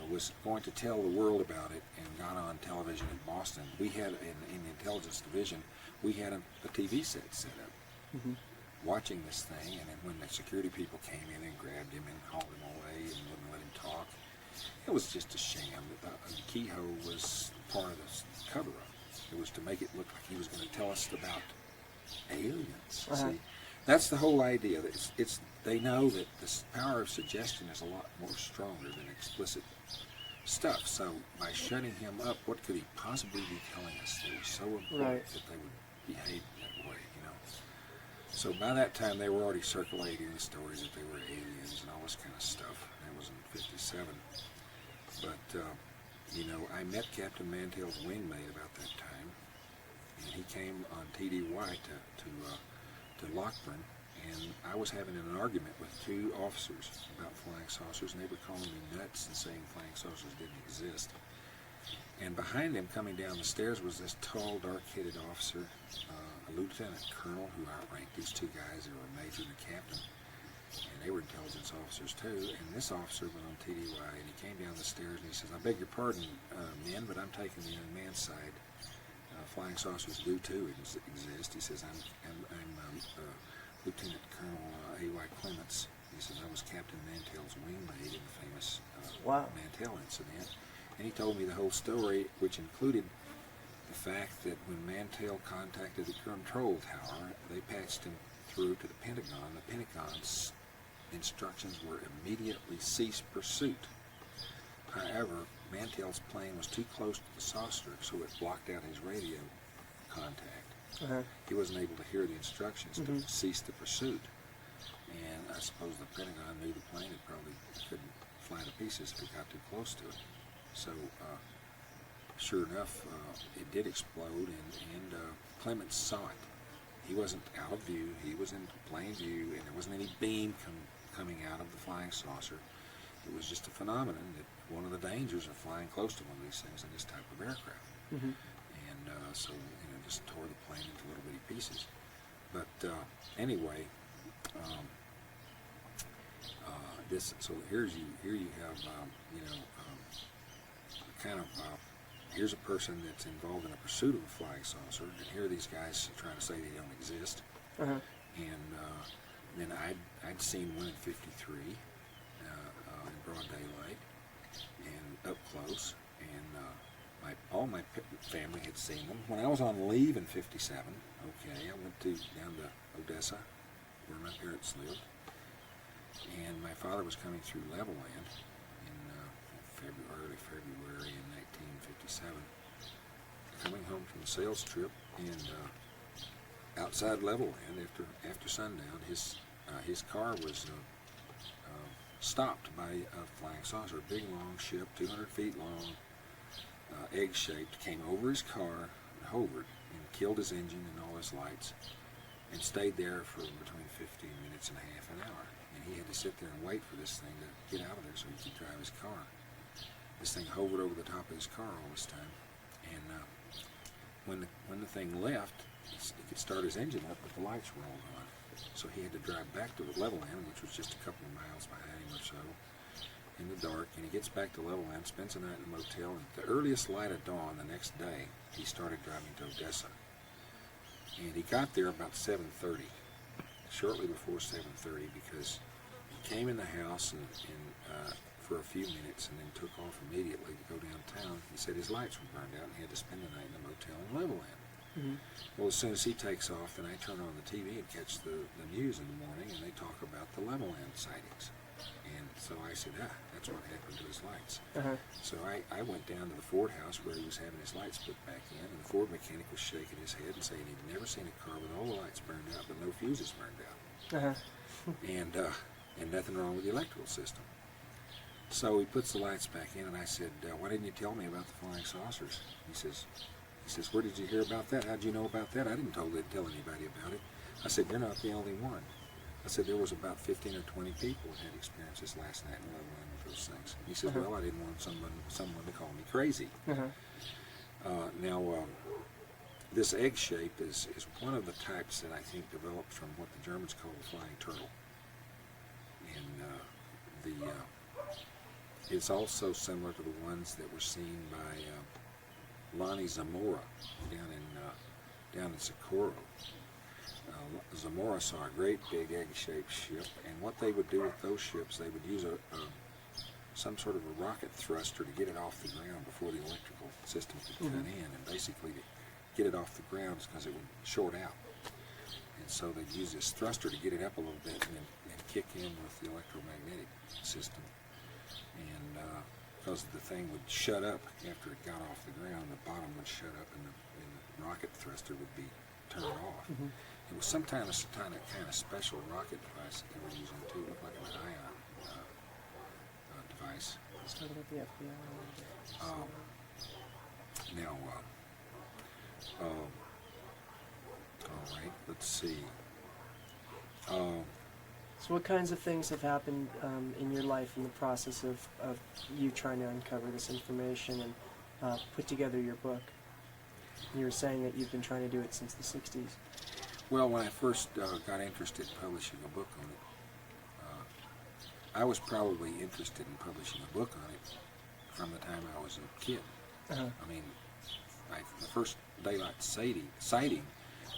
was going to tell the world about it and got on television in Boston. We had in the intelligence division, we had a TV set up, watching this thing, and then when the security people came in and grabbed him and hauled him away and wouldn't let him talk, it was just a sham. Kehoe was part of this cover-up. It was to make it look like he was going to tell us about aliens. See, that's the whole idea. They know that the power of suggestion is a lot more stronger than explicit stuff. So by shutting him up, what could he possibly be telling us that was so important Right. that they would behave that way, you know? So by that time, they were already circulating the stories that they were aliens and all this kind of stuff. That was in '57. But, you know, I met Captain Mantell's wingmate about that time, and he came on TDY to Lockburn, and I was having an argument with two officers about flying saucers, and they were calling me nuts and saying flying saucers didn't exist. And behind them, coming down the stairs, was this tall, dark-headed officer, a lieutenant colonel who outranked these two guys. They were a major and a captain, and they were intelligence officers too. And this officer was on TDY, and he came down the stairs, and he says, "I beg your pardon, men, but I'm taking the young man's side. Flying saucers do too exist." He says, I'm Lieutenant Colonel A.Y. Clements. He says, "I was Captain Mantell's wingmate in the famous Wow. Mantell incident." And he told me the whole story, which included the fact that when Mantell contacted the control tower, they patched him through to the Pentagon. The Pentagon's instructions were immediately cease pursuit. However, Mantell's plane was too close to the saucer, so it blocked out his radio contact. He wasn't able to hear the instructions to cease the pursuit. And I suppose the Pentagon knew the plane it probably couldn't fly to pieces if it got too close to it. So, sure enough, it did explode, and Clements saw it. He wasn't out of view, he was in plain view, and there wasn't any beam coming out of the flying saucer. It was just a phenomenon that one of the dangers of flying close to one of these things in this type of aircraft. And so, you know, just tore the plane into little bitty pieces. But anyway, this. So here you have, you know, kind of. Here's a person that's involved in a pursuit of a flying saucer, and here are these guys trying to say they don't exist. And then I'd seen one in '53 in broad daylight and up close, and all my family had seen them. When I was on leave in '57, okay, I went down to Odessa, where my parents lived, and my father was coming through Levelland in early February in 1957, coming home from a sales trip, and outside Levelland after sundown, his car was stopped by a flying saucer, a big long ship, 200 feet long, egg-shaped, came over his car and hovered and killed his engine and all his lights, and stayed there for between 15 minutes and a half an hour. And he had to sit there and wait for this thing to get out of there so he could drive his car. This thing hovered over the top of his car all this time, and when the thing left, he could start his engine up, but the lights were all gone. So he had to drive back to Levelland, which was just a couple of miles behind him or so, in the dark. And he gets back to Levelland, spends the night in a motel, and at the earliest light of dawn the next day, he started driving to Odessa. And he got there about 7:30, shortly before 7:30, because he came in the house and for a few minutes and then took off immediately to go downtown. He said his lights were burned out and he had to spend the night in a motel in Levelland. Well, as soon as he takes off, then I turn on the TV and catch the news in the morning, and they talk about the Levelland sightings. And so I said, that's what happened to his lights. So I went down to the Ford house where he was having his lights put back in, and the Ford mechanic was shaking his head and saying he'd never seen a car with all the lights burned out but no fuses burned out. And nothing wrong with the electrical system. So he puts the lights back in, and I said, "Why didn't you tell me about the flying saucers?" He says, "Where did you hear about that? How'd you know about that? I didn't tell anybody about it." I said, "You're not the only one." I said, "There was about 15 or 20 people that had experienced this last night in Levelland with those things." He says, "Well, I didn't want someone to call me crazy." Now, this egg shape is one of the types that I think developed from what the Germans call the flying turtle. And it's also similar to the ones that were seen by Lonnie Zamora down in Socorro. Zamora saw a great big egg-shaped ship, and what they would do with those ships, they would use some sort of a rocket thruster to get it off the ground before the electrical system could cut in, and basically to get it off the ground because it would short out. And so they'd use this thruster to get it up a little bit and then kick in with the electromagnetic system. And because the thing would shut up after it got off the ground. The bottom would shut up, and the rocket thruster would be turned off. It was some kind of special rocket device that they were using too. It looked like an ion device. Let's talk about the FBI. Now, all right, let's see. So what kinds of things have happened in your life in the process of you trying to uncover this information and put together your book? You were saying that you've been trying to do it since the 60s. Well, when I first got interested in publishing a book on it, I was probably interested in publishing a book on it from the time I was a kid. I mean, the first daylight sighting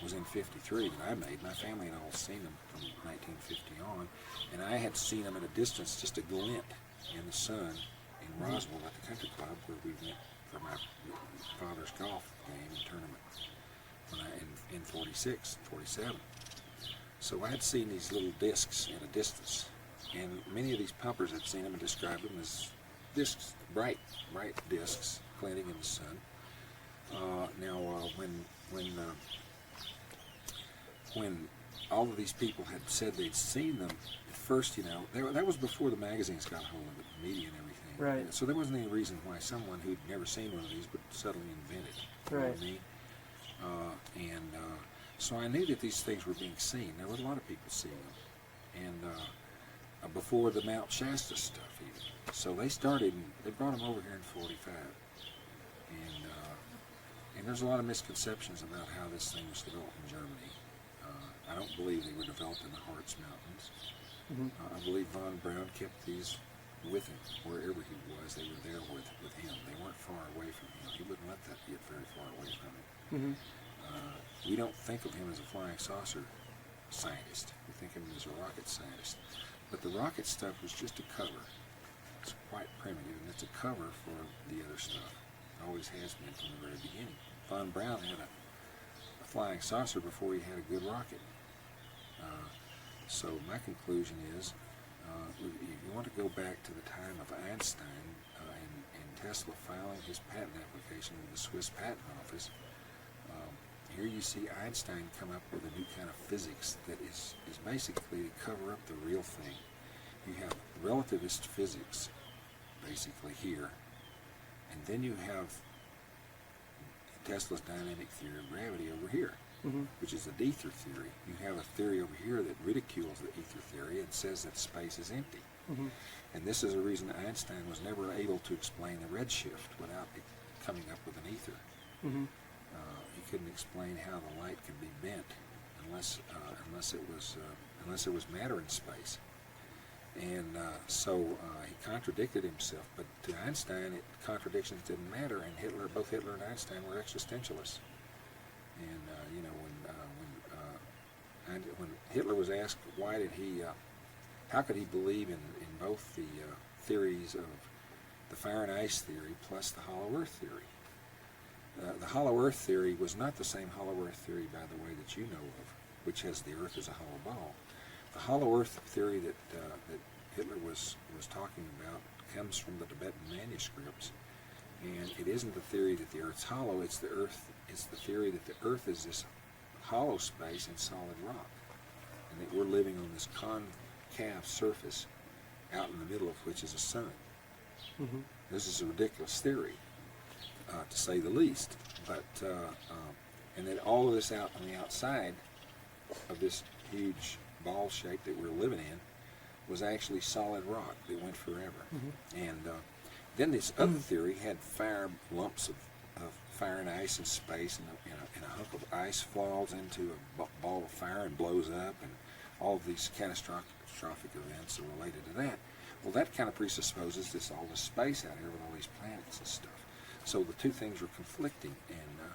was in '53 that I made. My family had all seen them from 1950 on, and I had seen them at a distance, just a glint in the sun in Roswell at the country club where we went for my father's golf game and tournament when in 46, 47. So I had seen these little discs at a distance, and many of these pumpers had seen them and described them as discs, bright discs glinting in the sun. When all of these people had said they'd seen them, at first, that was before the magazines got hold of it, the media and everything. Right. So there wasn't any reason why someone who'd never seen one of these would suddenly invent it. You know what I mean? So I knew that these things were being seen. There were a lot of people seeing them. And before the Mount Shasta stuff even. So they brought them over here in 45. And there's a lot of misconceptions about how this thing was developed in Germany. I don't believe they were developed in the Harz Mountains. I believe von Braun kept these with him wherever he was. They were there with him. They weren't far away from him. He wouldn't let that get very far away from him. We don't think of him as a flying saucer scientist. We think of him as a rocket scientist. But the rocket stuff was just a cover. It's quite primitive, and it's a cover for the other stuff. It always has been from the very beginning. Von Braun had a flying saucer before he had a good rocket. So my conclusion is, you want to go back to the time of Einstein and Tesla filing his patent application with the Swiss Patent Office. Here you see Einstein come up with a new kind of physics that is basically to cover up the real thing. You have relativist physics, basically here, and then you have Tesla's dynamic theory of gravity over here, which is the ether theory. You have a theory over here that ridicules the ether theory and says that space is empty. And this is a reason Einstein was never able to explain the redshift without coming up with an ether. He couldn't explain how the light could be bent unless there was matter in space. And so he contradicted himself. But to Einstein, contradictions didn't matter. And both Hitler and Einstein were existentialists. And when Hitler was asked how could he believe in both the theories of the fire and ice theory plus the hollow earth theory. The hollow earth theory was not the same hollow earth theory, by the way, that you know of, which has the earth as a hollow ball. The hollow earth theory that Hitler was talking about comes from the Tibetan manuscripts, and it isn't the theory that the earth's hollow. It's the theory that the earth is this hollow space in solid rock, and that we're living on this concave surface out in the middle of which is a sun. This is a ridiculous theory, to say the least. But and that all of this out on the outside of this huge ball shape that we're living in was actually solid rock that went forever. And then this other theory had lumps of fire and ice in space, and a hunk of ice falls into a ball of fire and blows up, and all of these catastrophic events are related to that. Well, that kind of presupposes all this space out here with all these planets and stuff. So the two things were conflicting, and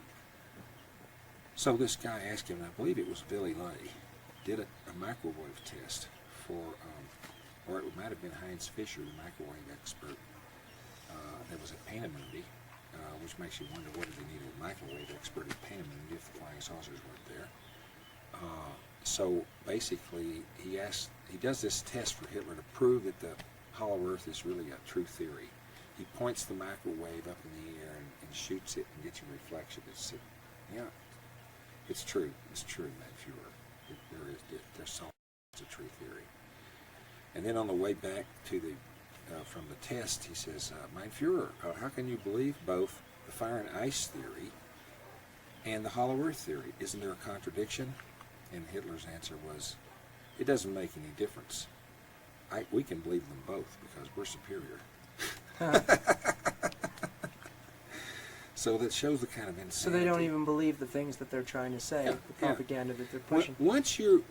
so this guy asked him, and I believe it was Bill Lyne, did a microwave test for, or it might have been Heinz Fisher, the microwave expert, that was at Pentagon, which makes you wonder what did they need a microwave expert at Pentagon if the flying saucers weren't there. So basically, he does this test for Hitler to prove that the hollow earth is really a true theory. he points the microwave up in the air and shoots it and gets a reflection. Yeah, it's true. It's true, Mein Fuhrer. There's some a true theory. And then on the way back to from the test, he says, Mein Fuhrer, how can you believe both the fire and ice theory and the hollow earth theory? Isn't there a contradiction? And Hitler's answer was, it doesn't make any difference. We can believe them both because we're superior. So that shows the kind of insanity. So they don't even believe the things that they're trying to say, the propaganda that they're pushing. Once you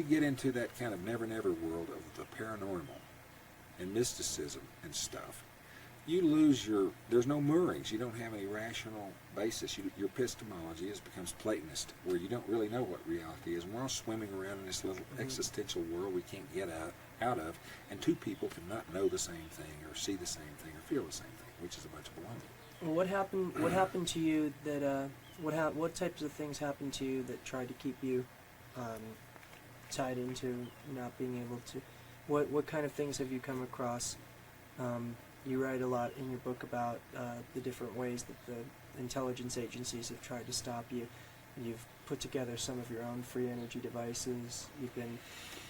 get into that kind of never world of the paranormal and mysticism and stuff, you lose there's no moorings. You don't have any rational basis. Your epistemology becomes Platonist, where you don't really know what reality is. And we're all swimming around in this little existential world we can't get out of, and two people cannot know the same thing or see the same thing or feel the same thing, which is a bunch of baloney. Well, what happened to you that what types of things happened to you that tried to keep you tied into not being able to? What kind of things have you come across? You write a lot in your book about the different ways that the intelligence agencies have tried to stop you. You've put together some of your own free energy devices. You've been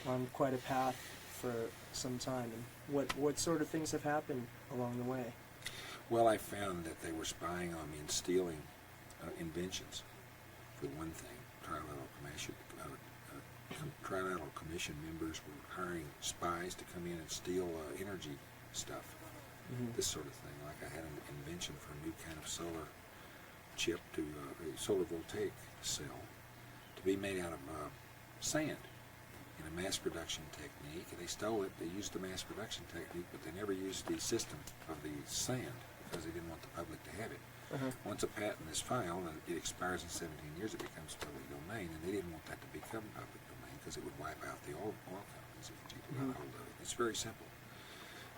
on quite a path for some time. And what sort of things have happened along the way? Well, I found that they were spying on me and stealing inventions, for one thing. Trilateral Commission members were hiring spies to come in and steal energy stuff, this sort of thing. Like I had an invention for a new kind of solar chip, a solar voltaic cell, to be made out of sand in a mass production technique. And they stole it. They used the mass production technique, but they never used the system of the sand, because they didn't want the public to have it. Once a patent is filed and it expires in 17 years, it becomes public domain, and they didn't want that to become public domain because it would wipe out the oil companies if people got hold of it. It's very simple.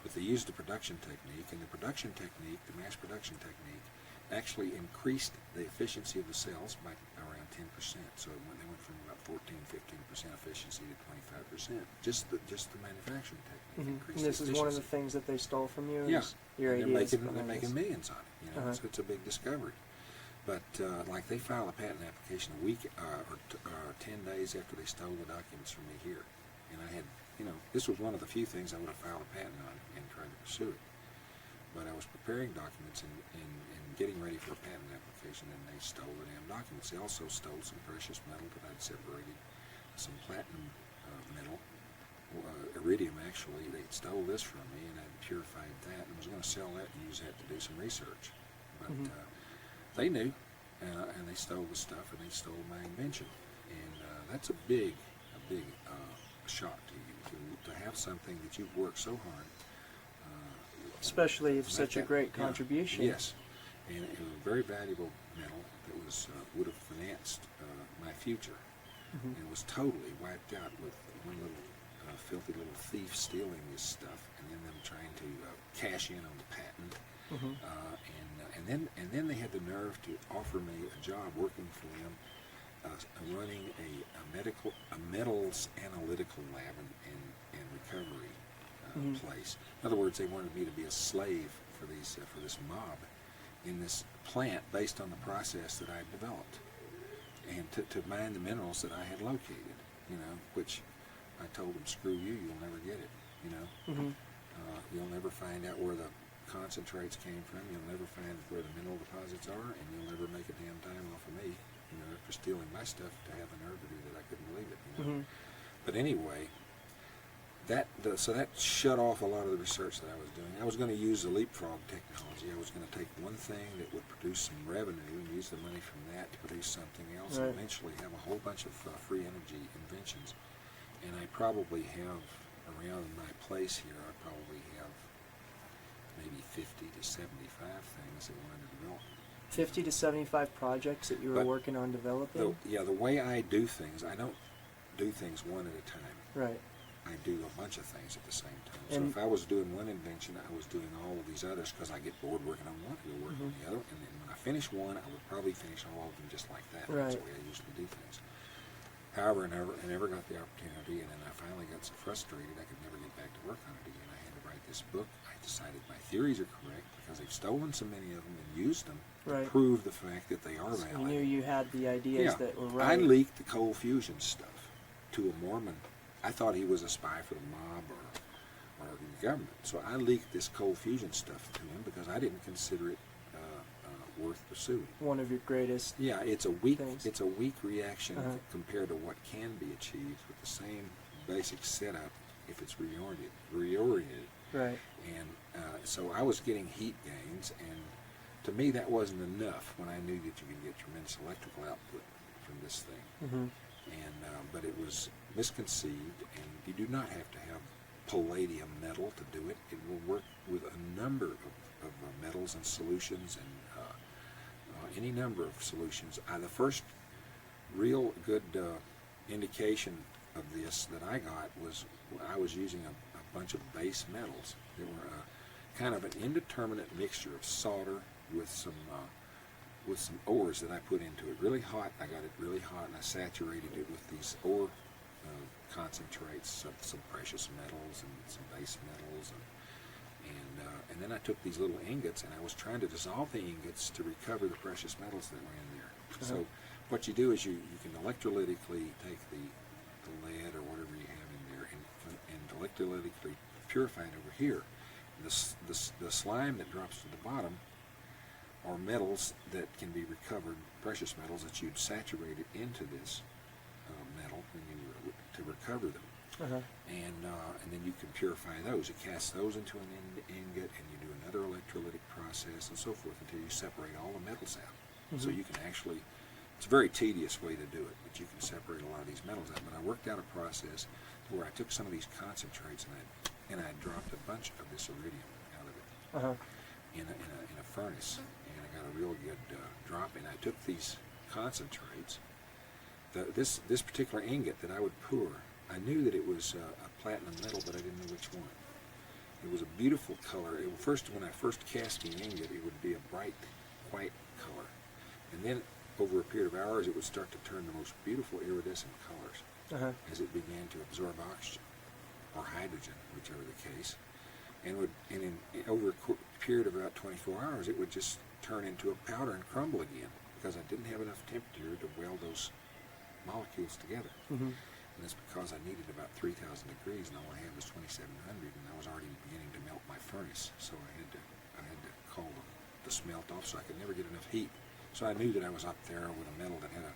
But they used the production technique, and the production technique, the mass production technique, actually increased the efficiency of the cells by around 10%. So they went from about 14-15% efficiency to 25%. Just the manufacturing technique. And this is one of the things that they stole from you. Yeah, your ideas. they're making millions on it. So it's a big discovery. But like they filed a patent application a week or 10 days after they stole the documents from me here, and I had, this was one of the few things I would have filed a patent on and tried to pursue it. But I was preparing documents and getting ready for a patent application, and they stole the damn documents. They also stole some precious metal that I'd separated, some platinum metal, iridium actually. They stole this from me, and I'd purified that and was going to sell that and use that to do some research. But they knew, and they stole the stuff, and they stole my invention. And that's a big shock to you, to have something that you've worked so hard. Especially if such a great contribution. Yes, and it was a very valuable metal that would have financed my future, and it was totally wiped out with one little filthy little thief stealing this stuff, and then them trying to cash in on the patent, and then they had the nerve to offer me a job working for them, running a metals analytical lab and recovery place. In other words, they wanted me to be a slave for this mob in this plant based on the process that I developed, and to mine the minerals that I had located. Which I told them, screw you, you'll never get it. You'll never find out where the concentrates came from. You'll never find where the mineral deposits are, and you'll never make a damn dime off of me. For stealing my stuff, to have the nerve to do that, I couldn't believe it. But anyway. So that shut off a lot of the research that I was doing. I was going to use the leapfrog technology. I was going to take one thing that would produce some revenue and use the money from that to produce something else, and eventually have a whole bunch of free energy inventions. And I probably have, around my place here, I probably have maybe 50 to 75 things that I want to develop. 50 to 75 projects that you were working on developing? The way I do things, I don't do things one at a time. Right. I do a bunch of things at the same time. So if I was doing one invention, I was doing all of these others because I get bored working on one, I go work on the other, and then when I finish one, I would probably finish all of them just like that. That's the way I usually do things. However, I never got the opportunity, and then I finally got so frustrated I could never get back to work on it again. I had to write this book, I decided my theories are correct because they've stolen so many of them and used them Right. to prove the fact that they are So you valid. knew you had the ideas Yeah, that were I right. leaked the cold fusion stuff to a Mormon. I thought he was a spy for the mob or the government. So I leaked this cold fusion stuff to him because I didn't consider it worth pursuing. One of your greatest. Yeah, it's a weak Things. reaction Uh-huh. compared to what can be achieved with the same basic setup if it's reoriented. Right. And so I was getting heat gains, and to me that wasn't enough when I knew that you could get tremendous electrical output from this thing. Mm-hmm. And but it was misconceived, and you do not have to have palladium metal to do it. It will work with a number of metals and solutions, and any number of solutions. The first real good indication of this that I got was I was using a bunch of base metals. They were kind of an indeterminate mixture of solder with some ores that I put into it. Really hot. I got it really hot, and I saturated it with these ore concentrates of some precious metals and some base metals, and then I took these little ingots, and I was trying to dissolve the ingots to recover the precious metals that were in there. So what you do is you can electrolytically take the lead or whatever you have in there and electrolytically purify it over here. The slime that drops to the bottom are metals that can be recovered, precious metals that you'd saturated into this metal when you were to recover them. Uh-huh. And then you can purify those. You cast those into an ingot, and you do another electrolytic process and so forth until you separate all the metals out. Mm-hmm. So you can actually, it's a very tedious way to do it, but you can separate a lot of these metals out. But I worked out a process where I took some of these concentrates and I dropped a bunch of this iridium out of it Uh-huh. in a furnace, and I got a real good drop. And I took these concentrates, this particular ingot that I would pour. I knew that it was a platinum metal, but I didn't know which one. It was a beautiful color. When I first cast the ingot, it would be a bright white color. And then over a period of hours, it would start to turn the most beautiful iridescent colors Uh-huh. as it began to absorb oxygen or hydrogen, whichever the case. And over a period of about 24 hours, it would just turn into a powder and crumble again because I didn't have enough temperature to weld those molecules together. Mm-hmm. And that's because I needed about 3,000 degrees, and all I had was 2,700, and I was already beginning to melt my furnace. So I had to call the smelt off, so I could never get enough heat. So I knew that I was up there with a metal that had a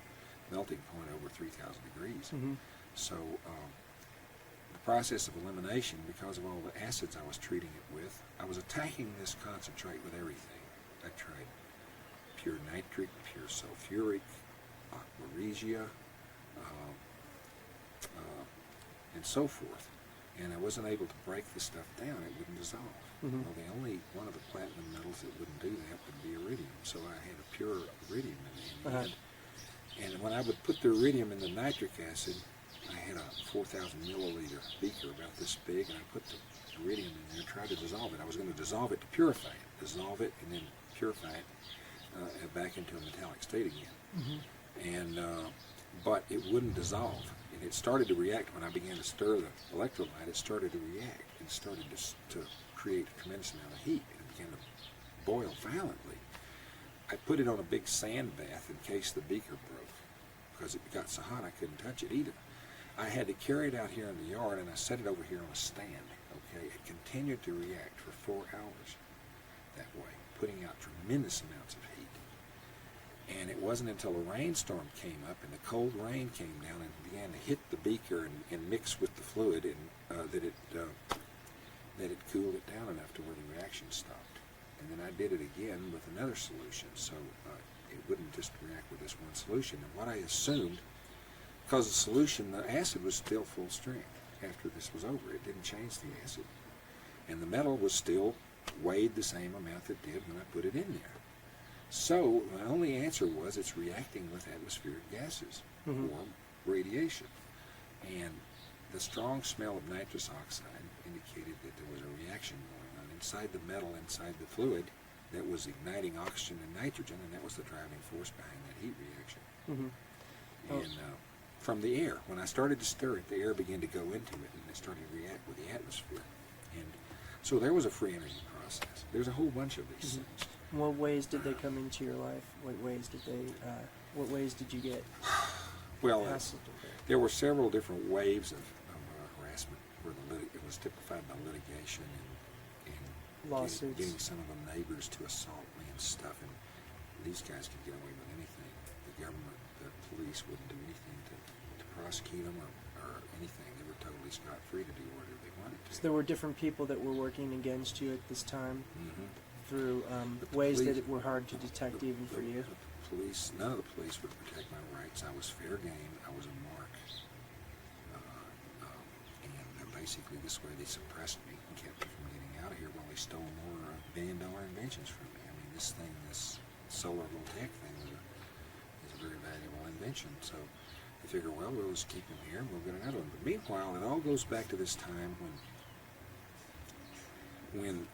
melting point over 3,000 degrees. Mm-hmm. So the process of elimination, because of all the acids I was treating it with, I was attacking this concentrate with everything. I tried pure nitric, pure sulfuric, aqua regia, and so forth. And I wasn't able to break the stuff down. It wouldn't dissolve. Mm-hmm. Well, the only one of the platinum metals that wouldn't do that would be iridium. So I had a pure iridium in the Uh-huh. end. And when I would put the iridium in the nitric acid, I had a 4,000 milliliter beaker about this big, and I put the iridium in there and tried to dissolve it. I was going to dissolve it to purify it, dissolve it, and then purify it back into a metallic state again. Mm-hmm. But it wouldn't dissolve. And it started to react when I began to stir the electrolyte. It started to react and started to create a tremendous amount of heat. And it began to boil violently. I put it on a big sand bath in case the beaker broke, because it got so hot I couldn't touch it either. I had to carry it out here in the yard, and I set it over here on a stand. Okay, it continued to react for 4 hours that way, putting out tremendous amounts of heat. And it wasn't until a rainstorm came up and the cold rain came down and began to hit the beaker and mix with the fluid, and that it cooled it down enough to where the reaction stopped. And then I did it again with another solution, so it wouldn't just react with this one solution. And what I assumed, because the solution, the acid was still full strength after this was over. It didn't change the acid. And the metal was still weighed the same amount it did when I put it in there. So my only answer was it's reacting with atmospheric gases Mm-hmm. or radiation. And the strong smell of nitrous oxide indicated that there was a reaction going on inside the metal, inside the fluid, that was igniting oxygen and nitrogen, and that was the driving force behind that heat reaction. Mm-hmm. And from the air, when I started to stir it, the air began to go into it, and it started to react with the atmosphere. And So there was a free energy process. There's a whole bunch of these things. In what ways did they come into your life? What ways did they? What ways did you get? Well, hassled? there were several different waves of harassment where it was typified by litigation and Lawsuits. getting some of them neighbors to assault me and stuff. And these guys could get away with anything. The government, the police wouldn't do anything to prosecute them or anything. They were totally scot-free to do whatever they wanted to. So there were different people that were working against you at this time Mm-hmm. through The ways police- that were hard to detect even for you. The police, none of the police would protect my rights. I was fair game. I was a mark. And basically this way they suppressed me and kept me from getting out of here while they stole more $1 billion inventions from me. I mean, this solar voltaic thing is a very valuable invention. So they figure, well, we'll just keep him here and we'll get another one. But meanwhile, it all goes back to this time when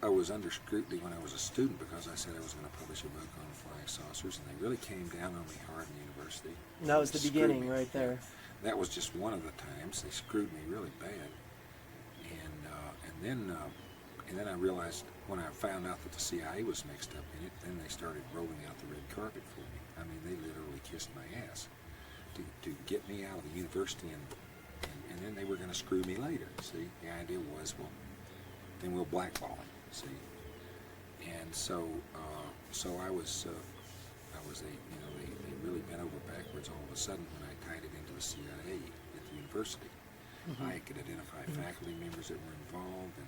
I was under scrutiny when I was a student because I said I was going to publish a book on flying saucers, and they really came down on me hard in university. And that was the They screwed beginning me. right there. That was just one of the times. They screwed me really bad. And then I realized when I found out that the CIA was mixed up in it, then they started rolling out the red carpet for me. I mean, they literally kissed my ass to get me out of the university, and then they were going to screw me later. See, the idea was, well, then we'll blackball him. See, and so I was they really bent over backwards all of a sudden when I tied it into the CIA at the university. Mm-hmm. I could identify faculty members that were involved and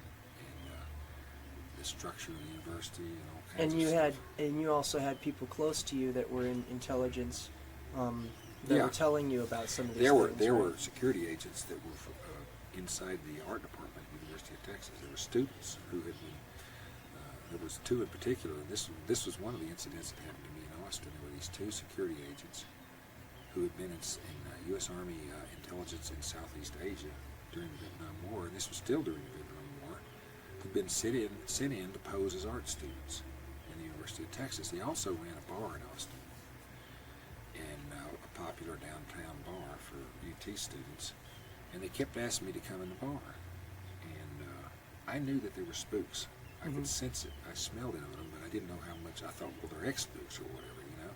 the structure of the university and all kinds And you of stuff. and you also had people close to you that were in intelligence that Yeah. were telling you about some of these There things. were right? security agents that were inside the art department at the University of Texas. There were students who had been. There was two in particular. And this was one of the incidents that happened to me in Austin. There were these two security agents who had been in U.S. Army intelligence in Southeast Asia during the Vietnam War, and this was still during the Vietnam War. Who'd been sent in to pose as art students in the University of Texas. They also ran a bar in Austin, and a popular downtown bar for UT students. And they kept asking me to come in the bar, and I knew that they were spooks. I could sense it. I smelled it on them, but I didn't know how much. I thought, well, they're ex-spooks or whatever, you know.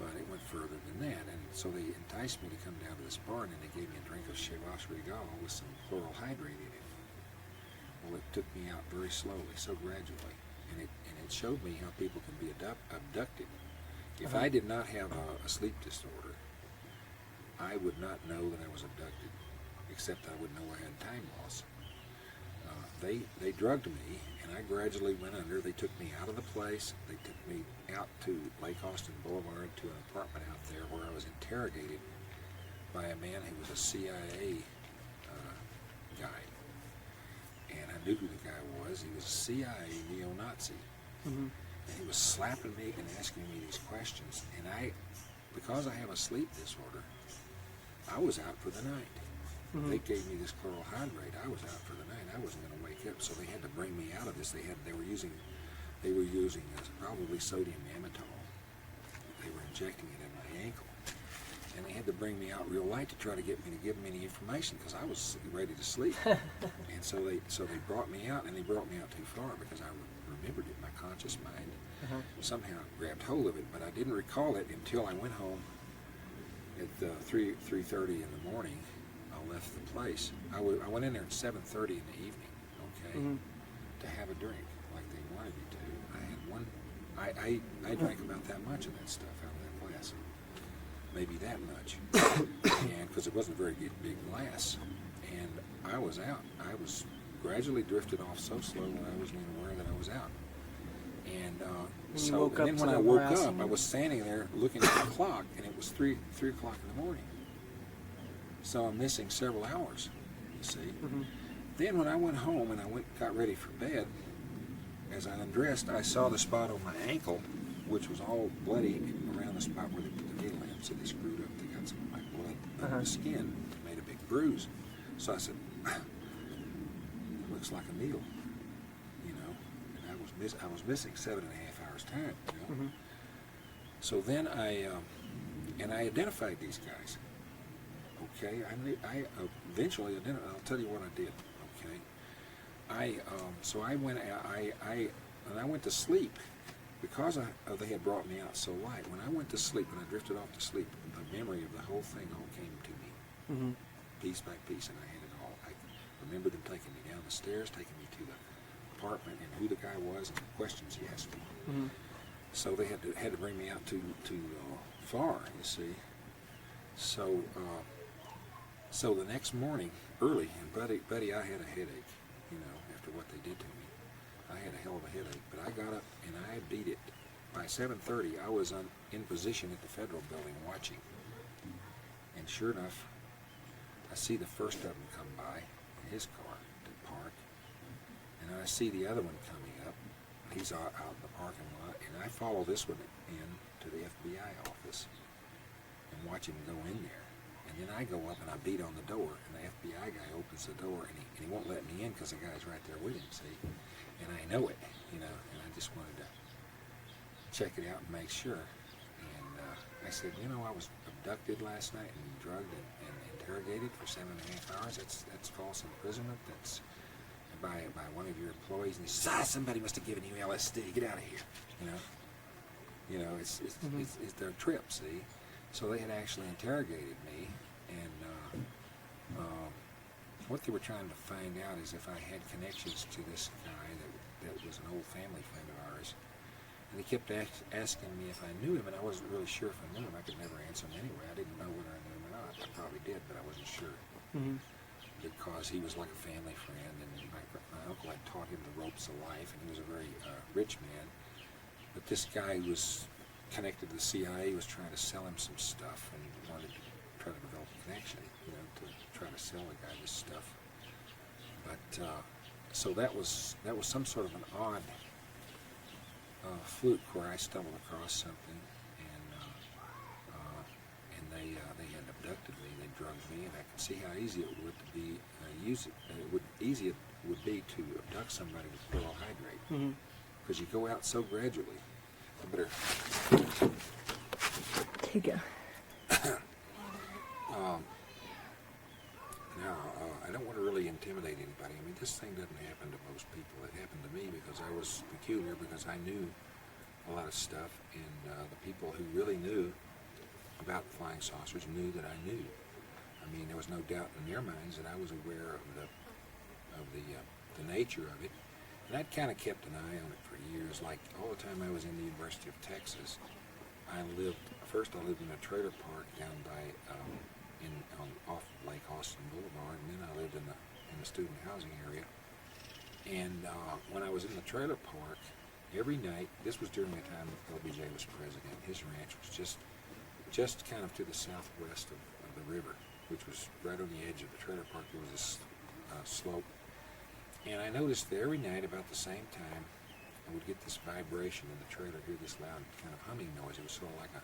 But it went further than that, and so they enticed me to come down to this bar, and then they gave me a drink of Chivas Regal with some chloral hydrate in it. Well, it took me out very slowly, so gradually, and it showed me how people can be abducted. If I did not have a sleep disorder, I would not know that I was abducted, except I would know I had time loss. They drugged me, and I gradually went under. They took me out of the place. They took me out to Lake Austin Boulevard to an apartment out there where I was interrogated by a man who was a CIA guy. And I knew who the guy was. He was a CIA neo-Nazi. Mm-hmm. And he was slapping me and asking me these questions. And because I have a sleep disorder, I was out for the night. They gave me this chloral hydrate. I was out for the night. I wasn't going to wake up, so they had to bring me out of this. They were using probably sodium amytal. They were injecting it in my ankle, and they had to bring me out real light to try to get me to give them any information because I was ready to sleep. And so they brought me out, and they brought me out too far because I remembered it. My conscious mind somehow grabbed hold of it, but I didn't recall it until I went home at 3:30 in the morning. I left the place. I went in there at 7:30 in the evening, okay, to have a drink like they wanted me to. I had one. I drank about that much of that stuff out of that glass, maybe that much, and because it wasn't a very big glass, and I was out. I was gradually drifted off so slow that I wasn't even aware that I was out. And then when I woke up, I was standing there looking at the clock, and it was 3 o'clock in the morning. So I'm missing several hours, you see. Then when I went home and I got ready for bed, as I undressed, I saw the spot on my ankle, which was all bloody around the spot where they put the needle in. So they screwed up. They got some of my blood under the skin, made a big bruise. So I said, looks like a needle, you know. And I was missing 7.5 hours time, you know. So then I identified these guys. Okay, I eventually identified. I'll tell you what I did. Okay, So I went. And I went to sleep because they had brought me out so light. When I went to sleep, when I drifted off to sleep, the memory of the whole thing all came to me, piece by piece, and I had it all. I remember them taking me down the stairs, taking me to the apartment, and who the guy was, and the questions he asked me. So they had to bring me out to FAR, you see. So so the next morning, early, and buddy, I had a headache, after what they did to me. I had a hell of a headache, but I got up and I beat it. By 7:30, I was in position at the Federal Building watching. And sure enough, I see the first of them come by in his car to park, and I see the other one coming up. He's out in the parking lot, and I follow this one in to the FBI office and watch him go in there. And then I go up and I beat on the door, and the FBI guy opens the door, and he won't let me in because the guy's right there with him, see? And I know it, and I just wanted to check it out and make sure. And I said, I was abducted last night and drugged and interrogated for 7.5 hours. That's false imprisonment. That's by one of your employees. And he says, somebody must have given you LSD. Get out of here. It's their trip, see? So they had actually interrogated me, and what they were trying to find out is if I had connections to this guy that was an old family friend of ours. And he kept asking me if I knew him, and I wasn't really sure if I knew him. I could never answer him anyway. I didn't know whether I knew him or not. I probably did, but I wasn't sure. Because he was like a family friend, and my uncle had taught him the ropes of life, and he was a very rich man. But this guy was connected to the CIA, was trying to sell him some stuff, and wanted to try to develop a connection, to try to sell the guy this stuff. But so that was some sort of an odd fluke where I stumbled across something, and they had abducted me, they drugged me, and I could see how easy it would be it would be to abduct somebody with carbohydrate, because you go out so gradually. I better take it. Now, I don't want to really intimidate anybody. I mean, this thing doesn't happen to most people. It happened to me because I was peculiar, because I knew a lot of stuff, and the people who really knew about flying saucers knew that I knew. I mean, there was no doubt in their minds that I was aware of the nature of it, and I'd kind of kept an eye on it for years. Like all the time I was in the University of Texas, I lived in a trailer park down by off Lake Austin Boulevard, and then I lived in the student housing area. And when I was in the trailer park, every night, this was during the time LBJ was president, his ranch was just kind of to the southwest of the river, which was right on the edge of the trailer park. There was this slope. And I noticed that every night about the same time, I would get this vibration in the trailer, hear this loud kind of humming noise. It was sort of like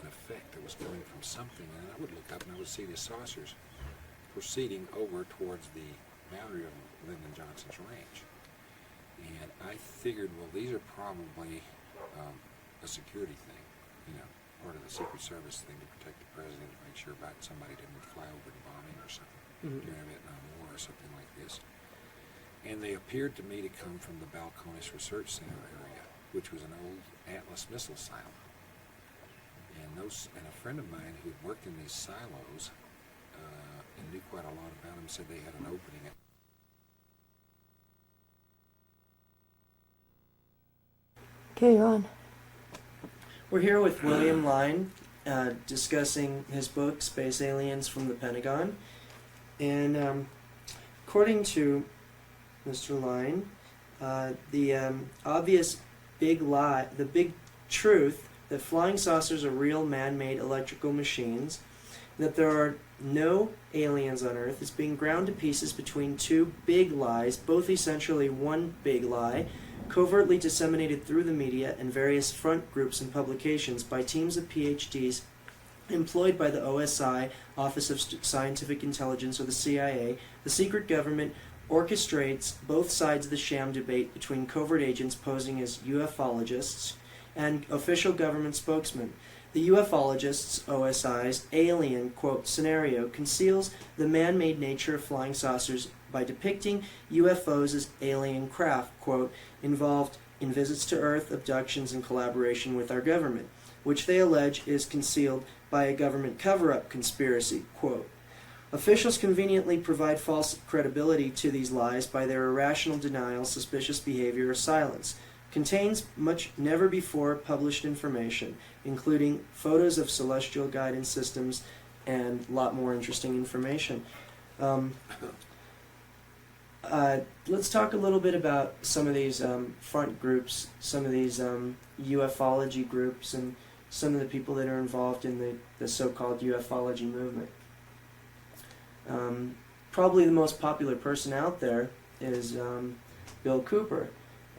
an effect that was coming from something. And I would look up and I would see the saucers proceeding over towards the boundary of Lyndon Johnson's ranch. And I figured, well, these are probably a security thing, part of the Secret Service thing to protect the president, to make sure about somebody didn't fly over the bombing or something during the Vietnam War or something like this. And they appeared to me to come from the Balcones Research Center area, which was an old Atlas missile silo. And a friend of mine who had worked in these silos and knew quite a lot about them said they had an opening. Okay, you're on. We're here with William Lyne, discussing his book, Space Aliens from the Pentagon. And according to Mr. Lyne, the obvious big lie, the big truth that flying saucers are real man-made electrical machines, that there are no aliens on Earth, is being ground to pieces between two big lies, both essentially one big lie, covertly disseminated through the media and various front groups and publications by teams of PhDs employed by the OSI, Office of Scientific Intelligence, or the CIA. The secret government orchestrates both sides of the sham debate between covert agents posing as ufologists and official government spokesmen. The ufologists' OSI's alien, quote, scenario conceals the man-made nature of flying saucers by depicting UFOs as alien craft, quote, involved in visits to Earth, abductions, and collaboration with our government, which they allege is concealed by a government cover-up conspiracy, quote. Officials conveniently provide false credibility to these lies by their irrational denial, suspicious behavior, or silence. Contains much never before published information, including photos of celestial guidance systems and a lot more interesting information. Let's talk a little bit about some of these front groups, some of these ufology groups, and some of the people that are involved in the so-called ufology movement. Probably the most popular person out there is Bill Cooper,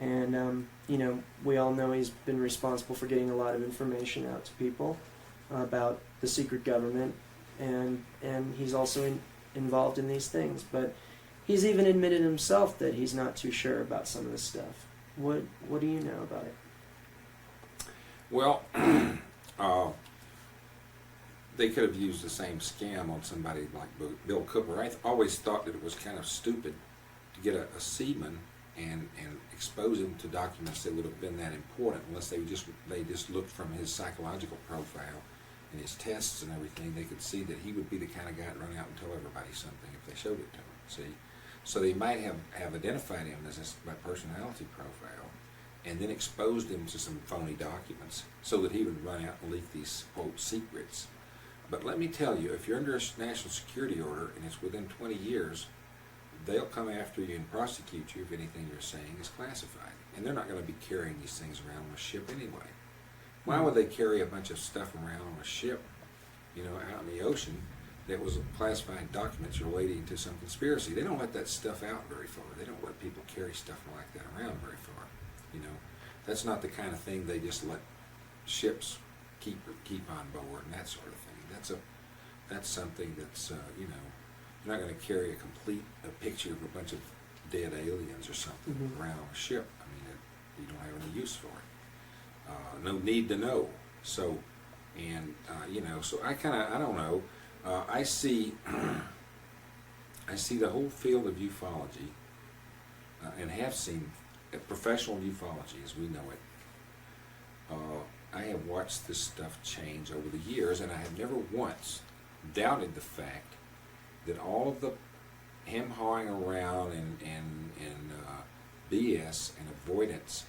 and you know, we all know he's been responsible for getting a lot of information out to people about the secret government, and he's also involved in these things. But he's even admitted himself that he's not too sure about some of this stuff. What do you know about it? Well, they could have used the same scam on somebody like Bill Cooper. I always thought that it was kind of stupid to get a seaman and expose him to documents that would have been that important, unless they just looked from his psychological profile and his tests and everything. They could see that he would be the kind of guy to run out and tell everybody something if they showed it to him. See, so they might have identified him as by personality profile, and then exposed him to some phony documents so that he would run out and leak these quote secrets. But let me tell you, if you're under a national security order and it's within 20 years, they'll come after you and prosecute you if anything you're saying is classified. And they're not going to be carrying these things around on a ship anyway. Why would they carry a bunch of stuff around on a ship, you know, out in the ocean that was classified documents relating to some conspiracy? They don't let that stuff out very far. They don't let people carry stuff like that around very far. You know, that's not the kind of thing they just let ships keep on board and that sort of thing. That's something that's you know, you're not going to carry a picture of a bunch of dead aliens or something around on a ship. I mean, you don't have any use for it. No need to know. So, and you know, so I don't know. I see the whole field of ufology, and have seen professional ufology as we know it. I have watched this stuff change over the years, and I have never once doubted the fact that all of the hem-hawing around and BS and avoidance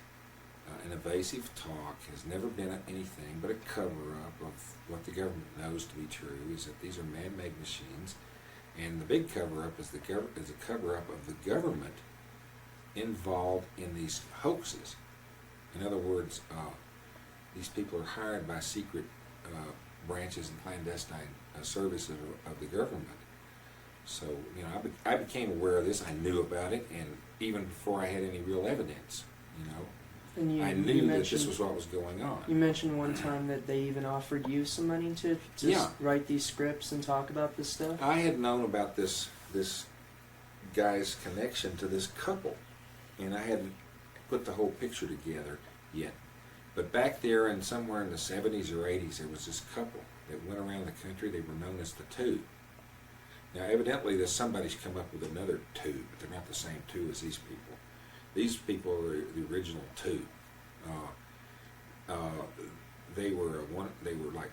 and evasive talk has never been anything but a cover-up of what the government knows to be true, is that these are man-made machines, and the big cover-up is a cover-up of the government involved in these hoaxes. In other words, these people are hired by secret branches and clandestine services of the government. So, you know, I became aware of this. I knew about it, and even before I had any real evidence, you know, And I knew that this was what was going on. You mentioned one time that they even offered you some money to write these scripts and talk about this stuff. I had known about this guy's connection to this couple, and I hadn't put the whole picture together yet. But back there, and somewhere in the 70s or 80s, there was this couple that went around the country. They were known as the Two. Now, evidently, somebody's come up with another Two, but they're not the same Two as these people. These people are the original Two. They were like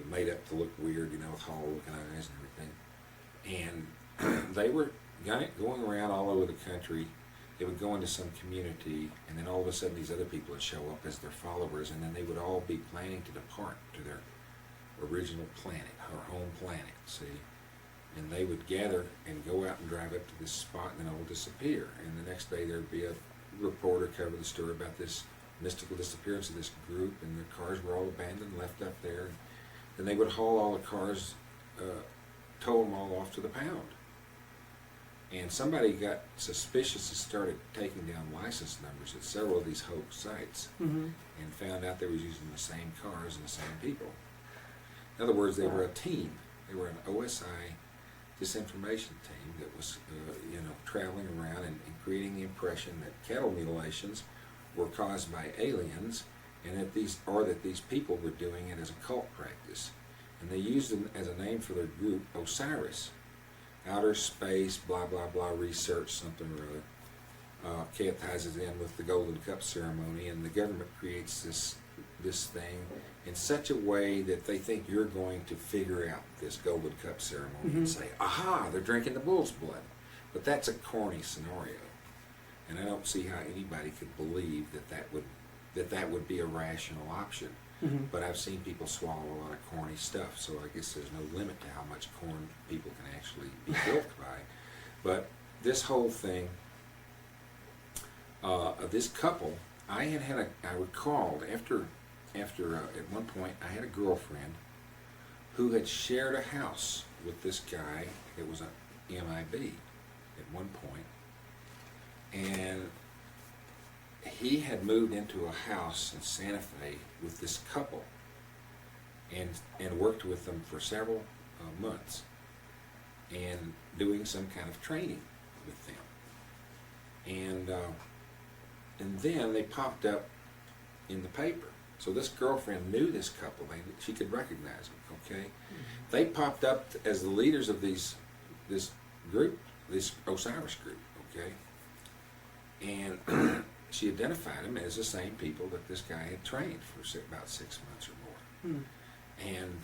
made up to look weird, you know, with hollow-looking eyes and everything. And they were going around all over the country. They would go into some community, and then all of a sudden these other people would show up as their followers, and then they would all be planning to depart to their original planet, or home planet, see? And they would gather and go out and drive up to this spot, and then all disappear. And the next day there'd be a reporter cover the story about this mystical disappearance of this group, and their cars were all abandoned, left up there. Then they would haul all the cars, tow them all off to the pound. And somebody got suspicious and started taking down license numbers at several of these hoax sites, and found out they were using the same cars and the same people. In other words, they were a team. They were an OSI disinformation team that was, you know, traveling around and creating the impression that cattle mutilations were caused by aliens, and that these people were doing it as a cult practice. And they used them as a name for their group, Osiris. outer space, blah, blah, blah, research, something or other. Ties it in with the Golden Cup ceremony, and the government creates this thing in such a way that they think you're going to figure out this Golden Cup ceremony and say, aha, they're drinking the bull's blood. But that's a corny scenario, and I don't see how anybody could believe that would be a rational option. But I've seen people swallow a lot of corny stuff, so I guess there's no limit to how much corn people can actually be bilked by. But this whole thing, this couple, I recalled after at one point I had a girlfriend who had shared a house with this guy that was a MIB at one point, and he had moved into a house in Santa Fe with this couple and worked with them for several months and doing some kind of training with them. And then they popped up in the paper. So this girlfriend knew this couple. She could recognize them, okay? They popped up as the leaders of this group, this Osiris group, okay? And she identified them as the same people that this guy had trained for about 6 months or more. And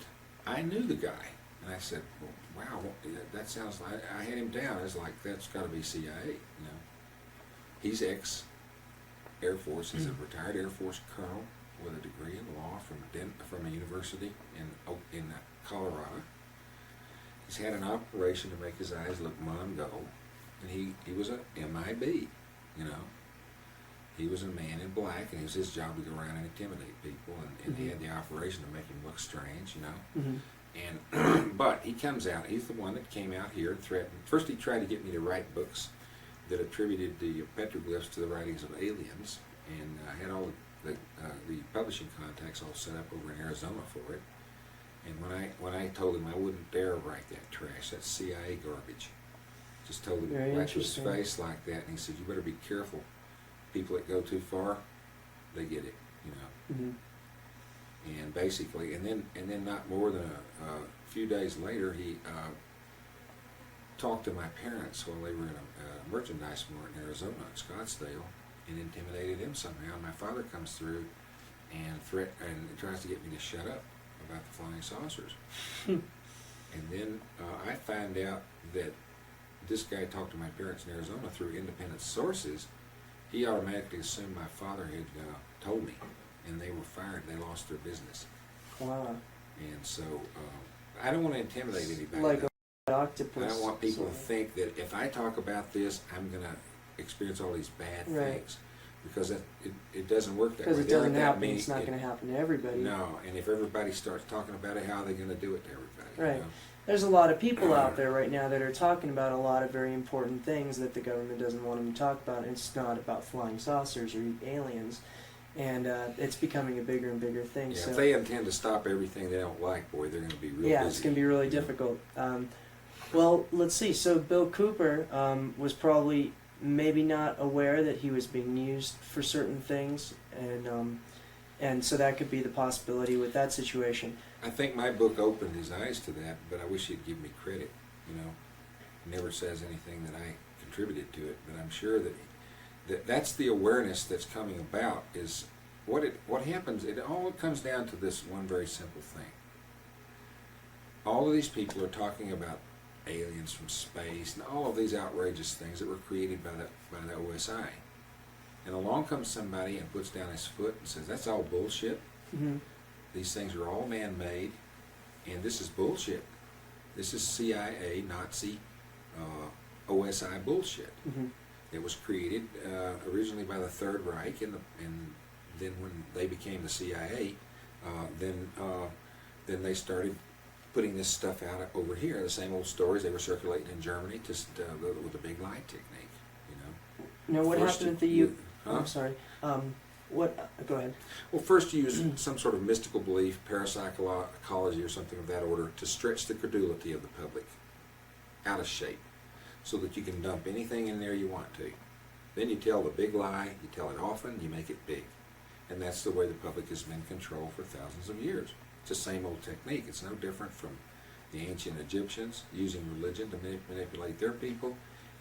I knew the guy. And I said, well, wow, that sounds like, I had him down as like, that's got to be CIA, you know? He's ex-Air Force. He's a retired Air Force colonel with a degree in law from a university in Colorado. He's had an operation to make his eyes look Mongol, and he was a MIB, you know. He was a man in black, and it was his job to go around and intimidate people, and he had the operation to make him look strange, you know. And but he comes out. He's the one that came out here and threatened. First, he tried to get me to write books that attributed the petroglyphs to the writings of aliens, and I had all the publishing contacts all set up over in Arizona for it. And when I told him I wouldn't dare write that trash, that CIA garbage, just told him right to his face like that, and he said, "You better be careful. People that go too far, they get it, you know." And basically, and then not more than a few days later, he talked to my parents while they were in a merchandise mart in Arizona, in Scottsdale, and intimidated them somehow. And my father comes through and tries to get me to shut up about the flying saucers. And then I find out that this guy talked to my parents in Arizona through independent sources. He automatically assumed my father had told me, and they were fired. They lost their business. Wow. And so I don't want to intimidate anybody. Like an octopus. I don't want people to think that if I talk about this, I'm going to experience all these bad things. Because it doesn't work that way. Because it doesn't happen. It's not going to happen to everybody. No, and if everybody starts talking about it, how are they going to do it to everybody? Right. You know? There's a lot of people out there right now that are talking about a lot of very important things that the government doesn't want them to talk about. It's not about flying saucers or aliens. And it's becoming a bigger and bigger thing. Yeah, so if they intend to stop everything they don't like, boy, they're going to be real busy. Yeah, it's going to be really difficult. Well, let's see. So Bill Cooper was probably maybe not aware that he was being used for certain things, and so that could be the possibility with that situation. I think my book opened his eyes to that, but I wish he'd give me credit. You know, he never says anything that I contributed to it, but I'm sure that that's the awareness that's coming about. Is what happens? It all comes down to this one very simple thing. All of these people are talking about aliens from space and all of these outrageous things that were created by the OSI. And along comes somebody and puts down his foot and says, "That's all bullshit. These things are all man-made, and this is bullshit. This is CIA, Nazi, OSI bullshit." It was created originally by the Third Reich, and then when they became the CIA, then they started putting this stuff out over here. The same old stories they were circulating in Germany, just with the big lie technique. You know. Now, what happened at the I'm sorry. Go ahead. Well, first you use some sort of mystical belief, parapsychology or something of that order, to stretch the credulity of the public out of shape, so that you can dump anything in there you want to. Then you tell the big lie, you tell it often, you make it big. And that's the way the public has been controlled for thousands of years. It's the same old technique. It's no different from the ancient Egyptians using religion to manipulate their people,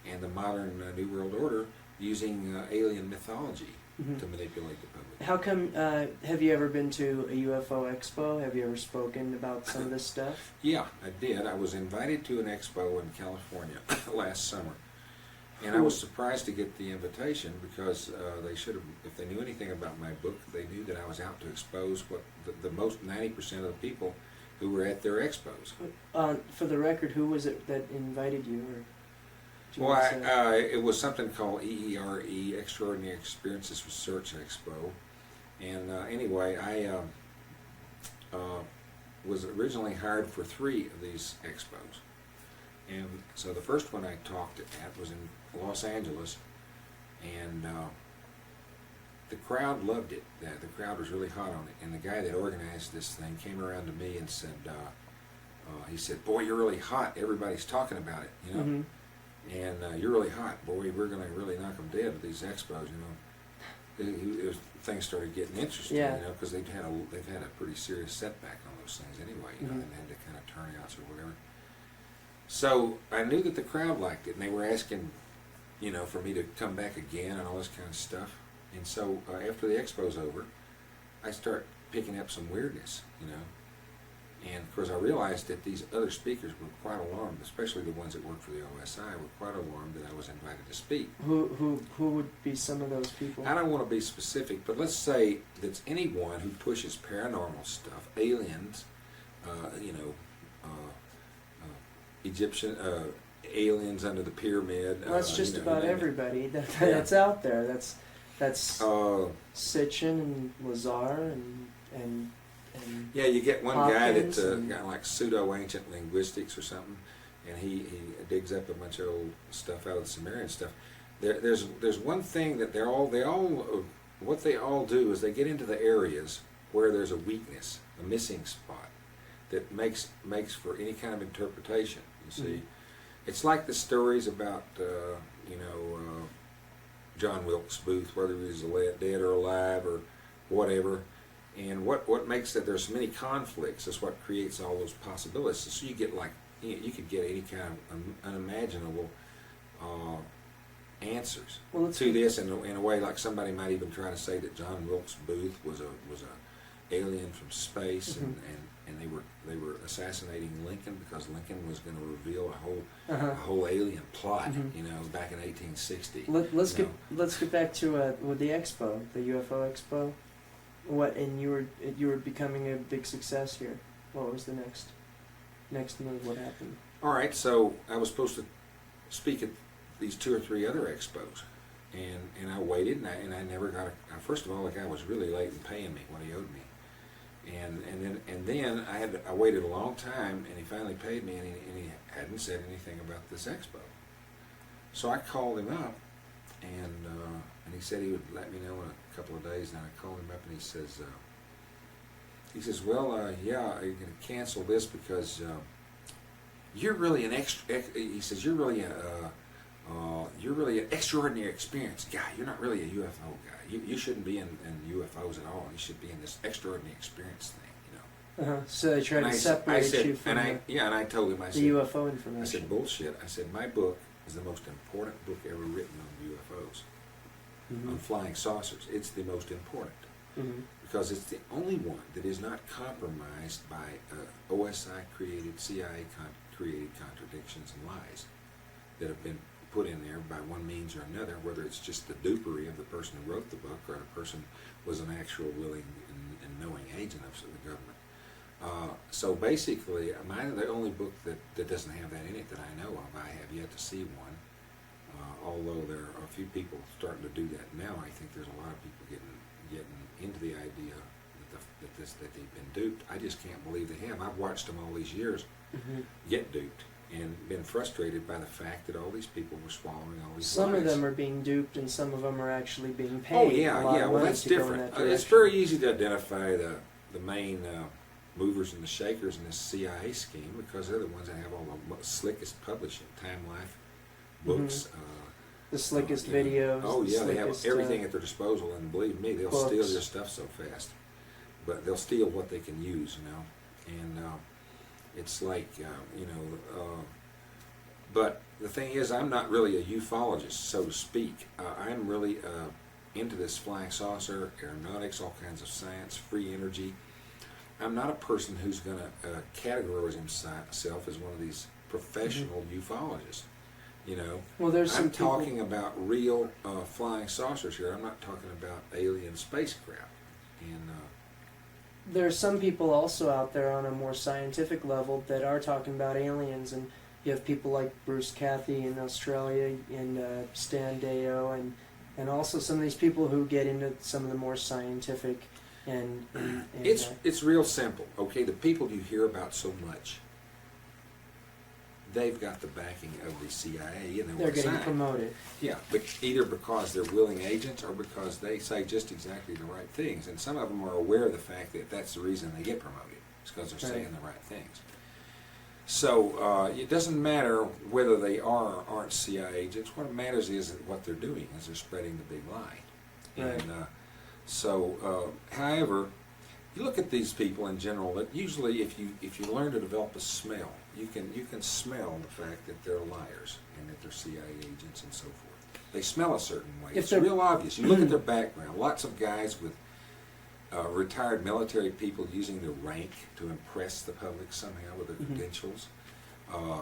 and the modern New World Order using alien mythology to manipulate the public. How come, have you ever been to a UFO expo? Have you ever spoken about some of this stuff? Yeah, I did. I was invited to an expo in California last summer. And I was surprised to get the invitation because they should have, if they knew anything about my book, they knew that I was out to expose what the most 90% of the people who were at their expos. For the record, who was it that invited you? Or do you Well, want to say? it was something called EERE, Extraordinary Experiences Research Expo. And anyway, I was originally hired for 3 of these expos. And so the first one I talked at was in Los Angeles, and the crowd loved it. The crowd was really hot on it. And the guy that organized this thing came around to me and said, he said, "Boy, you're really hot. Everybody's talking about it, you know. And you're really hot. Boy, we're going to really knock them dead at these expos, you know." Things started getting interesting, Yeah. you know, because they've had a pretty serious setback on those things anyway, you know, and had to kind of turnouts or whatever. So I knew that the crowd liked it, and they were asking, you know, for me to come back again and all this kind of stuff. And so after the expo's over, I start picking up some weirdness, you know. And of course I realized that these other speakers were quite alarmed, especially the ones that worked for the OSI were quite alarmed that I was invited to speak. Who would be some of those people? I don't want to be specific, but let's say that's anyone who pushes paranormal stuff, aliens, you know, Egyptian aliens under the pyramid. Well, that's just you know, about everybody that's out there. That's Sitchin and Lazar and yeah, you get one Hopkins guy that got like pseudo-ancient linguistics or something, and he digs up a bunch of old stuff out of the Sumerian stuff. There's one thing that what they all do is they get into the areas where there's a weakness, a missing spot that makes for any kind of interpretation. You see, it's like the stories about you know, John Wilkes Booth, whether he was dead or alive or whatever. And what makes that there's so many conflicts is what creates all those possibilities. So you get like, you could get any kind of unimaginable answers to this in a way, like somebody might even try to say that John Wilkes Booth was a alien from space, and they were assassinating Lincoln because Lincoln was going to reveal a whole alien plot, you know, back in 1860. Let's get back to with the expo, the UFO expo. And you were becoming a big success here. What was the next move? What happened? All right, so I was supposed to speak at these 2 or 3 other expos, and I waited, and I never got first of all, the guy was really late in paying me what he owed me, and then I waited a long time, and he finally paid me, and he hadn't said anything about this expo. So I called him up, and he said he would let me know in a couple of days. And I called him up, and he says, "Well, yeah, you're going to cancel this because you're really an He says you're really an extraordinary experienced guy. You're not really a UFO guy. You shouldn't be in UFOs at all. You should be in this extraordinary experience thing, you know." So they tried to separate you from and I told him, I said, the UFO information. I said, "Bullshit." I said, "My book is the most important book ever written on UFOs, on flying saucers. It's the most important because it's the only one that is not compromised by OSI-created, CIA-created contradictions and lies that have been put in there by one means or another, whether it's just the dupery of the person who wrote the book or the person was an actual willing and knowing agent of the government." So basically, the only book that doesn't have that in it that I know of. I have yet to see one, although there are a few people starting to do that now. I think there's a lot of people getting into the idea that they've been duped. I just can't believe they have. I've watched them all these years get duped and been frustrated by the fact that all these people were swallowing all these Some lies. of them are being duped, and some of them are actually being paid. Oh yeah, a lot of well money that's to go in different. that It's direction. very easy to identify the main movers and the shakers in this CIA scheme because they're the ones that have all the slickest publishing, Time Life books. The slickest you know. videos. Oh the yeah, they have slickest, everything at their disposal, and believe me, they'll books. steal your stuff so fast. But they'll steal what they can use, you know. And It's like, but the thing is, I'm not really a ufologist, so to speak. I'm really into this flying saucer, aeronautics, all kinds of science, free energy. I'm not a person who's going to categorize himself as one of these professional ufologists. Well, there's some I'm talking about real flying saucers here. I'm not talking about alien spacecraft. And there are some people also out there on a more scientific level that are talking about aliens, and you have people like Bruce Cathy in Australia and Stan Deyo, and also some of these people who get into some of the more scientific and it's real simple. Okay, the people you hear about so much, they've got the backing of the CIA, and they're getting promoted. Yeah, but either because they're willing agents or because they say just exactly the right things. And some of them are aware of the fact that that's the reason they get promoted. It's because they're saying the right things. So it doesn't matter whether they are or aren't CIA agents. What matters is that what they're doing is they're spreading the big lie. Right. And however, you look at these people in general. That usually, if you learn to develop a smell, you can smell the fact that they're liars and that they're CIA agents and so forth. They smell a certain way. It's real obvious. You look at their background. Lots of guys with retired military people using their rank to impress the public somehow with their credentials,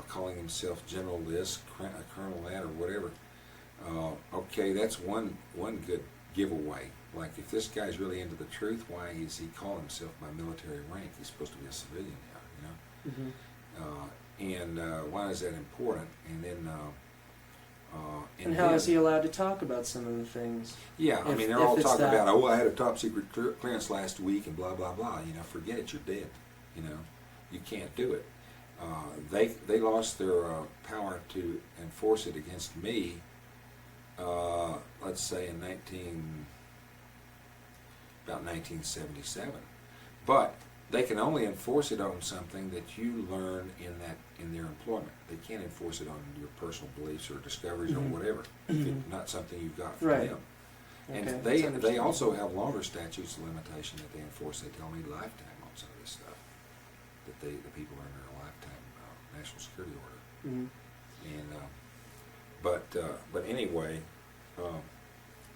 calling themselves General this, Colonel that, or whatever. Okay, that's one good giveaway. Like, if this guy's really into the truth, why is he calling himself by military rank? He's supposed to be a civilian now, and why is that important? And then and how is he allowed to talk about some of the things? Yeah, I mean, they're all talking about, oh, I had a top secret clearance last week and blah, blah, blah. Forget it, you're dead. You can't do it. They lost their power to enforce it against me, let's say in about 1977. But they can only enforce it on something that you learn in their employment. They can't enforce it on your personal beliefs or discoveries or whatever. If it's not something you've got from them. And Okay, they also have longer statutes of limitation that they enforce. They tell me lifetime on some of this stuff. That the people are under a lifetime national security order. And but anyway,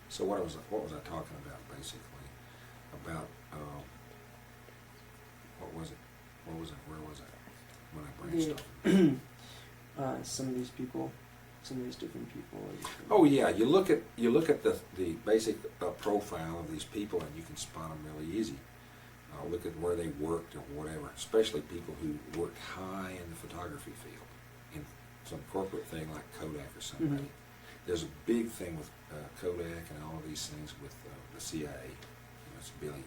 so what was I talking about basically? About what was it? Where was I when I brainstormed? Some of these people, some of these different people. Oh yeah, you look at the basic profile of these people, and you can spot them really easy. Look at where they worked or whatever, especially people who worked high in the photography field, in some corporate thing like Kodak or somebody. There's a big thing with Kodak and all of these things with the CIA. It's really,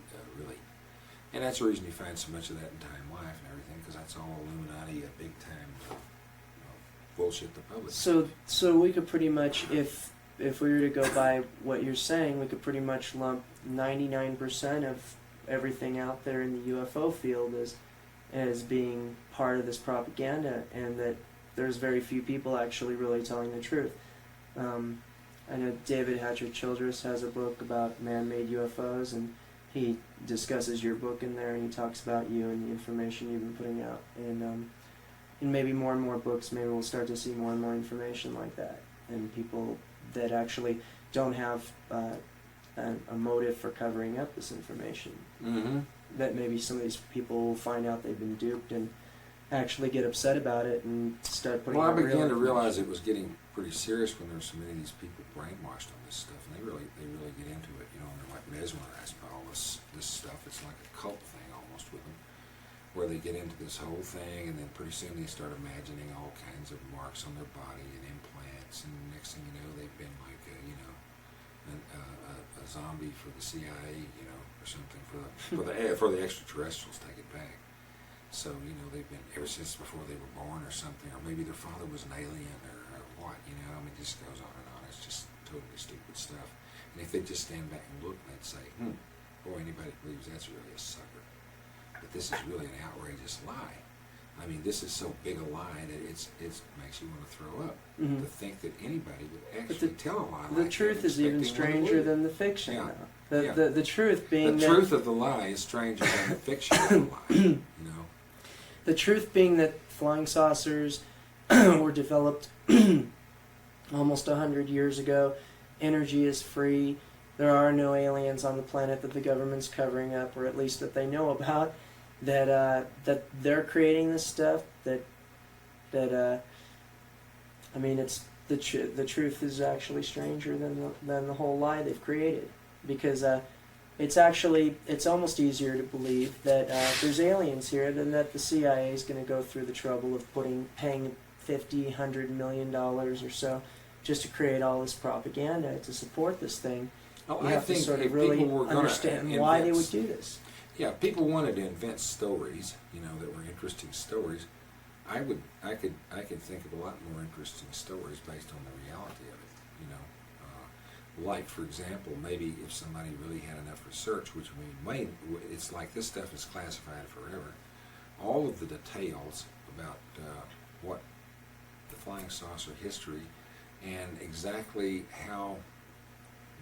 and that's the reason you find so much of that in Time Life and everything, because that's all Illuminati, big time bullshit the public. So we could pretty much, if we were to go by what you're saying, we could pretty much lump 99% of everything out there in the UFO field as being part of this propaganda, and that there's very few people actually really telling the truth. I know David Hatcher Childress has a book about man-made UFOs, and he discusses your book in there, and he talks about you and the information you've been putting out. And maybe more and more books, maybe we'll start to see more and more information like that, and people that actually don't have a motive for covering up this information. That maybe some of these people will find out they've been duped and actually get upset about it and start putting out real information. Well, I began to realize it was getting pretty serious when there were so many of these people brainwashed on this stuff, and they really get into it, and they're like mesmerized by all this stuff. It's like a cult thing almost with them, where they get into this whole thing, and then pretty soon they start imagining all kinds of marks on their body and implants, and next thing you know, they've been like a zombie for the CIA, or something for the extraterrestrials. Take it back. So they've been ever since before they were born or something, or maybe their father was an alien or what. It just goes on and on. It's just totally stupid stuff. And if they just stand back and look, they'd say, boy, anybody believes that's really a sucker. But this is really an outrageous lie. I mean, this is so big a lie that it makes you want to throw up. To think that anybody would actually tell a lie like that. The truth is even stranger than the fiction. Yeah. The truth being the truth of the lie is stranger than the fiction of the lie. The truth being that flying saucers were developed almost 100 years ago. Energy is free. There are no aliens on the planet that the government's covering up, or at least that they know about. That they're creating this stuff. I mean, it's the truth is actually stranger than the whole lie they've created, because it's almost easier to believe that there's aliens here than that the CIA is going to go through the trouble of paying $50-100 million or so just to create all this propaganda to support this thing. Oh, You I have to think sort of if really people were gonna understand why they invent- would do this. Yeah, people wanted to invent stories, that were interesting stories. I could think of a lot more interesting stories based on the reality of it. Like, for example, maybe if somebody really had enough research, which it's like this stuff is classified forever. All of the details about what the flying saucer history and exactly how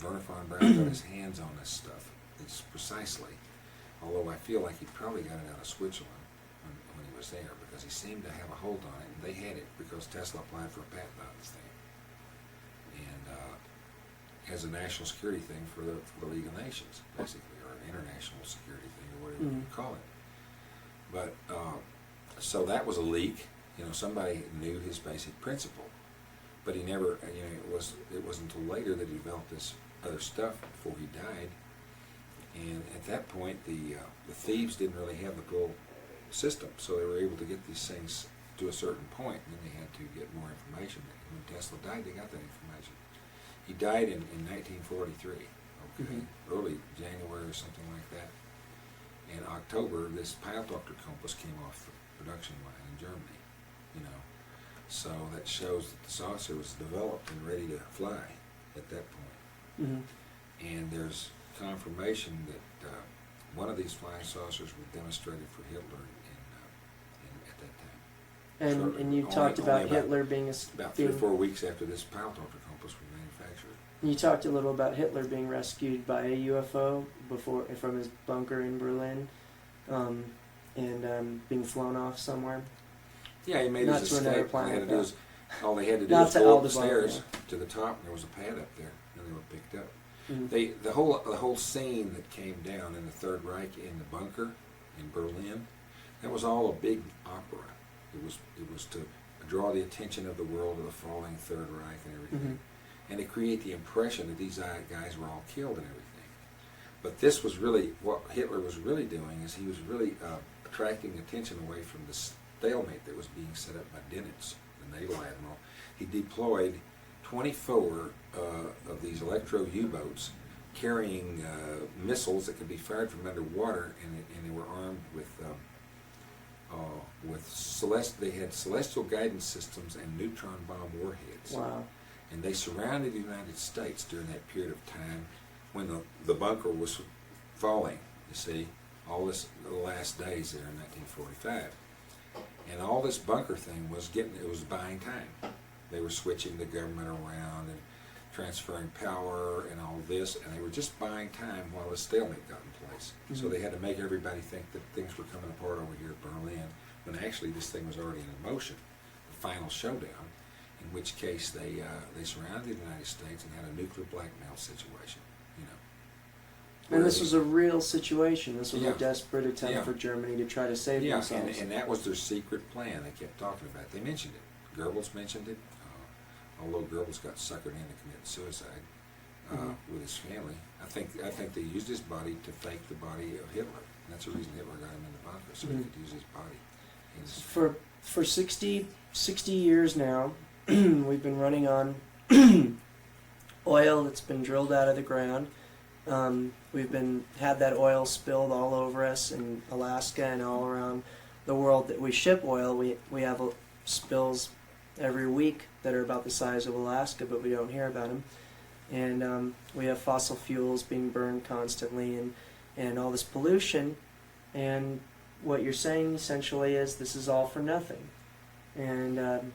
Werner von Braun got his hands on this stuff. It's precisely, although I feel like he probably got it out of Switzerland when he was there, because he seemed to have a hold on it, and they had it because Tesla applied for a patent on this thing, and as a national security thing for the League of Nations, basically, or an international security thing, or whatever you call it. But so that was a leak. Somebody knew his basic principle, but he never. It wasn't until later that he developed this other stuff before he died. And at that point, the thieves didn't really have the full system, so they were able to get these things to a certain point, and then they had to get more information. And when Tesla died, they got that information. He died in 1943, early January or something like that. In October, this pile doctor compass came off the production line in Germany. So that shows that the saucer was developed and ready to fly at that point. And there's confirmation that one of these flying saucers was demonstrated for Hitler at that time. And you talked about Hitler being about 3 or 4 weeks after this pile doctor compass was manufactured. You talked a little about Hitler being rescued by a UFO from his bunker in Berlin, and being flown off somewhere. Yeah, he made Not his to another escape. planet, All they had to do Not was to go Aldebaran, upstairs yeah. to the top, and there was a pad up there, and they were picked up. Mhm. The whole scene that came down in the Third Reich in the bunker in Berlin, that was all a big opera. It was to draw the attention of the world to the falling Third Reich and everything, and to create the impression that these guys were all killed and everything. But this was really what Hitler was really doing, is he was really attracting attention away from the stalemate that was being set up by Didn, the naval admiral. He deployed 24 of these electro U-boats carrying missiles that could be fired from underwater, and they were armed with they had celestial guidance systems and neutron bomb warheads. Wow. And they surrounded the United States during that period of time when the bunker was falling. You see, all this the last days there in 1945. And all this bunker thing was buying time. They were switching the government around and transferring power and all this, and they were just buying time while the stalemate got in place. So they had to make everybody think that things were coming apart over here at Berlin, when actually this thing was already in motion, the final showdown, in which case they surrounded the United States and had a nuclear blackmail situation. And this was a real situation. This was Yeah. a desperate attempt Yeah. for Germany to try to save Yeah, themselves. and that was their secret plan. They kept talking about it. They mentioned it. Goebbels mentioned it, although Goebbels got suckered into committing suicide with his family. I think they used his body to fake the body of Hitler. And that's the reason Hitler got him in the bunker, so he could use his body. For 60 years now, we've been running on oil that's been drilled out of the ground. We've had that oil spilled all over us in Alaska and all around the world that we ship oil. We have spills every week that are about the size of Alaska, but we don't hear about them. And we have fossil fuels being burned constantly, and all this pollution. And what you're saying essentially is this is all for nothing. And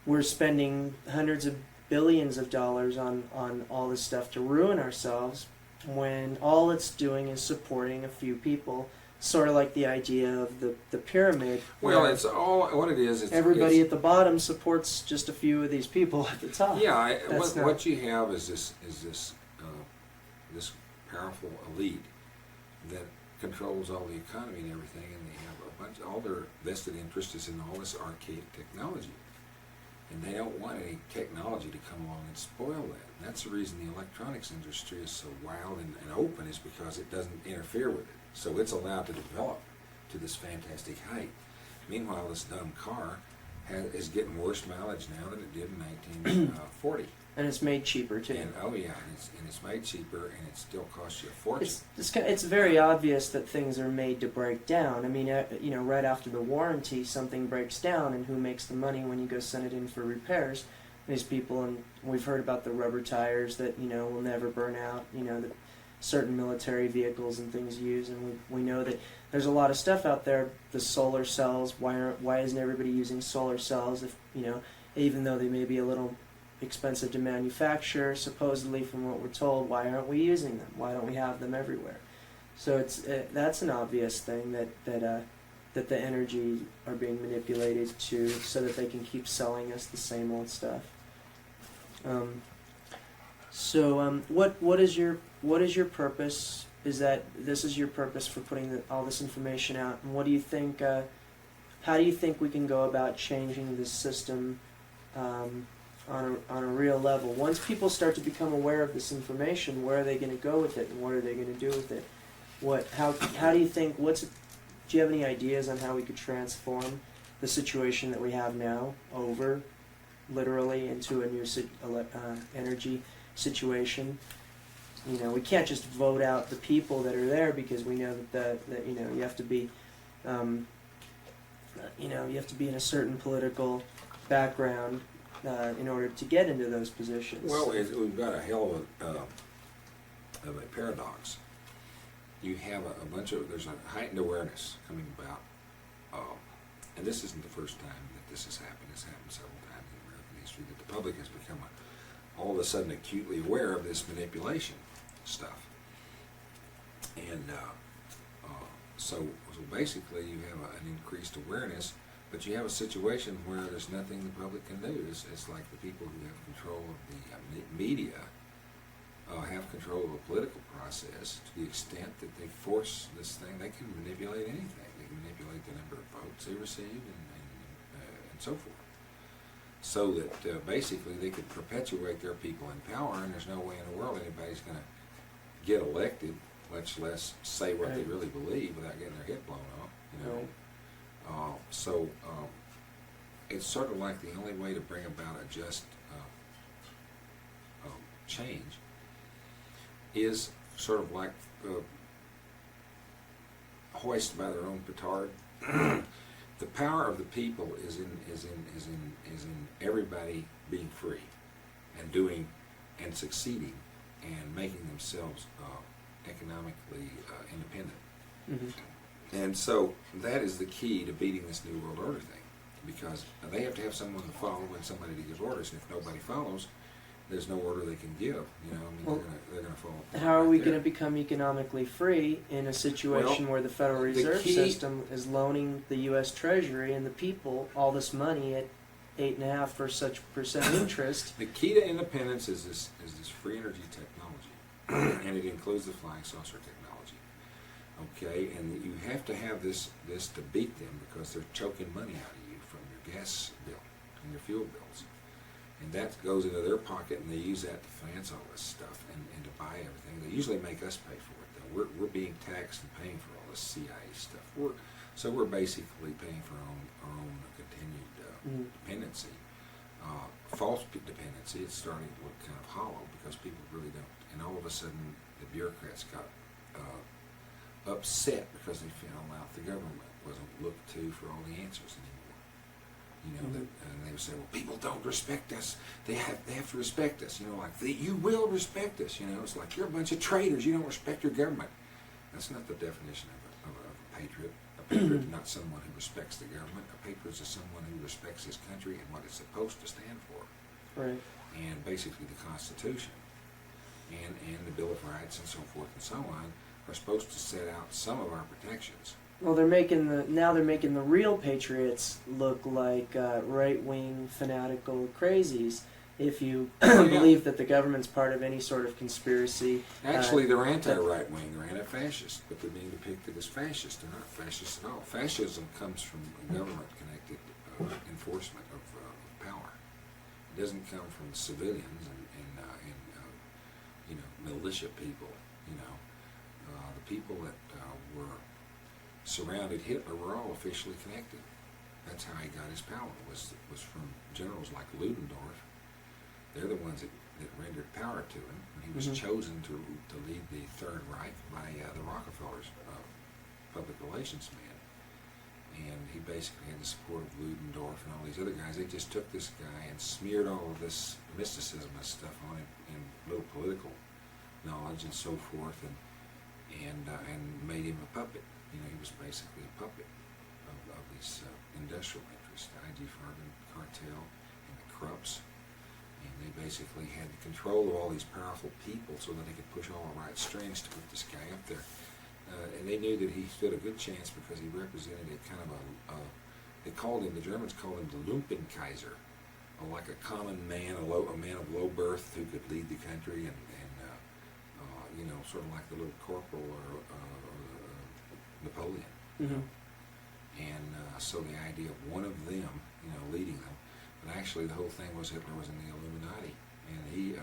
we're spending hundreds of billions of dollars on all this stuff to ruin ourselves, when all it's doing is supporting a few people sort of like the idea of the pyramid. Well, where it's all what it is. It's, everybody it's, at the bottom supports just a few of these people at the top. yeah. That's What you have is this powerful elite that controls all the economy and everything, and they have a bunch. All their vested interest is in all this archaic technology, and they don't want any technology to come along and spoil that. And that's the reason the electronics industry is so wild and open, is because it doesn't interfere with it. So it's allowed to develop to this fantastic height. Meanwhile, this dumb car is getting worse mileage now than it did in 1940. And it's made cheaper too. And oh yeah, and it's made cheaper, and it still costs you a fortune. It's very obvious that things are made to break down. I mean, you know, right after the warranty, something breaks down, and who makes the money when you go send it in for repairs? These people, and we've heard about the rubber tires that, you know, will never burn out. You know, that certain military vehicles and things use, and we know that there's a lot of stuff out there. The solar cells. Why isn't everybody using solar cells? If you know, even though they may be a little expensive to manufacture, supposedly from what we're told, why aren't we using them? Why don't we have them everywhere? So that's an obvious thing that the energy are being manipulated to, so that they can keep selling us the same old stuff. What is your purpose? Is that this is your purpose for putting all this information out? And what do you think? How do you think we can go about changing this system on a real level? Once people start to become aware of this information, where are they going to go with it, and what are they going to do with it? How do you think? Do you have any ideas on how we could transform the situation that we have now literally into a new energy situation? You know, we can't just vote out the people that are there, because we know that you know, you have to be you have to be in a certain political background in order to get into those positions. Well, we've got a hell of a paradox. You have there's a heightened awareness coming about, and this isn't the first time that this has happened. It's happened several times in American history, that the public has become all of a sudden acutely aware of this manipulation stuff. And so basically you have an increased awareness, but you have a situation where there's nothing the public can do. It's like the people who have control of the media have control of a political process to the extent that they force this thing. They can manipulate anything. They can manipulate the number of votes they receive and so forth. So that basically they could perpetuate their people in power, and there's no way in the world anybody's going to get elected, much less say what they really believe without getting their head blown off. You know. It's sort of like the only way to bring about a just change is sort of like hoist by their own petard. The power of the people is in everybody being free and doing and succeeding and making themselves economically independent. Mm-hmm. And so that is the key to beating this New World Order thing, because they have to have someone to follow and somebody to give orders, and if nobody follows, there's no order they can give. You know, I mean, they're going to fall apart. How are we going to become economically free in a situation where the Federal Reserve System is loaning the U.S. Treasury and the people all this money at 8.5% interest? The key to independence is this free energy technology, and it includes the flying saucer technology. Okay, and you have to have this to beat them, because they're choking money out of you from your gas bill and your fuel bills. And that goes into their pocket, and they use that to finance all this stuff and to buy everything. They usually make us pay for it, though. We're being taxed and paying for all this CIA stuff. So we're basically paying for our own continued dependency. False dependency. It's starting to look kind of hollow, because people really don't. And all of a sudden, the bureaucrats got upset because they found out the government wasn't looked to for all the answers anymore. You know, and they would say, well, people don't respect us. They have to respect us. You know, like, you will respect us. You know, it's like, you're a bunch of traitors. You don't respect your government. That's not the definition of a patriot. A patriot is not someone who respects the government. A patriot is someone who respects his country and what it's supposed to stand for. Right. And basically the Constitution and the Bill of Rights and so forth and so on. are supposed to set out some of our protections. Well, they're making the real patriots look like right-wing fanatical crazies. If you believe that the government's part of any sort of conspiracy. Actually, they're anti-right wing or anti-fascist, but they're being depicted as fascist. They're not fascist at all. Fascism comes from a government-connected enforcement of power. It doesn't come from civilians and militia people. The people that were surrounded Hitler were all officially connected. That's how he got his power. Was from generals like Ludendorff. They're the ones that rendered power to him when he was chosen to lead the Third Reich by the Rockefellers, public relations man. And he basically had the support of Ludendorff and all these other guys. They just took this guy and smeared all of this mysticism and stuff on him and little political knowledge and so forth, and made him a puppet. He was basically a puppet of these industrial interests, the IG Farben cartel and the Krupps. And they basically had the control of all these powerful people so that they could push all the right strings to put this guy up there. And they knew that he stood a good chance because he represented a kind of the Germans called him the Lumpenkaiser, like a common man, a man of low birth who could lead the country and sort of like the little corporal or Napoleon. And so the idea of one of them, leading them. But actually, the whole thing was Hitler was in the Illuminati, and he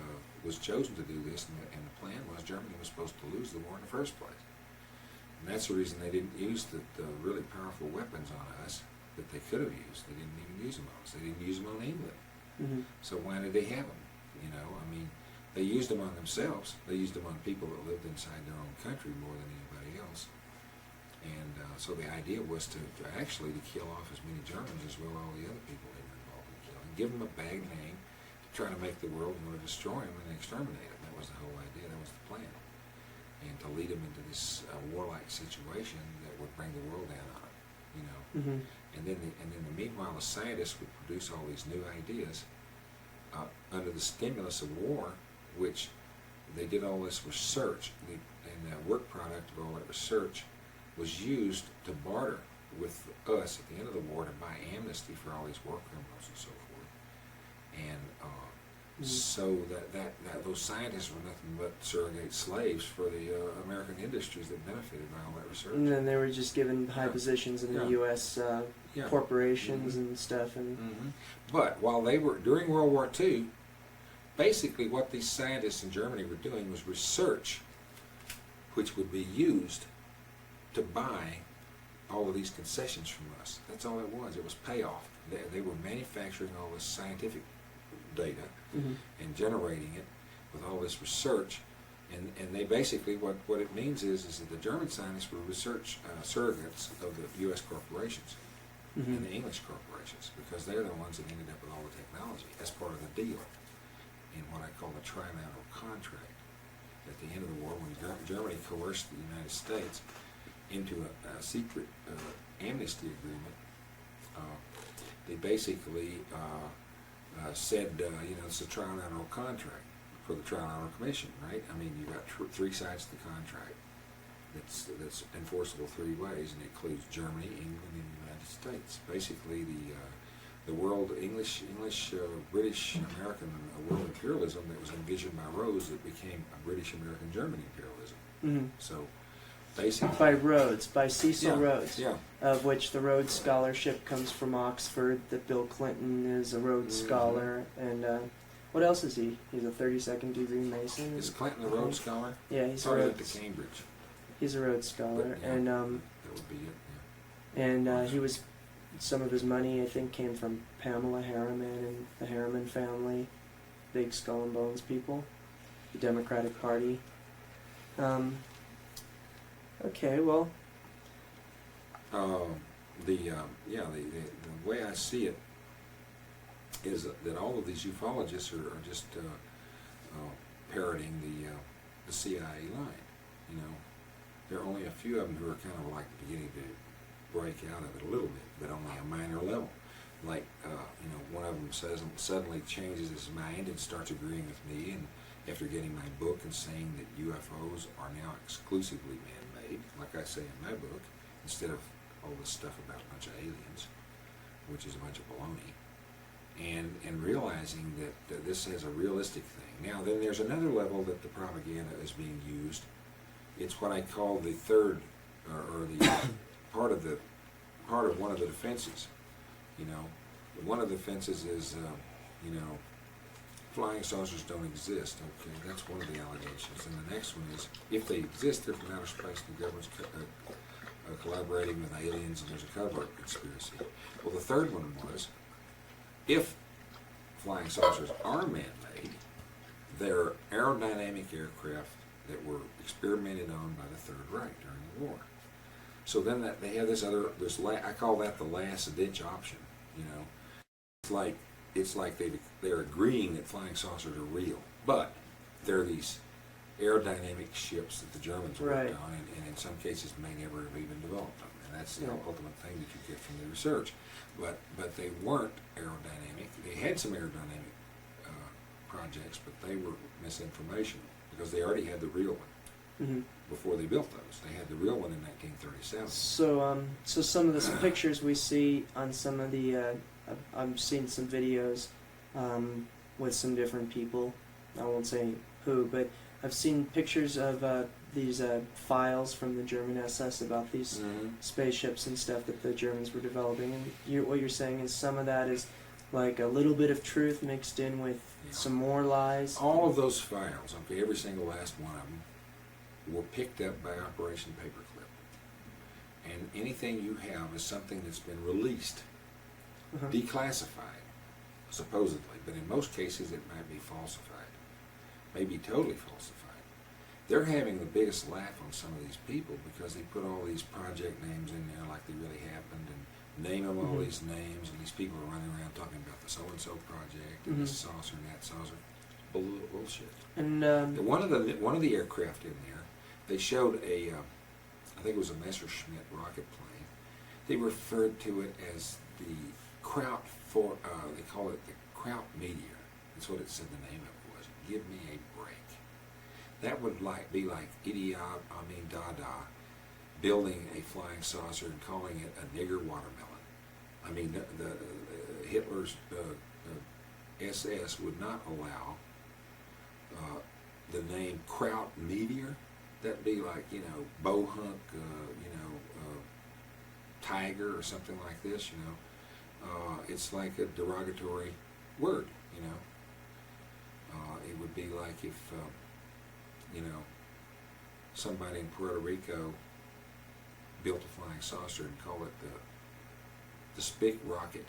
was chosen to do this, and the plan was Germany was supposed to lose the war in the first place. And that's the reason they didn't use the really powerful weapons on us that they could have used. They didn't even use them on us. They didn't use them on England. So why did they have them? They used them on themselves. They used them on people that lived inside their own country more than anybody else. And so the idea was to kill off as many Germans as well as all the other people they were involved in killing. Give them a bad name to try to make the world want to destroy them and exterminate them. That was the whole idea. That was the plan. And to lead them into this warlike situation that would bring the world down on them. And then meanwhile, the scientists would produce all these new ideas under the stimulus of war, which they did all this research, and the work product of all that research was used to barter with us at the end of the war to buy amnesty for all these war criminals and so forth. And so that those scientists were nothing but surrogate slaves for the American industries that benefited by all that research. And then they were just given high positions in the U.S. Corporations and stuff. And But while they were during World War II, basically what these scientists in Germany were doing was research which would be used to buy all of these concessions from us. That's all it was. It was payoff. They were manufacturing all this scientific data and generating it with all this research. And they basically, what it means is that the German scientists were research surrogates of the U.S. corporations and the English corporations, because they're the ones that ended up with all the technology as part of the deal in what I call the trilateral contract. At the end of the war, when Germany coerced the United States into a secret amnesty agreement, they basically said, it's a trilateral contract for the Trilateral Commission, right? You've got three sides to the contract that's enforceable three ways, and it includes Germany, England, and the United States. Basically, the world, English, British, American world imperialism that was envisioned by Rose, that became a British, American, German imperialism. So basically, by Cecil Rhodes, yeah. Of which the Rhodes Scholarship comes from Oxford, that Bill Clinton is a Rhodes Scholar, and what else is he? He's a 32nd degree Mason. Is Clinton a Rhodes Scholar? Yeah, he's a Rhodes. Rhodes. To Cambridge. He's a Rhodes Scholar, But, and that would be it. Yeah. and he was. Some of his money, I think, came from Pamela Harriman and the Harriman family, big skull and bones people, the Democratic Party. Okay, well. The way I see it is that all of these ufologists are just parroting the CIA line. There are only a few of them who are kind of like beginning to break out of it a little bit, but only a minor level. Like, one of them suddenly changes his mind and starts agreeing with me after getting my book and saying that UFOs are now exclusively man-made, like I say in my book, instead of all this stuff about a bunch of aliens, which is a bunch of baloney, and realizing that this is a realistic thing. Now, then there's another level that the propaganda is being used. It's what I call the third, or the part of one of the defenses. You know, one of the defenses is, you know, flying saucers don't exist. Okay, that's one of the allegations. And the next one is, if they exist, they're from outer space, and the government's collaborating with aliens, and there's a covert conspiracy. Well, the third one was, if flying saucers are man-made, they're aerodynamic aircraft that were experimented on by the Third Reich during the war. So then they have I call that the last-ditch option. You know, it's like they're agreeing that flying saucers are real, but they're these aerodynamic ships that the Germans worked on, and in some cases may never have even developed them. And that's the ultimate thing that you get from the research. But they weren't aerodynamic. They had some aerodynamic projects, but they were misinformation because they already had the real one before they built those. They had the real one in 1937. So some of the pictures we see on some of the, I've seen some videos with some different people. I won't say who, but I've seen pictures of these files from the German SS about these spaceships and stuff that the Germans were developing. And what you're saying is some of that is like a little bit of truth mixed in with some more lies. All of those files, okay, every single last one of them, were picked up by Operation Paperclip. And anything you have is something that's been released, declassified, supposedly, but in most cases it might be falsified, maybe totally falsified. They're having the biggest laugh on some of these people because they put all these project names in there like they really happened and name them all these names, and these people are running around talking about the so-and-so project and this saucer and that saucer. Bullshit. And one of the aircraft in there, they showed I think it was a Messerschmitt rocket plane. They referred to it as the Kraut they call it the Kraut Meteor. That's what it said the name of it was. Give me a break. That would be like Idi Amin Dada building a flying saucer and calling it a nigger watermelon. I mean, the Hitler's SS would not allow the name Kraut Meteor. That'd be like, you know, Bohunk, Tiger or something like this, you know. It's like a derogatory word, you know. It would be like if, you know, somebody in Puerto Rico built a flying saucer and called it the Spick rocket,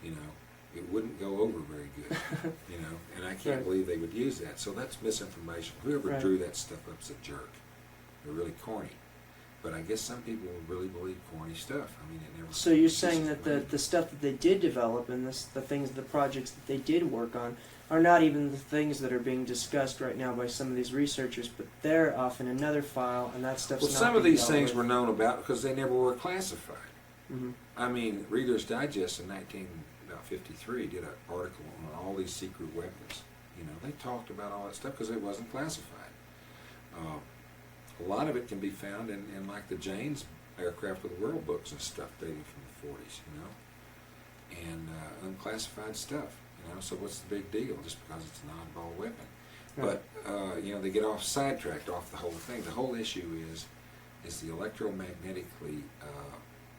you know. It wouldn't go over very good, you know, and I can't believe they would use that. So that's misinformation. Whoever drew that stuff up is a jerk. They're really corny. But I guess some people really believe corny stuff. I mean, it never. So you're saying that the stuff that they did develop and the projects that they did work on are not even the things that are being discussed right now by some of these researchers, but they're off in another file, and that stuff's not. Well, some of these things were known about because they never were classified. I mean, Reader's Digest in 1953 did an article on all these secret weapons. You know, they talked about all that stuff because it wasn't classified. A lot of it can be found in like the Jane's Aircraft of the World books and stuff dating from the 40s, you know, and unclassified stuff, you know. So what's the big deal just because it's an oddball weapon? But you know, they get sidetracked off the whole thing. The whole issue is the electromagnetically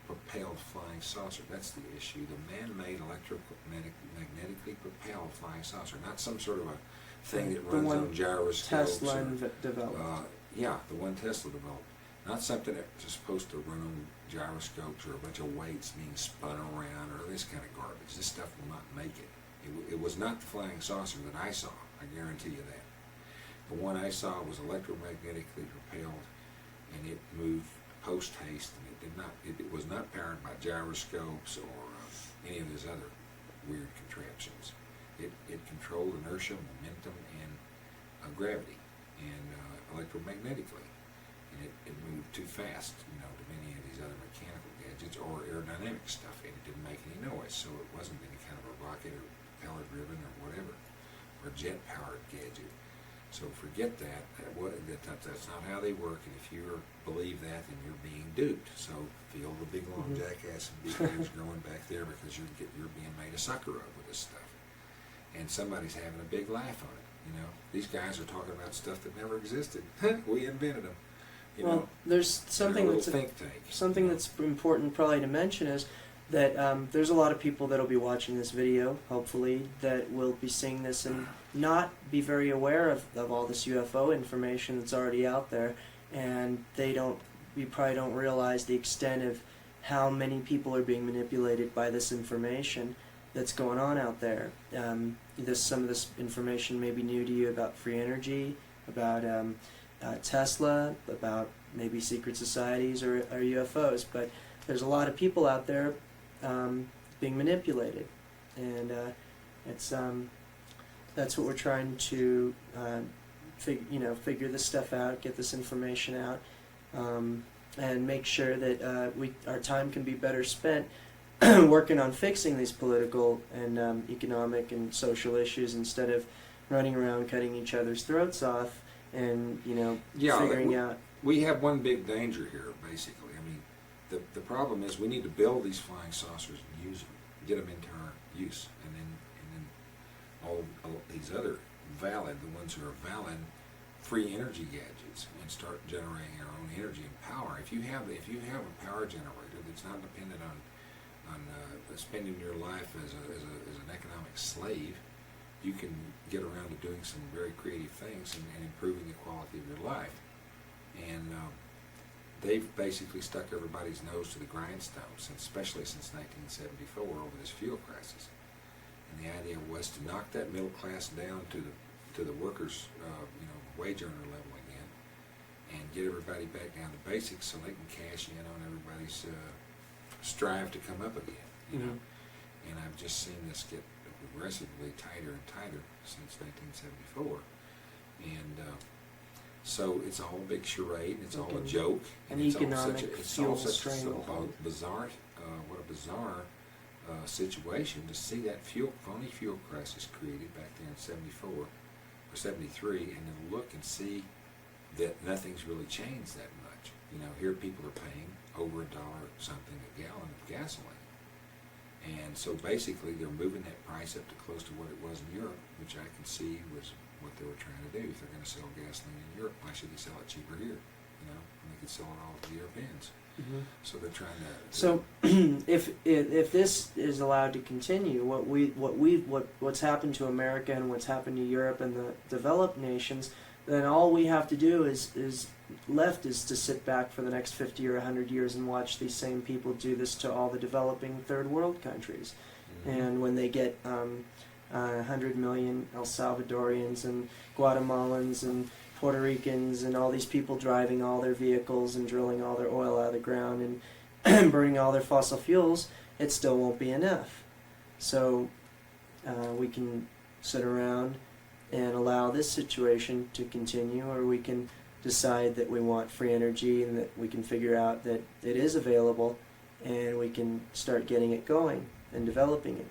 propelled flying saucer. That's the issue. The man-made electromagnetically propelled flying saucer, not some sort of a thing that runs on gyroscopes. Tesla developed. Yeah, the one Tesla developed. Not something that's supposed to run on gyroscopes or a bunch of weights being spun around or this kind of garbage. This stuff will not make it. It was not the flying saucer that I saw. I guarantee you that. The one I saw was electromagnetically propelled, and it moved post haste, and it was not powered by gyroscopes or any of those other weird contraptions. It controlled inertia, momentum, and gravity, and electromagnetically, and it moved too fast, you know, to many of these other mechanical gadgets or aerodynamic stuff, and it didn't make any noise, so it wasn't any kind of a rocket or propeller driven or whatever, or jet powered gadget. So forget that. That's not how they work. And if you believe that, then you're being duped. So feel the big long jackass and big ears growing back there because you're being made a sucker of with this stuff. And somebody's having a big laugh on it. You know, these guys are talking about stuff that never existed. We invented them. You know, there's something they're a that's little think tank. something that's important probably to mention is that there's a lot of people that'll be watching this video, hopefully, that will be seeing this and not be very aware of all this UFO information that's already out there, and we probably don't realize the extent of how many people are being manipulated by this information that's going on out there. Some of this information may be new to you about free energy, about Tesla, about maybe secret societies or UFOs, but there's a lot of people out there being manipulated, and that's what we're trying to figure this stuff out, get this information out, and make sure that our time can be better spent working on fixing these political and economic and social issues instead of running around cutting each other's throats off and figuring out. We have one big danger here, basically. I mean, the problem is we need to build these flying saucers and use them, get them into our use, and then all these other valid, the ones who are valid, free energy gadgets, and start generating our own energy and power. If you have a power generator that's not dependent on spending your life as an economic slave, you can get around to doing some very creative things and improving the quality of your life. And they've basically stuck everybody's nose to the grindstone, especially since 1974 over this fuel crisis. And the idea was to knock that middle class down to the workers' wage earner level again, and get everybody back down to basics so they can cash in on everybody's strive to come up again. You know, and I've just seen this get progressively tighter and tighter since 1974, and so it's all a big charade. It's all a joke, and it's economic all such a stranglehold. bizarre, what a bizarre situation to see that phony fuel crisis created back there in 74 or 73, and then look and see that nothing's really changed that much. You know, here people are paying over $1 something a gallon of gasoline. And so basically they're moving that price up to close to what it was in Europe, which I can see was what they were trying to do. If they're going to sell gasoline in Europe, why should they sell it cheaper here? You know, and they could sell it all to the Europeans. So they're trying to. So if this is allowed to continue, what's happened to America and what's happened to Europe and the developed nations, then all we have to do is to sit back for the next 50 or 100 years and watch these same people do this to all the developing third world countries. And when they get 100 million El Salvadorians and Guatemalans and Puerto Ricans and all these people driving all their vehicles and drilling all their oil out of the ground and burning all their fossil fuels, it still won't be enough. So we can sit around and allow this situation to continue, or we can decide that we want free energy and that we can figure out that it is available and we can start getting it going and developing it.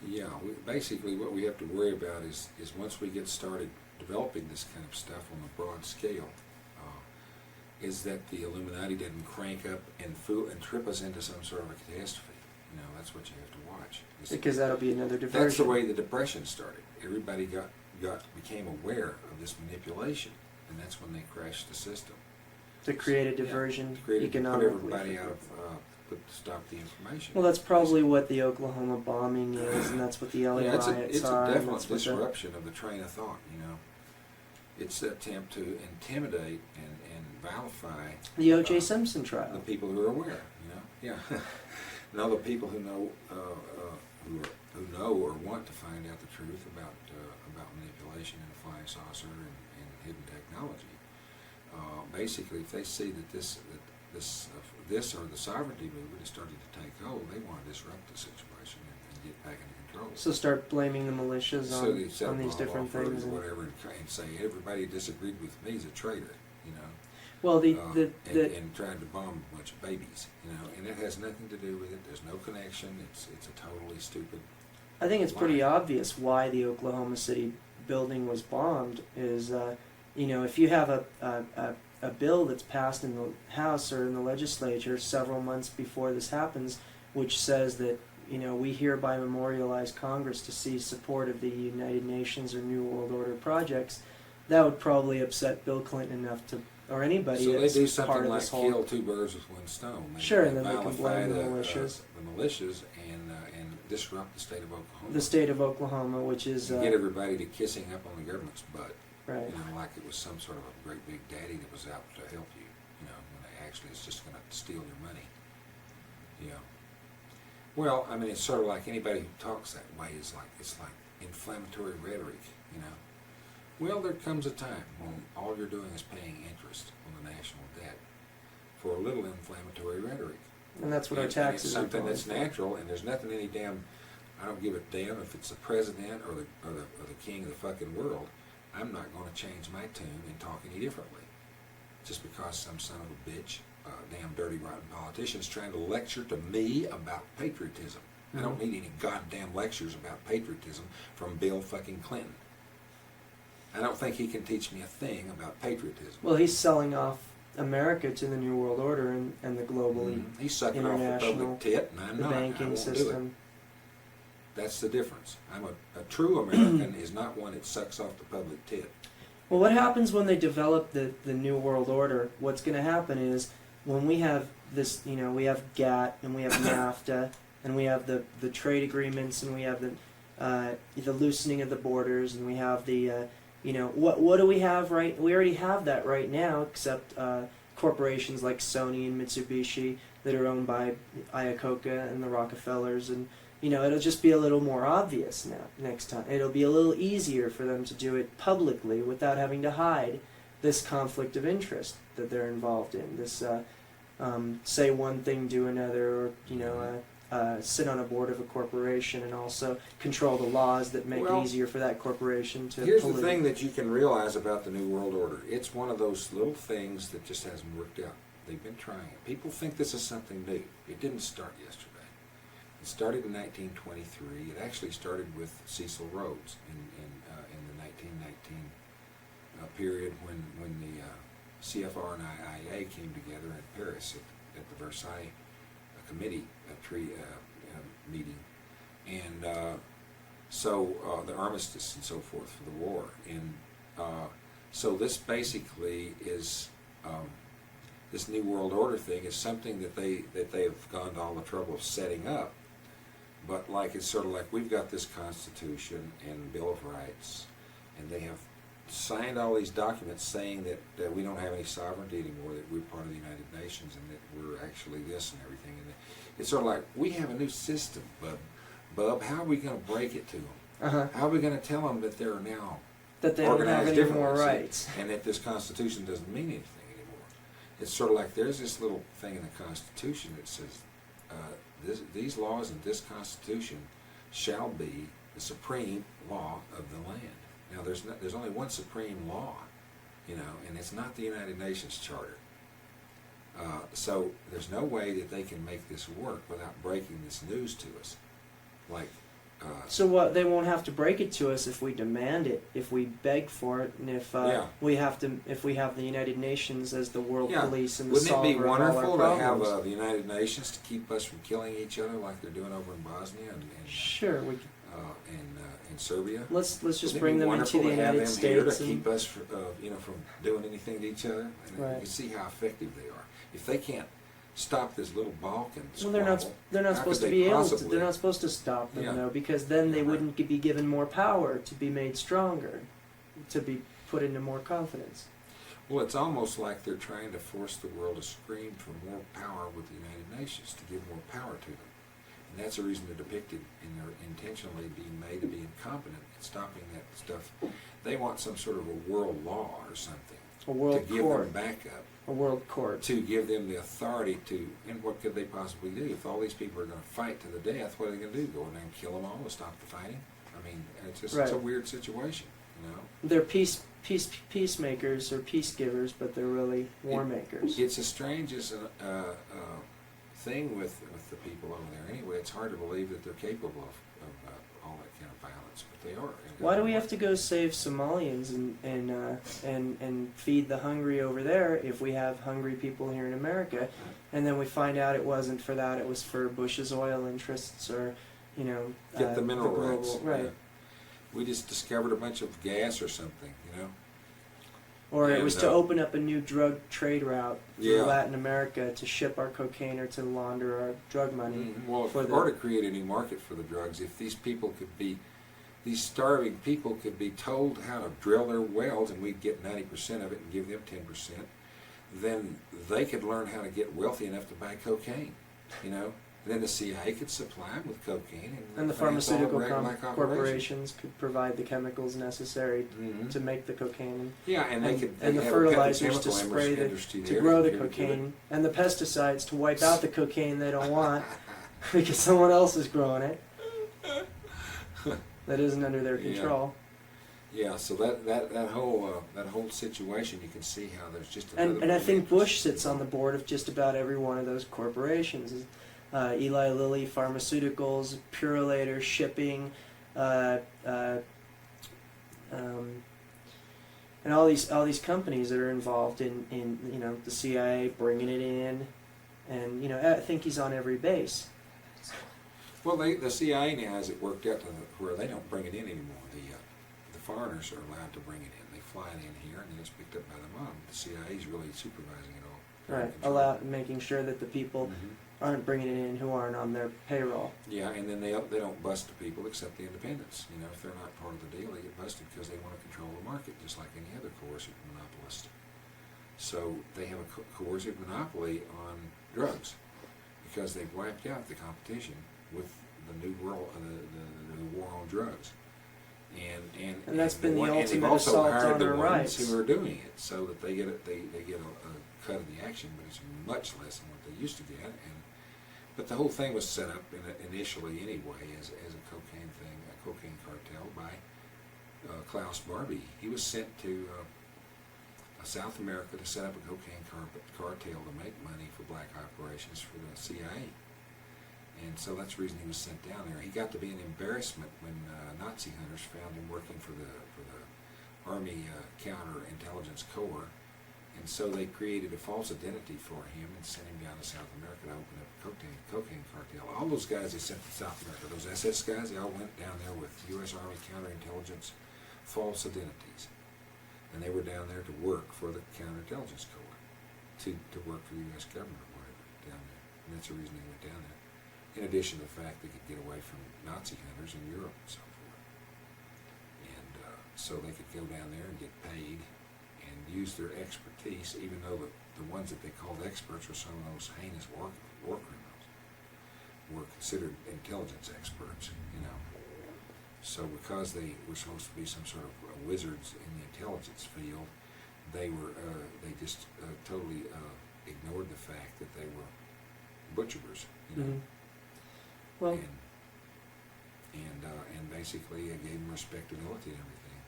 Yeah, basically what we have to worry about is once we get started developing this kind of stuff on a broad scale, is that the Illuminati didn't crank up and trip us into some sort of a catastrophe. You know, that's what you have to watch. Because that'll be another diversion. That's the way the Depression started. Everybody became aware of this manipulation, and that's when they crashed the system. To create a diversion economically. Put everybody out of, to stop the information. Well, that's probably what the Oklahoma bombing is, and that's what the LA riots are. It's a definite disruption of the train of thought, you know. It's an attempt to intimidate and vilify the O.J. Simpson trial. The people who are aware, you know. Yeah. And other people who know who know or want to find out the truth about manipulation in a flying saucer and hidden technology. Basically, if they see that this or the sovereignty movement is starting to take hold, they want to disrupt the situation and get back into control. So start blaming the militias on these different things, or whatever, and say everybody who disagreed with me is a traitor, you know. Well, and trying to bomb a bunch of babies, you know, and it has nothing to do with it. There's no connection. It's a totally stupid I think it's pretty Lyne. obvious why the Oklahoma City building was bombed. Is if you have a bill that's passed in the House or in the legislature several months before this happens, which says that we hereby memorialize Congress to see support of the United Nations or New World Order projects, that would probably upset Bill Clinton enough to, or anybody So they that's do part something of like this whole. kill two birds with one stone. Sure, and then they can vilify blame the militias. the militias and disrupt the state of Oklahoma. The state of Oklahoma, which is And get everybody to kissing up on the government's butt. right. Like it was some sort of a great big daddy that was out to help you. When they actually is just going to steal your money. Well, I mean, it's sort of like anybody who talks that way it's like inflammatory rhetoric. Well, there comes a time when all you're doing is paying interest on the national debt for a little inflammatory rhetoric. And that's what our And taxes it's are something going that's for. natural, and there's nothing any damn. I don't give a damn if it's the president or the king of the fucking world. I'm not going to change my tune and talk any differently, just because some son of a bitch, damn dirty rotten politician is trying to lecture to me about patriotism. I don't need any goddamn lectures about patriotism from Bill fucking Clinton. I don't think he can teach me a thing about patriotism. Well, he's selling off America to the New World Order and the globally He's sucking off the international, public tit, and I'm the not. I banking won't do it. system. That's the difference. I'm a true American is not one that sucks off the public tit. Well, what happens when they develop the New World Order? What's going to happen is when we have this, we have GATT and we have NAFTA and we have the trade agreements and we have the loosening of the borders and we have the, what do we have right? We already have that right now, except corporations like Sony and Mitsubishi that are owned by Iacocca and the Rockefellers, and it'll just be a little more obvious now. Next time, it'll be a little easier for them to do it publicly without having to hide this conflict of interest that they're involved in. This say one thing, do another, or sit on a board of a corporation and also control the laws that make it easier for that corporation to. Here's pollute. the thing that you can realize about the New World Order. It's one of those little things that just hasn't worked out. They've been trying it. People think this is something new. It didn't start yesterday. It started in 1923. It actually started with Cecil Rhodes in the 1919 period when the CFR and IIA came together in Paris at the Versailles Committee meeting, and so the armistice and so forth for the war. And so this basically is this New World Order thing is something that they have gone to all the trouble of setting up. But it's sort of like we've got this Constitution and Bill of Rights, and they have signed all these documents saying that we don't have any sovereignty anymore, that we're part of the United Nations, and that we're actually this and everything. And it's sort of like we have a new system, Bub. How are we going to break it to them? How are we going to tell them that they're now that they don't have organized any differently, more rights, and that this Constitution doesn't mean anything anymore? It's sort of like there's this little thing in the Constitution that says these laws and this Constitution shall be the supreme law of the land. Now, there's only one supreme law, and it's not the United Nations Charter. So there's no way that they can make this work without breaking this news to us. So what? They won't have to break it to us if we demand it, if we beg for it, and if we have to, if we have the United Nations as the world police and the solver of all our problems. Wouldn't it be wonderful to have the United Nations to keep us from killing each other like they're doing over in Bosnia and sure, we. In Serbia? Let's just Wouldn't bring it be them into the wonderful to have United them here States to keep us from doing anything to each other? And Right. you can see how effective they are. If they can't stop this little Balkan Well, squabble, they're not how supposed could to they be able to. possibly- They're not supposed to stop them Yeah. though, because then they Yeah, right. wouldn't be given more power to be made stronger, to be put into more confidence. Well, it's almost like they're trying to force the world to scream for more power with the United Nations, to give more power to them. And that's the reason they're depicted and they're intentionally being made to be incompetent in stopping that stuff. They want some sort of a world law or something A world to give court. them backup, A world court. to give them the authority to, and what could they possibly do? If all these people are going to fight to the death, what are they going to do? Go in there and kill them all and stop the fighting? I mean, it's just it's a Right. weird situation, They're peacemakers or peace givers, but they're really war makers. It's as strange as a thing with the people over there. Anyway, it's hard to believe that they're capable of all that kind of violence, but they are. Why do we have to go save Somalians and feed the hungry over there if we have hungry people here in America, and then we find out it wasn't for that, it was for Bush's oil interests, or get the mineral global, rights? right? Yeah. We just discovered a bunch of gas or something, Or it And, was to open up a new drug trade route for Yeah. Latin America to ship our cocaine or to launder our drug money. Well, or to create a new market for the drugs. If these people could be, these starving people could be told how to drill their wells, and we'd get 90% of it and give them 10%, then they could learn how to get wealthy enough to buy cocaine, And then the CIA could supply them with cocaine. And the finance all pharmaceutical reg-like operations. corporations could provide the chemicals necessary to make the cocaine. Yeah, and they could and the have a fertilizers to petrochemical spray industry to there grow the if you could do it. cocaine, and the pesticides to wipe out the cocaine they don't want because someone else is growing it that isn't under their Yeah. control. Yeah, so that whole situation, you can see how there's just another. And I think Bush sits on the board of just about every one of those corporations. Eli Lilly Pharmaceuticals, Purolator Shipping, and all these companies that are involved in the CIA bringing it in, and I think he's on every base. Well, the CIA now has it worked out to where they don't bring it in anymore. The foreigners are allowed to bring it in. They fly it in here, and then it's picked up by the mob. The CIA is really supervising it all. Right, making sure that the people Mhm. aren't bringing it in who aren't on their payroll. Yeah, and then they don't bust the people except the independents. If they're not part of the deal, they get busted because they want to control the market, just like any other coercive monopolist. So they have a coercive monopoly on drugs because they've wiped out the competition with the new world, the war on drugs. And that's been the and they've ultimate also assault hired on the our ones rights. who are doing it, so that they get a cut of the action, but it's much less than what they used to get. But the whole thing was set up initially anyway as a cocaine cartel by Klaus Barbie. He was sent to South America to set up a cocaine cartel to make money for black operations for the CIA. And so that's the reason he was sent down there. He got to be an embarrassment when Nazi hunters found him working for the Army Counterintelligence Corps, and so they created a false identity for him and sent him down to South America to open up a cocaine cartel. All those guys they sent to South America, those SS guys, they all went down there with U.S. Army Counterintelligence false identities, and they were down there to work for the Counterintelligence Corps, to work for the U.S. government or whatever down there, and that's the reason they went down there. In addition to the fact they could get away from Nazi hunters in Europe and so forth. And so they could go down there and get paid and use their expertise, even though the ones that they called experts were some of those heinous war criminals, were considered intelligence experts, So because they were supposed to be some sort of wizards in the intelligence field, they just totally ignored the fact that they were butchers, Mm-hmm. Well, and basically gave them respectability and everything.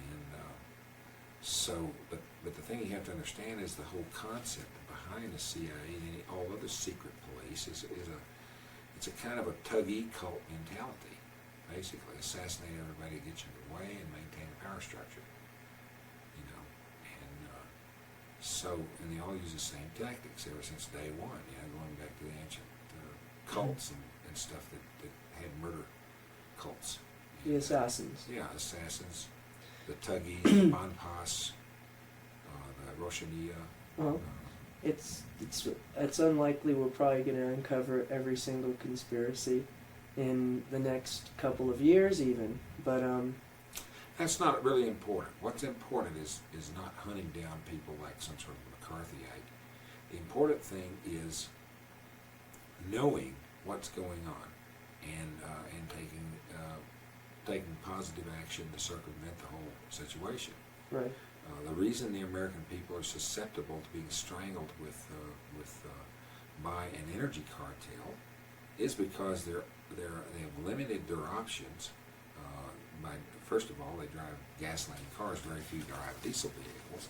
And but the thing you have to understand is the whole concept behind the CIA and all other secret police is a kind of a Tuggy cult mentality. Basically, assassinate everybody to get you in the way and maintain a power structure. And they all use the same tactics ever since day one. Going back to the ancient cults and stuff that had murder cults. the assassins. Yeah, assassins, the Tuggies, the Bonpas, the Roshania. Well, it's unlikely we're probably going to uncover every single conspiracy in the next couple of years, even. But That's not really important. What's important is not hunting down people like some sort of McCarthyite. The important thing is knowing what's going on and taking positive action to circumvent the whole situation. right, The reason the American people are susceptible to being strangled by an energy cartel is because they have limited their options. First of all, they drive gasoline cars. Very few drive diesel vehicles.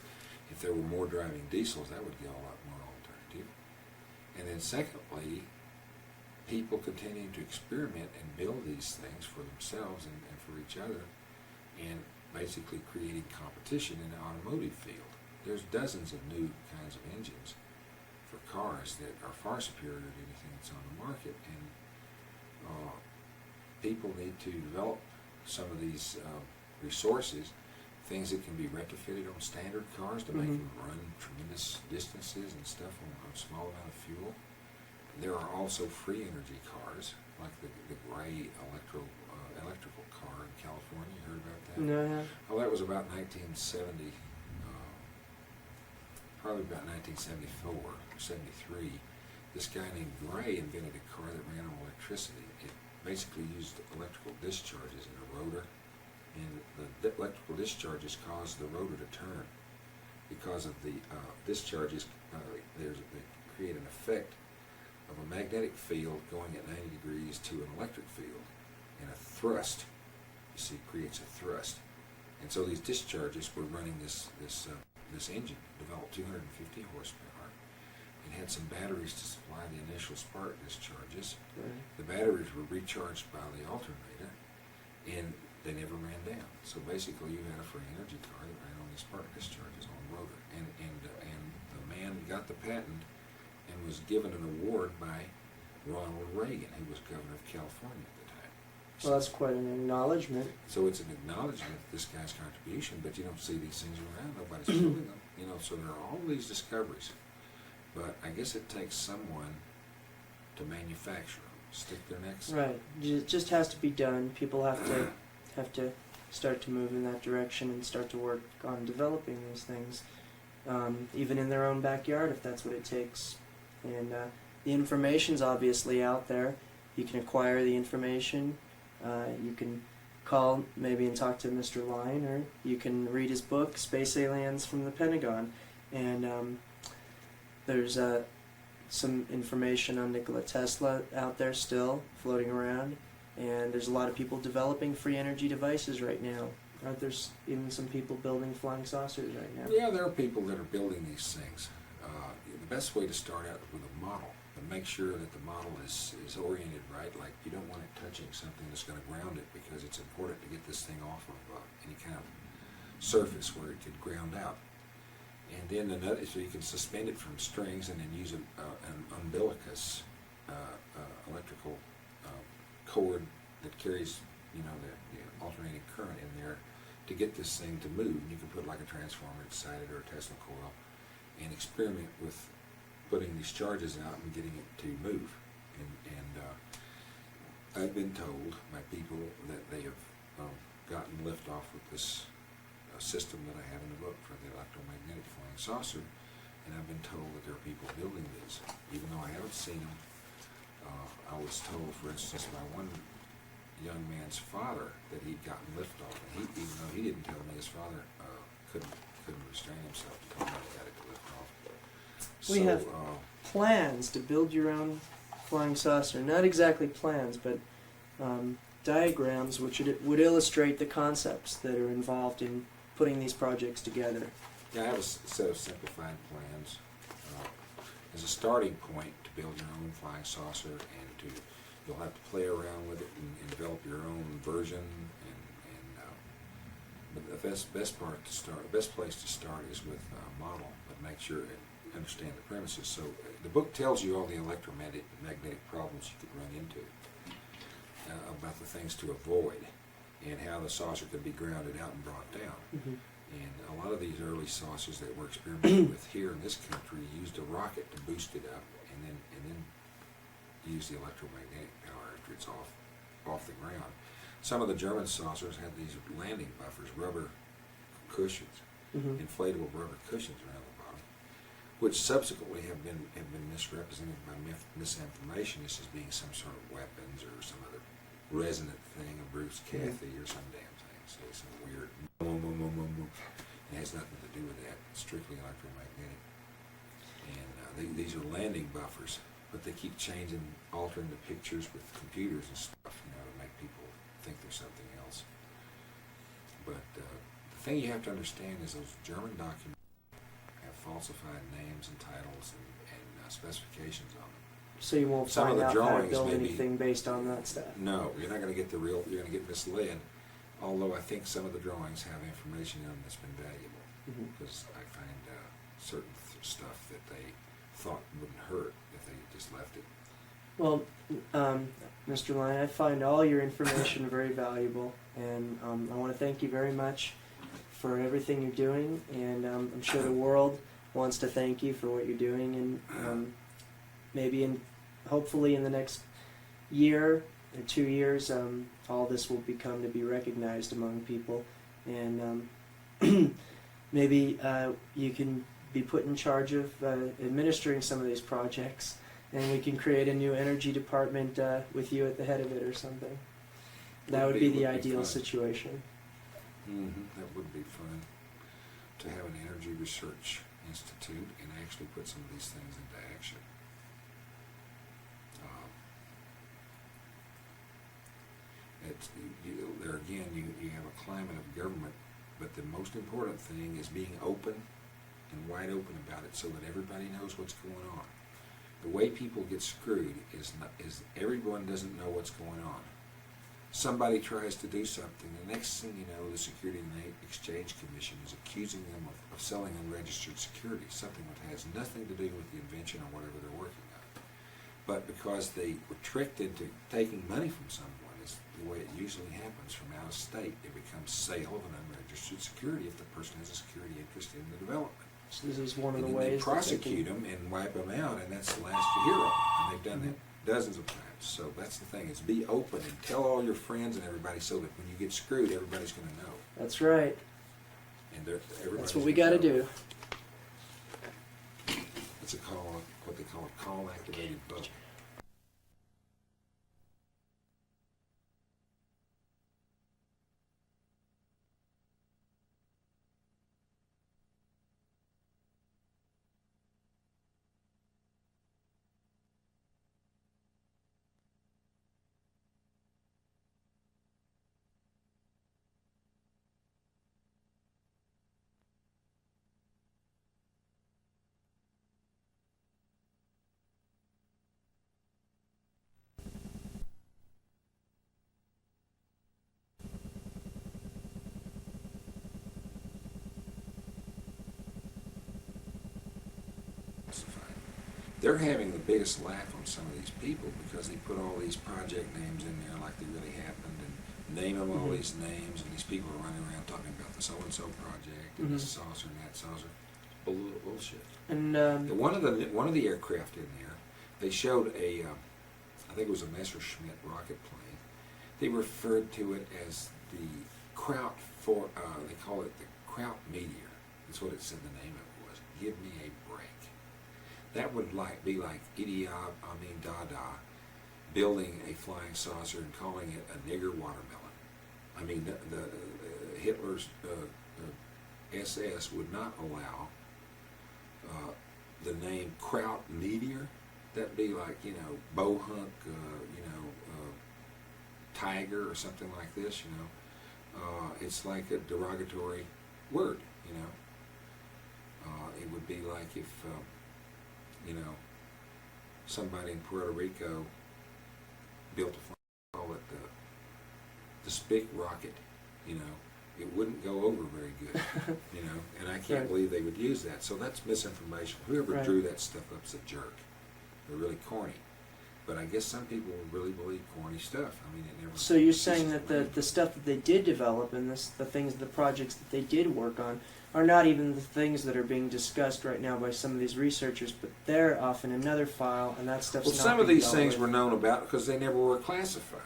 If there were more driving diesels, that would give a lot more alternative. And then secondly, people continuing to experiment and build these things for themselves and for each other, and basically creating competition in the automotive field. There's dozens of new kinds of engines for cars that are far superior to anything that's on the market, and people need to develop some of these resources, things that can be retrofitted on standard cars to make them run tremendous distances and stuff on a small amount of fuel. There are also free energy cars, like the gray electrical car in California. You heard about that? No, yeah. Well, that was about 1970, probably about 1974, 73. This guy named Gray invented a car that ran on electricity. It basically used electrical discharges in a rotor, and the electrical discharges caused the rotor to turn. Because of the discharges, they create an effect of a magnetic field going at 90 degrees to an electric field, and a thrust, you see, creates a thrust. And so these discharges were running this engine, developed 250 horsepower, and had some batteries to supply the initial spark discharges. Right. The batteries were recharged by the alternator, and they never ran down. So basically you had a free energy car that ran on these spark discharges on the rotor. And the man got the patent and was given an award by Ronald Reagan, who was governor of California at the time. Well, that's quite an acknowledgement. So it's an acknowledgement of this guy's contribution, but you don't see these things around. Nobody's doing them. You know, so there are all these discoveries. But I guess it takes someone to manufacture them, stick their necks. Right. It just has to be done. People have to start to move in that direction and start to work on developing these things, even in their own backyard, if that's what it takes. And the information's obviously out there. You can acquire the information. You can call maybe and talk to Mr. Lyne, or you can read his book, Space Aliens from the Pentagon. And there's some information on Nikola Tesla out there still floating around. And there's a lot of people developing free energy devices right now. Aren't there even some people building flying saucers right now? Yeah, there are people that are building these things. The best way to start out is with a model, but make sure that the model is oriented right. Like, you don't want it touching something that's going to ground it, because it's important to get this thing off of any kind of surface where it could ground out. And then another, so you can suspend it from strings, and then use an umbilicus electrical cord that carries, you know, the alternating current in there to get this thing to move. And you can put like a transformer inside it or a Tesla coil, and experiment with putting these charges out and getting it to move. And I've been told by people that they have gotten liftoff with this system that I have in the book for the electromagnetic flying saucer, and I've been told that there are people building these, even though I haven't seen them. I was told, for instance, by one young man's father that he'd gotten liftoff, and even though he didn't tell me, his father couldn't restrain himself to tell me he got it to lift off. We have plans to build your own flying saucer. Not exactly plans, but diagrams which would illustrate the concepts that are involved in putting these projects together. Yeah, I have a set of simplified plans as a starting point to build your own flying saucer, and you'll have to play around with it and develop your own version. But the best place to start is with a model, but make sure and understand the premises. So the book tells you all the electromagnetic problems you could run into, about the things to avoid, and how the saucer could be grounded out and brought down. Mm-hmm. And a lot of these early saucers that we're experimenting with here in this country used a rocket to boost it up, and then use the electromagnetic power after it's off the ground. Some of the German saucers had these landing buffers, rubber cushions, inflatable rubber cushions around the bottom, which subsequently have been misrepresented by misinformation as being some sort of weapons or some other resonant thing, a Bruce Cathy or some damn thing. So some weird It has nothing to do with that. It's strictly electromagnetic. And these are landing buffers, but they keep changing, altering the pictures with computers and stuff, you know, to make people think there's something else. But the thing you have to understand is those German documents have falsified names and titles and specifications on them. So you won't Some of find the out how to drawings build may be- anything based on that stuff. No, you're not going to get the real. You're going to get misled. Although I think some of the drawings have information in them that's been valuable, because I find certain stuff that they thought wouldn't hurt if they just left it. Well, Mr. Lyne, I find all your information very valuable, and I want to thank you very much for everything you're doing, and I'm sure the world wants to thank you for what you're doing, and maybe hopefully in the next year or 2 years, all this will become to be recognized among people, and maybe you can be put in charge of administering some of these projects, and we can create a new energy department with you at the head of it or something. That would be the ideal situation. That would be fun to have an energy research institute and actually put some of these things into action. There again, you have a climate of government, but the most important thing is being open and wide open about it so that everybody knows what's going on. The way people get screwed is everyone doesn't know what's going on. Somebody tries to do something, the next thing you know, the Security and Exchange Commission is accusing them of selling unregistered securities, something that has nothing to do with the invention or whatever they're working on. But because they were tricked into taking money from someone, is the way it usually happens from out of state. It becomes sale of an unregistered security if the person has a security interest in the development. So this is one of the And then ways they prosecute them and wipe them out, and that's the last you hear of them. And they've done that dozens of times. So that's the thing, is be open and tell all your friends and everybody so that when you get screwed, everybody's going to know. That's right. And That's what we got to do. It's what they call a call-activated vote. They're having the biggest laugh on some of these people because they put all these project names in there like they really happened and name them all these names, and these people are running around talking about the so-and-so project and this saucer and that saucer. Bullshit. And one of the aircraft in there, they showed I think it was a Messerschmitt rocket plane. They referred to it as the Kraut they call it the Kraut Meteor. That's what it said the name of it was. Give me a break. That would be like Idi Amin Dada building a flying saucer and calling it a nigger watermelon. I mean, the Hitler's SS would not allow the name Kraut Meteor. That'd be like, Bohunk, Tiger or something like this, It's like a derogatory word, It would be like if, somebody in Puerto Rico built a call it the Spick rocket, it wouldn't go over very good, and I can't believe they would use that. So that's misinformation. Whoever drew that stuff up is a jerk. They're really corny. But I guess some people really believe corny stuff. I mean, it never. So you're saying that the stuff that they did develop and the projects that they did work on are not even the things that are being discussed right now by some of these researchers, but they're off in another file, and that stuff's Well, not some of being these dealt things with. were known about because they never were classified.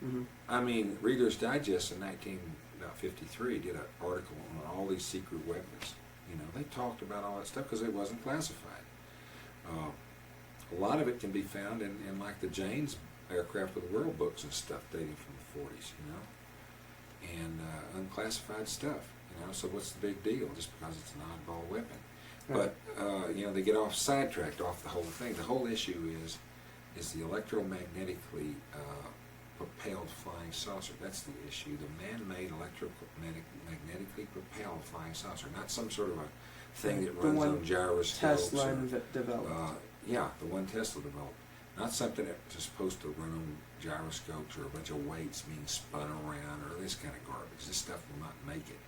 Mm-hmm. I mean, Reader's Digest in 1953 did an article on all these secret weapons. They talked about all that stuff because it wasn't classified. A lot of it can be found in like the Jane's Aircraft of the World books and stuff dating from the 40s, and unclassified stuff. So what's the big deal just because it's an oddball weapon? Right. But they get sidetracked off the whole thing. The whole issue is the electromagnetically propelled flying saucer. That's the issue. The man-made electromagnetically propelled flying saucer, not some sort of a thing that runs on gyroscopes. Tesla developed. Yeah, the one Tesla developed. Not something that was supposed to run on gyroscopes or a bunch of weights being spun around or this kind of garbage. This stuff will not make it.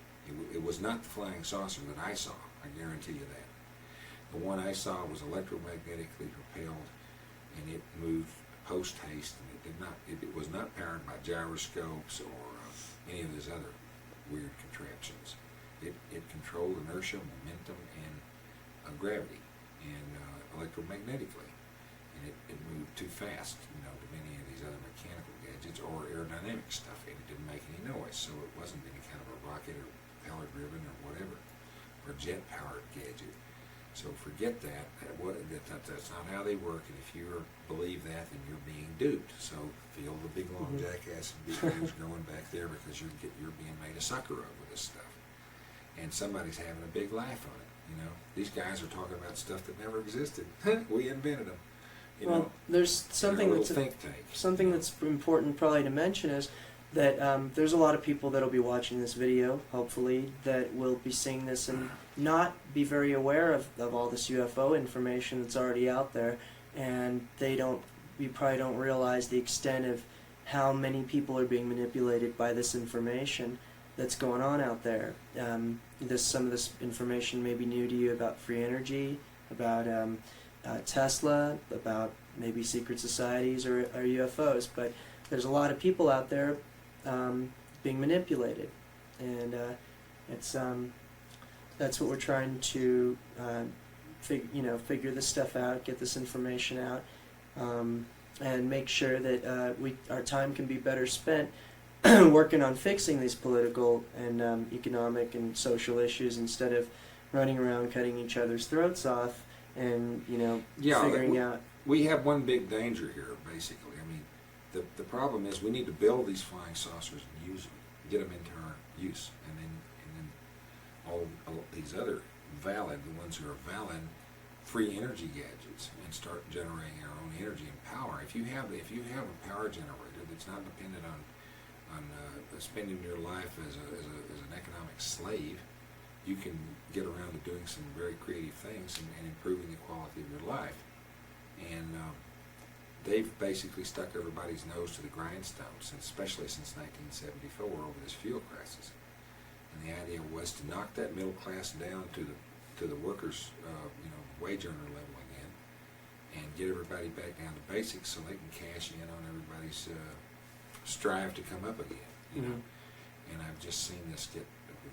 It was not the flying saucer that I saw, I guarantee you that. The one I saw was electromagnetically propelled, and it moved post-haste, and it was not powered by gyroscopes or any of those other weird contraptions. It controlled inertia, momentum, and gravity, and electromagnetically. And it moved too fast, to many of these other mechanical gadgets or aerodynamic stuff, and it didn't make any noise, so it wasn't any kind of a rocket or propeller-driven or whatever, or jet-powered gadget. So forget that. That's not how they work, and if you believe that, then you're being duped. So feel the big long jackass and big ears going back there, because you're being made a sucker of with this stuff. And somebody's having a big laugh on it. These guys are talking about stuff that never existed. We invented them. There's something that's think tank. Something that's important probably to mention is that there's a lot of people that'll be watching this video, hopefully, that will be seeing this and not be very aware of all this UFO information that's already out there, and we probably don't realize the extent of how many people are being manipulated by this information that's going on out there. Some of this information may be new to you about free energy, about Tesla, about maybe secret societies or UFOs, but there's a lot of people out there being manipulated, and that's what we're trying to figure this stuff out, get this information out, and make sure that our time can be better spent working on fixing these political and economic and social issues, instead of running around cutting each other's throats off and figuring out. We have one big danger here, basically. The problem is we need to build these flying saucers and use them, get them into our use, and then all these other valid, the ones who are valid, free energy gadgets, and start generating our own energy and power. If you have a power generator that's not dependent on spending your life as an economic slave, you can get around to doing some very creative things and improving the quality of your life. And they've basically stuck everybody's nose to the grindstone, especially since 1974, over this fuel crisis. And the idea was to knock that middle class down to the workers, wage earner level again, and get everybody back down to basics so they can cash in on everybody's strive to come up again. And I've just seen this get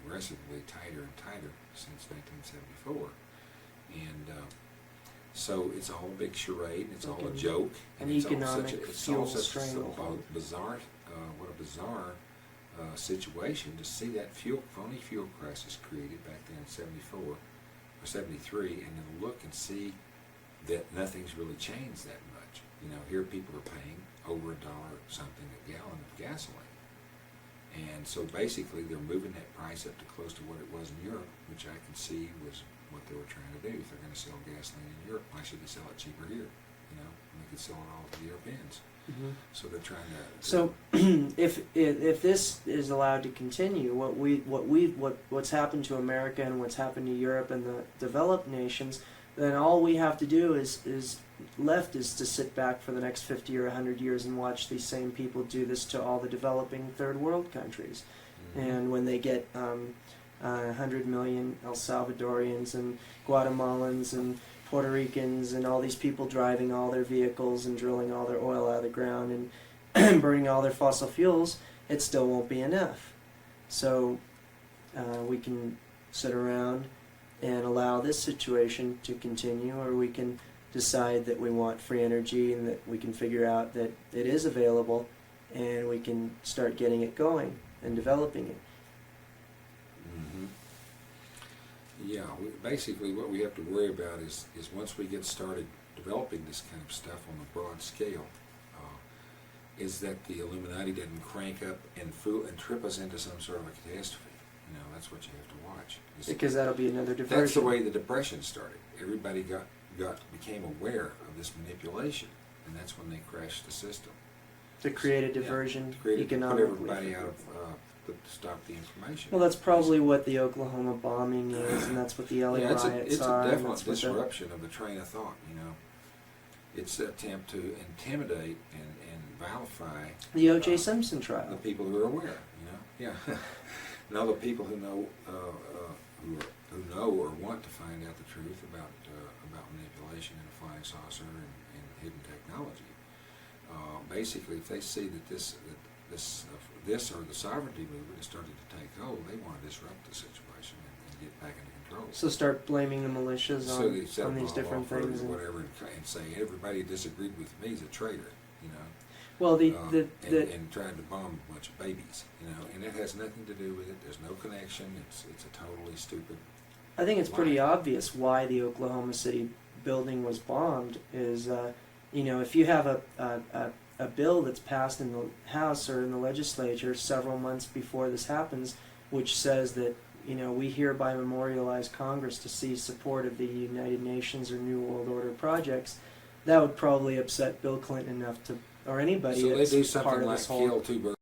progressively tighter and tighter since 1974, and so it's all a big charade. It's all a joke, and it's economic all such stranglehold. Bizarre. What a bizarre situation to see that phony fuel crisis created back then in '74 or '73, and then look and see that nothing's really changed that much. Here people are paying over $1 something a gallon of gasoline. And so basically they're moving that price up to close to what it was in Europe, which I can see was what they were trying to do. If they're going to sell gasoline in Europe, why should they sell it cheaper here? And they could sell it all to the Europeans. So they're trying to. So if this is allowed to continue, what's happened to America and what's happened to Europe and the developed nations, then all we have to do is to sit back for the next 50 or 100 years and watch these same people do this to all the developing third world countries. And when they get 100 million El Salvadorians and Guatemalans and Puerto Ricans and all these people driving all their vehicles and drilling all their oil out of the ground and burning all their fossil fuels, it still won't be enough. So we can sit around and allow this situation to continue, or we can decide that we want free energy and that we can figure out that it is available and we can start getting it going and developing it. Yeah, basically what we have to worry about is once we get started developing this kind of stuff on a broad scale, is that the Illuminati doesn't crank up and trip us into some sort of a catastrophe. That's what you have to watch. Because that'll be another diversion. That's the way the Depression started. Everybody became aware of this manipulation, and that's when they crashed the system. To create a diversion economically. Put everybody out of, to stop the information. Well, that's probably what the Oklahoma bombing is, and that's what the LA riots it's are. It's a definite disruption of the train of thought, It's an attempt to intimidate and vilify The O.J. Simpson trial. the people who are aware. Yeah. And all the people who know or want to find out the truth about manipulation in a flying saucer and hidden technology. Basically, if they see that this or the sovereignty movement is starting to take hold, they want to disrupt the situation and get back into control. So start blaming the militias So they set on them these all different off or things. whatever, and say everybody who disagreed with me is a traitor. Well, And trying to bomb a bunch of babies, and it has nothing to do with it. There's no connection. It's a totally stupid. I think it's pretty obvious why the Oklahoma City building was bombed. Is if you have a bill that's passed in the House or in the legislature several months before this happens, which says that we hereby memorialize Congress to see support of the United Nations or New World Order projects, that would probably upset Bill Clinton enough to, or anybody. So they that's do part something of like this whole kill two birds